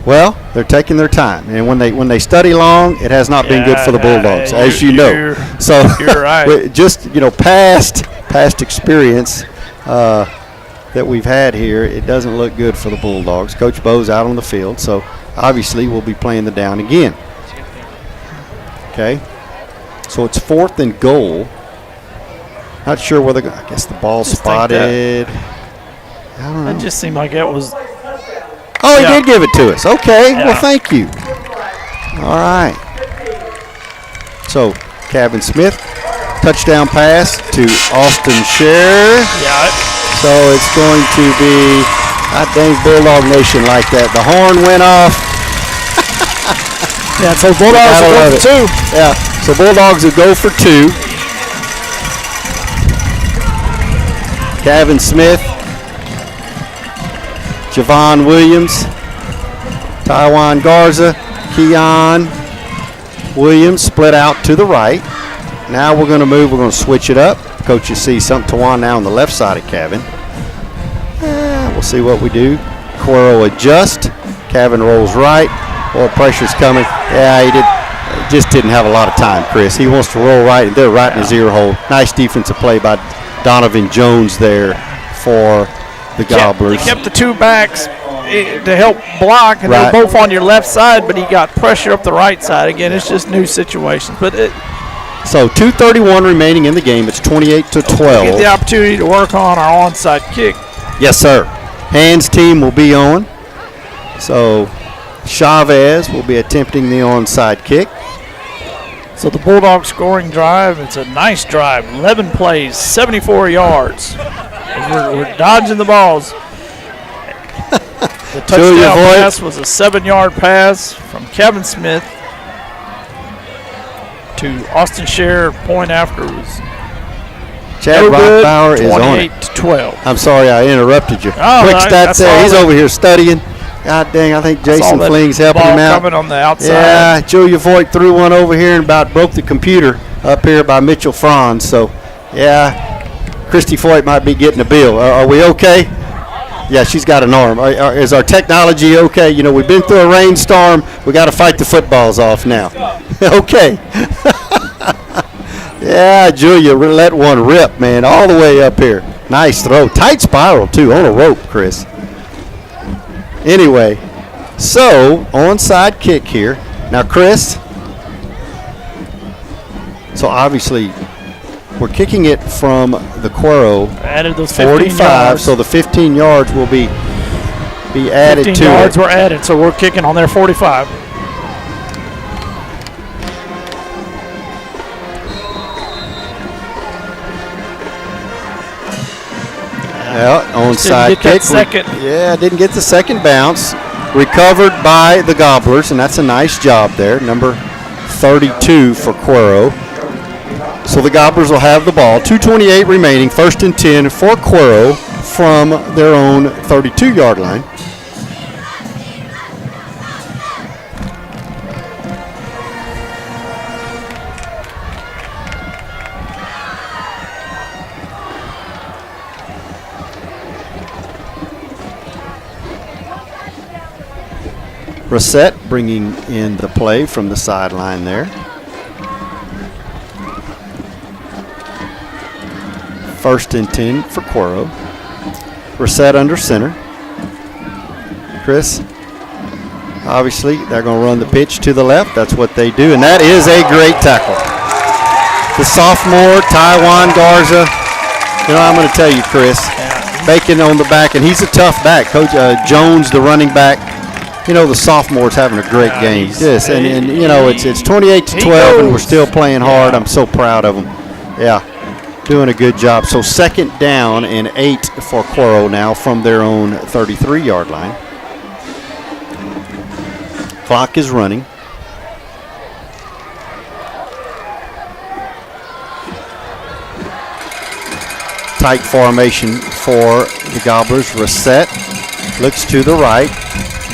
Well, they're taking their time, and when they study long, it has not been good for the Bulldogs, as you know. So you're right. Just past experience that we've had here, it doesn't look good for the Bulldogs. Coach Bo's out on the field, so obviously we'll be playing the down again. Okay, so it's 4th and goal. Not sure whether I guess the ball's spotted. I don't know. It just seemed like it was. Oh, he did give it to us. Okay, well, thank you. All right. So, Kevin Smith, touchdown pass to Austin Scherer. Yeah. So, it's going to be, God dang, Bulldog Nation like that. The horn went off. Yeah, so Bulldogs will go for 2. Yeah, so Bulldogs will go for 2. Kevin Smith. Javon Williams, Taiwan Garza, Keon Williams split out to the right. Now we're going to move. We're going to switch it up. Coach, you see something Tawan now on the left side of Kevin. We'll see what we do. Cuero adjust. Kevin rolls right. Boy, pressure's coming. Yeah, he just didn't have a lot of time, Chris. He wants to roll right, and they're right in his ear hole. Nice defensive play by Donovan Jones there for the Gobblers. He kept the 2 backs to help block, and they're both on your left side, but he got pressure up the right side. Again, it's just new situations. But so 2:31 remaining in the game. It's 28-12. Get the opportunity to work on our onside kick. Yes, sir. Hands team will be on. So Chavez will be attempting the onside kick. So the Bulldogs scoring drive, it's a nice drive. 11 plays, 74 yards. We're dodging the balls. The touchdown pass was a 7-yard pass from Kevin Smith to Austin Scherer. Point after was Chad Rockbauer is on it. 28-12. I'm sorry I interrupted you. Oh, quick stats there. He's over here studying. God dang, I think Jason Fling's helping him out. Coming on the outside. Yeah, Julia Voigt threw one over here and about broke the computer up here by Mitchell Franz. So, yeah. Christy Foyt might be getting a bill. Are we okay? Yeah, she's got an arm. Is our technology okay? We've been through a rainstorm. We got to fight the footballs off now. Okay. Yeah, Julia let one rip, man, all the way up here. Nice throw. Tight spiral, too, on a rope, Chris. Anyway, so onside kick here. Now, Chris, so obviously we're kicking it from the Cuero added those 45, yards. so the 15 yards will be added to it. 15 yards were added, so we're kicking on their 45. Well, onside Didn't get kick. that second. Yeah, didn't get the second bounce. Recovered by the Gobblers, and that's a nice job there. Number 32 for Cuero. So the Gobblers will have the ball. 2:28 remaining, 1st and 10 for Cuero from their own 32-yard line. Brissett bringing in the play from the sideline there. 1st and 10 for Cuero. Brissett under center. Chris, obviously they're going to run the pitch to the left. That's what they do, and that is a great tackle. The sophomore, Taiwan Garza. You know, I'm going to tell you, Chris, Bacon on the back, and he's a tough back. Coach Jones, the running back. You know, the sophomore's having a great game. Yes, and you know, it's 28-12, and we're still playing hard. I'm so proud of them. Yeah, doing a good job. So 2nd down and 8 for Cuero now from their own 33-yard line. Clock is running. Tight formation for the Gobblers. Reset looks to the right.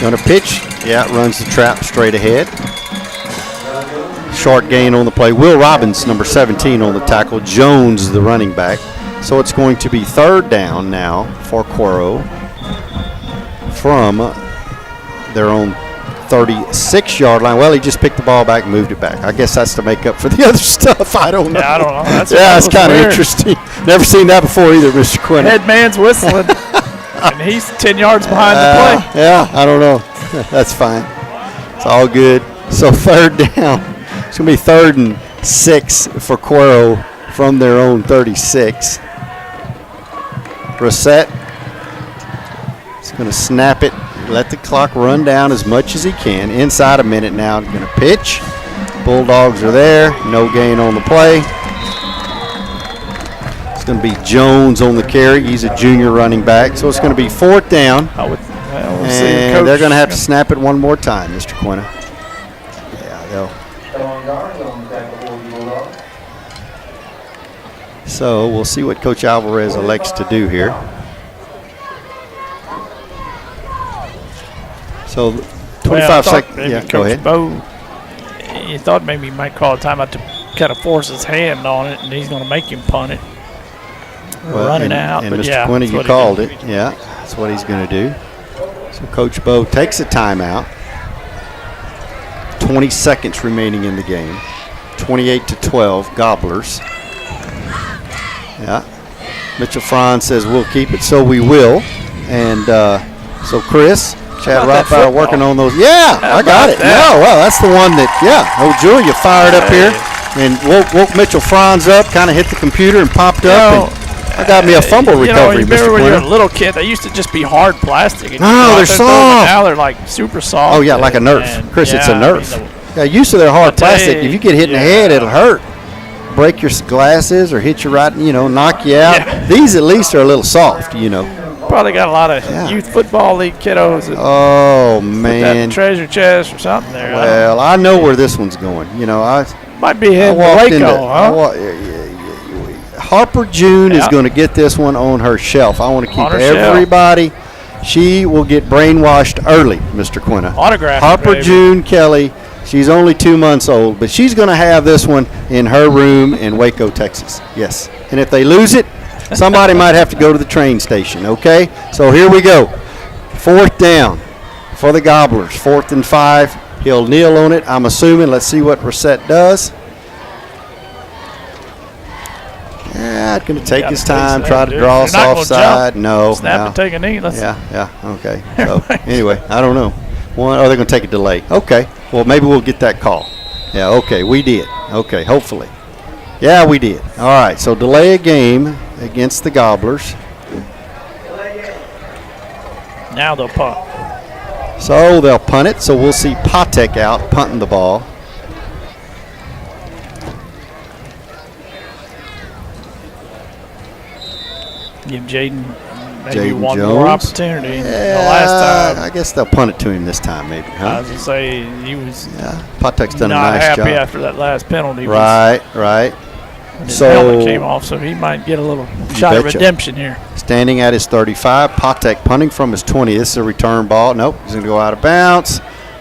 Going to pitch. Yeah, runs the trap straight ahead. Short gain on the play. Will Robbins, number 17, on the tackle. Jones, the running back. So it's going to be 3rd down now for Cuero from their own 36-yard line. Well, he just picked the ball back and moved it back. I guess that's to make up for the other stuff. I don't know. Yeah, I don't know. It's kind of interesting. Never seen that before either, Mr. Quinn. Head man's whistling, and he's 10 yards behind the play. Yeah, I don't know. That's fine. It's all good. So 3rd down. It's going to be 3rd and 6 for Cuero from their own 36. Brissett is going to snap it, let the clock run down as much as he can. Inside a minute now, going to pitch. Bulldogs are there. No gain on the play. It's going to be Jones on the carry. He's a junior running back. So it's going to be 4th down. And they're going to have to snap it one more time, Mr. Quinn. Yeah, they'll. So we'll see what Coach Alvarez elects to do here. So 25 seconds. Yeah, go ahead. Bo, you thought maybe he might call a timeout to kind of force his hand on it, and he's going to make him punt it. Run it out. And but Mr. yeah, Quinn, you called it. Yeah, that's what he's going to do. So Coach Bo takes a timeout. 20 seconds remaining in the game. 28-12, Gobblers. Yeah. Mitchell Franz says we'll keep it, so we will. And so Chris, Chad Rothbauer working on those. Yeah, I got it. No, well, that's the one that, oh, Julia fired up here and woke Mitchell Franz up, kind of hit the computer and popped up. And I got me a fumble recovery, Mr. Remember when you were Quinn. a little kid, they used to just be hard plastic. And No, they're soft. Now they're like super soft. Oh, yeah, like a Nerf. Chris, it's a Nerf. Yeah, used to their hard plastic. If you get hit in the head, it'll hurt. Break your glasses or hit you right, knock you out. Yeah. These at least are a little soft, Probably got a lot of youth football league kiddos. That Oh, put that man. treasure chest or something there. Well, I know where this one's going. Might be heading to Waco, huh? Harper June is going to get this one on her shelf. I want to keep On her everybody. She will get brainwashed early, Mr. Quinna. Autograph, Harper baby. June Kelly. She's only 2 months old, but she's going to have this one in her room in Waco, Texas. Yes. And if they lose it, somebody might have to go to the train station, okay? So here we go. 4th down for the Gobblers. 4th and 5. He'll kneel on it, I'm assuming. Let's see what Reset does. Yeah, going to take his time, try to draw us offside. No. Snap and take a knee. Yeah, okay. So, anyway, I don't know. They're going to take a delay. Okay. Well, maybe we'll get that call. Yeah, okay, we did. Okay, hopefully. Yeah, we did. All right, so delay a game against the Gobblers. Now they'll punt. So they'll punt it, so we'll see Patek out punting the ball. Give Jaden maybe Jaden one more Jones. opportunity. The Yeah, last time, I guess they'll punt it to him this time, maybe. I Huh? was gonna say he was Patek's done a not nice happy job. after that last penalty. Right. His So helmet came off, so he might get a little shot of betcha. redemption here. standing at his 35, Patek punting from his 20. This is a return ball. Nope, he's going to go out of bounds.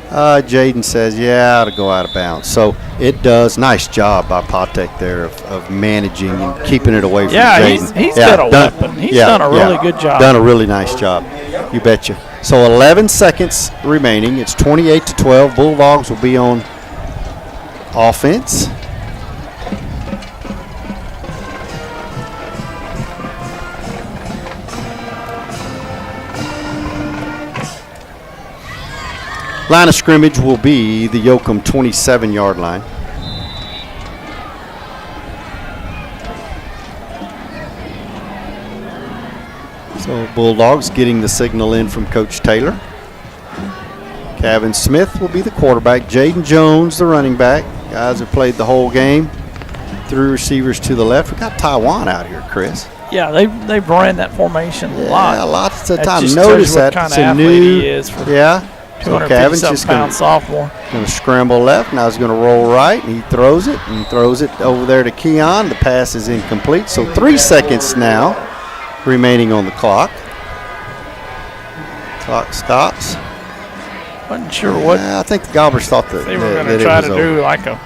Jaden says, yeah, to go out of bounds. So it does. Nice job by Patek there of managing and keeping it away from Jaden. He's got a weapon. He's done a really good job. Done a really nice job. You betcha. So 11 seconds remaining. It's 28-12. Bulldogs will be on offense. Line of scrimmage will be the Yoakum 27-yard line. So Bulldogs getting the signal in from Coach Taylor. Kevin Smith will be the quarterback. Jaden Jones, the running back. Guys have played the whole game. 3 receivers to the left. We got Taiwan out here, Chris. Yeah, they've ran that formation a lot. Yeah, lots of time. Just Notice tells you that what kind it's of a athlete new. he is for Yeah. So Kevin's 250-something just pound sophomore. going to scramble left. Now he's going to roll right, and he throws it over there to Keon. The pass is incomplete. So 3 seconds now remaining on the clock. Clock stops. Wasn't sure what I think the Gobblers thought that they were going that to try it was to over. do, like a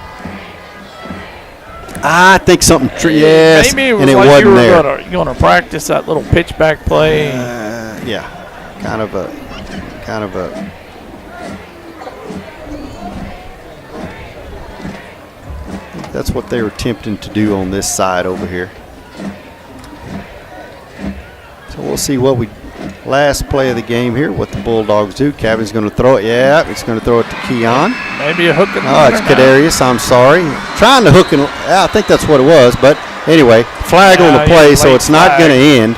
I think something. Yes, maybe it was and it like wasn't you there. were going to practice that little pitch back play. Yeah, kind of a. That's what they were attempting to do on this side over here. So we'll see what last play of the game here, what the Bulldogs do. Kevin's going to throw it. Yeah, he's going to throw it to Keon. Maybe a hook and Oh, it's Kadarius. I'm sorry. Trying to hook and I think that's what it was. But anyway, flag on the play, so it's not going to end.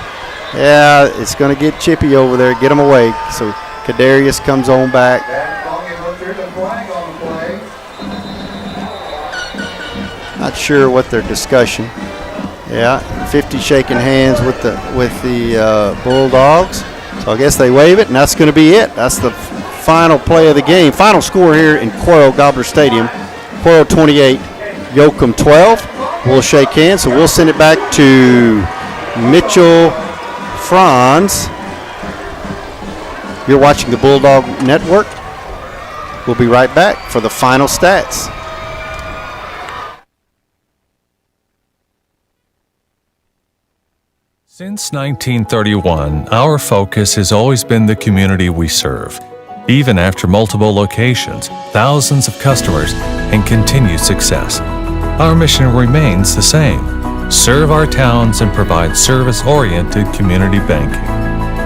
Yeah, it's going to get chippy over there. Get him away. So Kadarius comes on back. Not sure what their discussion. Yeah, 50 shaking hands with the Bulldogs. So I guess they wave it, and that's going to be it. That's the final play of the game. Final score here in Cuero Gobbler Stadium. Cuero 28, Yoakum 12. We'll shake hands, so we'll send it back to Mitchell Franz. You're watching the Bulldog Network. We'll be right back for the final stats. Since 1931, our focus has always been the community we serve. Even after multiple locations, thousands of customers, and continued success, our mission remains the same: serve our towns and provide service-oriented community banking.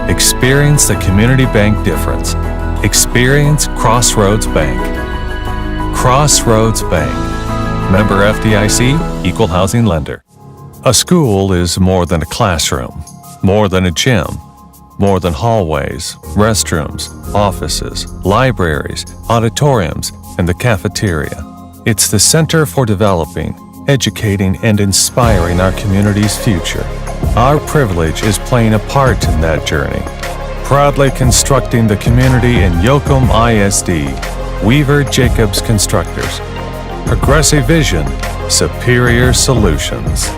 Experience the community bank difference. Experience Crossroads Bank. Crossroads Bank. Member FDIC, Equal Housing Lender. A school is more than a classroom, more than a gym, more than hallways, restrooms, offices, libraries, auditoriums, and the cafeteria. It's the center for developing, educating, and inspiring our community's future. Our privilege is playing a part in that journey. Proudly constructing the community in Yoakum ISD, Weaver Jacobs Constructors. Progressive vision, superior solutions.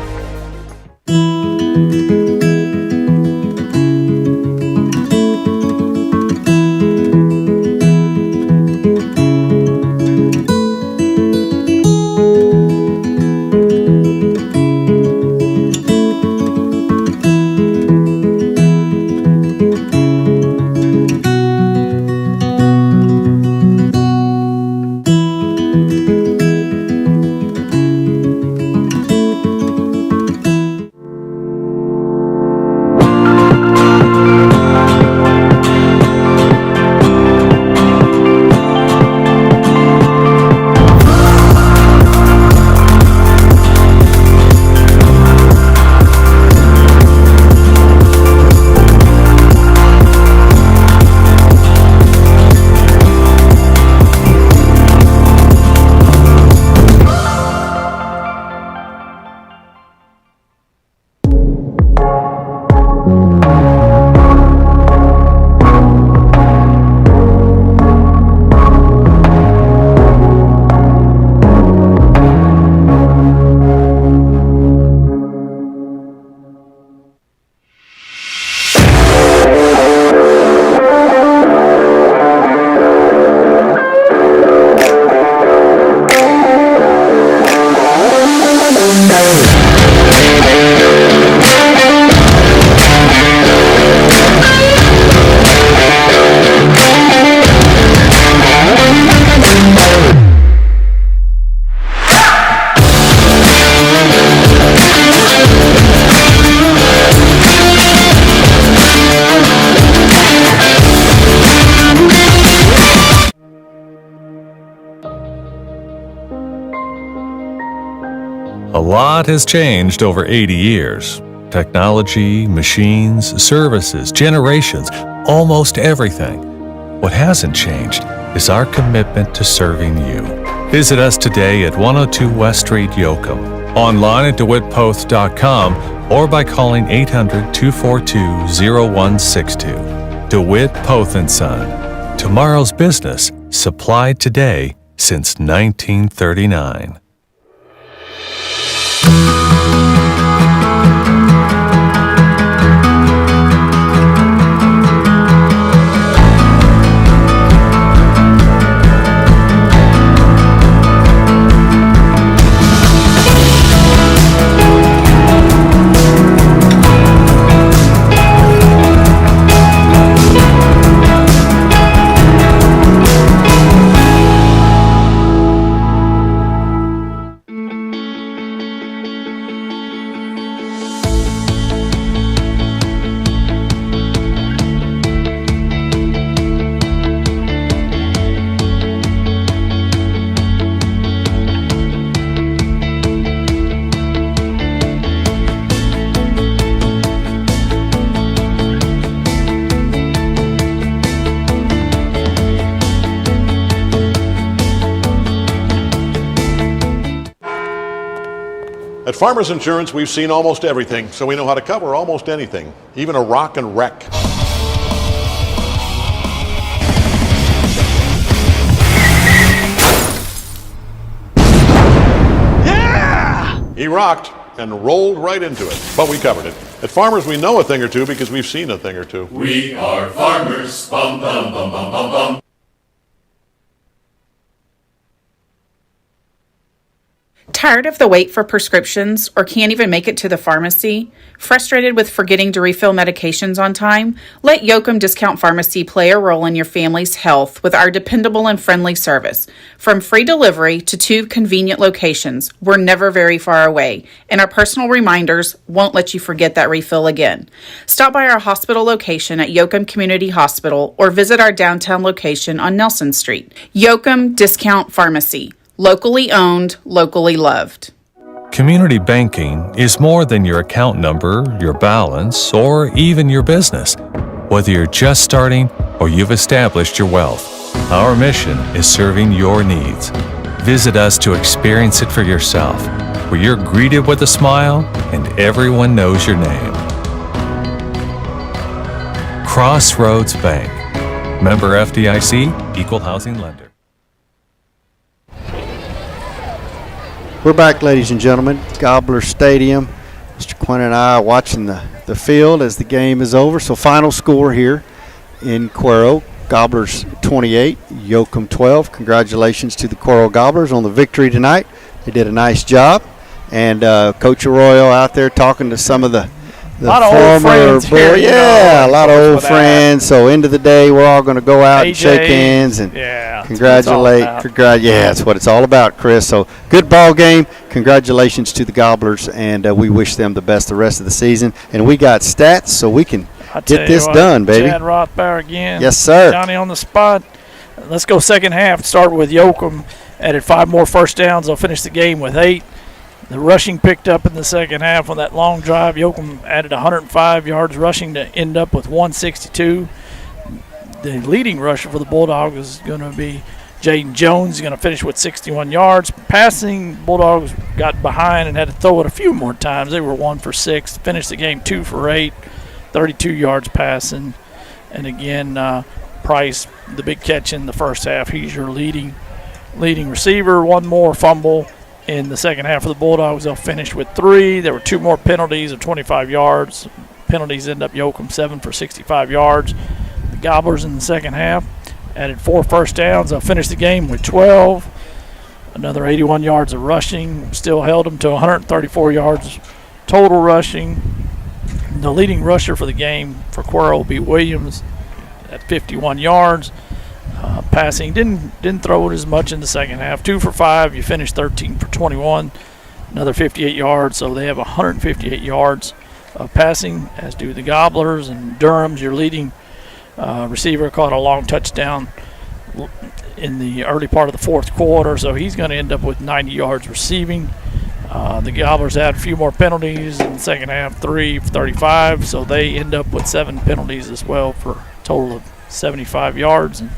A lot has changed over 80 years. Technology, machines, services, generations, almost everything. What hasn't changed is our commitment to serving you. Visit us today at 102 West Street, Yoakum, online at DeWittPoth.com, or by calling 800-242-0162. DeWitt Poth & Son. Tomorrow's business, supplied today since 1939. At Farmers Insurance, we've seen almost everything, so we know how to cover almost anything, even a rock and wreck. Yeah! He rocked and rolled right into it, but we covered it. At Farmers, we know a thing or two because we've seen a thing or two. We are farmers. Bum, bum, bum, bum, bum, bum. Tired of the wait for prescriptions or can't even make it to the pharmacy? Frustrated with forgetting to refill medications on time? Let Yoakum Discount Pharmacy play a role in your family's health with our dependable and friendly service. From free delivery to 2 convenient locations, we're never very far away, and our personal reminders won't let you forget that refill again. Stop by our hospital location at Yoakum Community Hospital or visit our downtown location on Nelson Street. Yoakum Discount Pharmacy. Locally owned, locally loved. Community banking is more than your account number, your balance, or even your business. Whether you're just starting or you've established your wealth, our mission is serving your needs. Visit us to experience it for yourself, where you're greeted with a smile and everyone knows your name. Crossroads Bank. Member FDIC, Equal Housing Lender. We're back, ladies and gentlemen. Gobbler Stadium. Mr. Quinn and I are watching the field as the game is over. So final score here in Cuero. Gobblers 28, Yoakum 12. Congratulations to the Cuero Gobblers on the victory tonight. They did a nice job. And Coach Arroyo out there talking to some of the lot of old friends here, a lot of old friends. So end of the day, we're all going to go out and shake hands and congratulate. That's what it's all about, Chris. So good ball game. Congratulations to the Gobblers, and we wish them the best the rest of the season. And we got stats, so we can get this done, baby. Chad Rothbauer again. Yes, sir. Johnny on the spot. Let's go second half. Start with Yoakum. Added 5 more first downs. They'll finish the game with 8. The rushing picked up in the second half on that long drive. Yoakum added 105 yards rushing to end up with 162. The leading rusher for the Bulldogs is going to be Jaden Jones. He's going to finish with 61 yards. Passing, Bulldogs got behind and had to throw it a few more times. They were 1 for 6. Finished the game 2 for 8, 32 yards passing. And again, Price, the big catch in the first half. He's your leading receiver. 1 more fumble in the second half of the Bulldogs. They'll finish with 3. There were 2 more penalties of 25 yards. Penalties end up Yoakum 7 for 65 yards. The Gobblers in the second half added 4 first downs. They'll finish the game with 12. Another 81 yards of rushing. Still held them to 134 yards total rushing. The leading rusher for the game for Cuero will be Williams at 51 yards. Passing, didn't throw it as much in the second half. 2 for 5. You finished 13 for 21. Another 58 yards, so they have 158 yards of passing, as do the Gobblers. And Durham's your leading receiver, caught a long touchdown in the early part of the fourth quarter, so he's going to end up with 90 yards receiving. The Gobblers had a few more penalties in the second half, 3 for 35, so they end up with 7 penalties as well for a total of 75 yards. And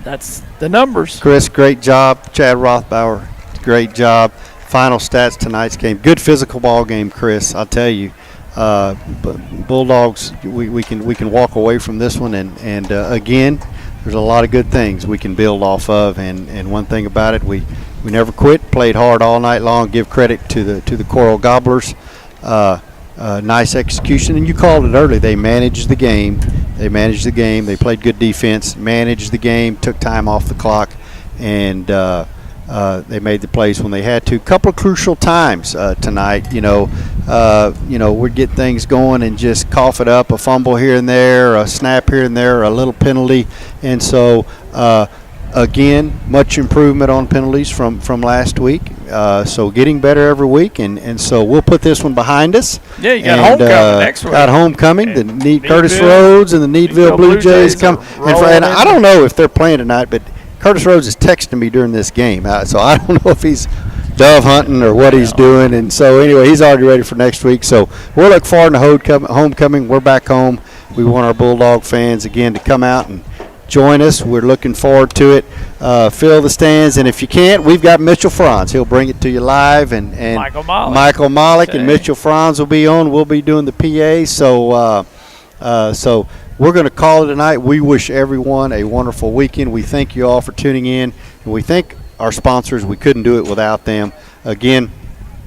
that's the numbers. Chris, great job. Chad Rothbauer, great job. Final stats tonight's game. Good physical ball game, Chris. I'll tell you. Bulldogs, we can walk away from this one, and again, there's a lot of good things we can build off of. And one thing about it, we never quit. Played hard all night long. Give credit to the Cuero Gobblers. Nice execution, and you called it early. They managed the game. They played good defense, managed the game, took time off the clock, and they made the plays when they had to. Couple of crucial times tonight. We'd get things going and just cough it up. A fumble here and there, a snap here and there, a little penalty, and so. Again, much improvement on penalties from last week. So getting better every week, and so we'll put this one behind us. Yeah, you got homecoming next week. Got homecoming. The Curtis Rhodes and the Needville Blue Jays come. And I don't know if they're playing tonight, but Curtis Rhodes is texting me during this game, so I don't know if he's dove hunting or what he's doing. And so anyway, he's already ready for next week. So we'll look forward to homecoming. We're back home. We want our Bulldog fans again to come out and join us. We're looking forward to it. Fill the stands, and if you can't, we've got Mitchell Franz. He'll bring it to you live, and Michael Malik and Mitchell Franz will be on. We'll be doing the PA. So we're going to call it tonight. We wish everyone a wonderful weekend. We thank you all for tuning in, and we thank our sponsors. We couldn't do it without them. Again,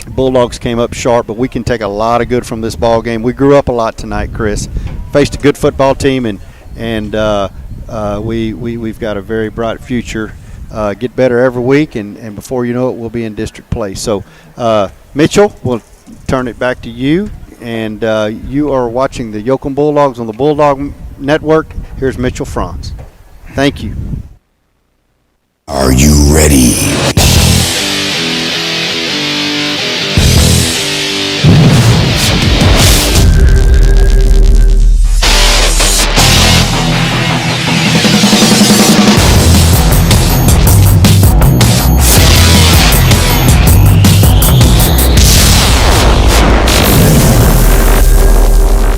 Bulldogs came up sharp, but we can take a lot of good from this ball game. We grew up a lot tonight, Chris. Faced a good football team, and we've got a very bright future. Get better every week, and before you know it, we'll be in district play. So, Mitchell, we'll turn it back to you, and you are watching the Yoakum Bulldogs on the Bulldog Network. Here's Mitchell Franz. Thank you. Are you ready?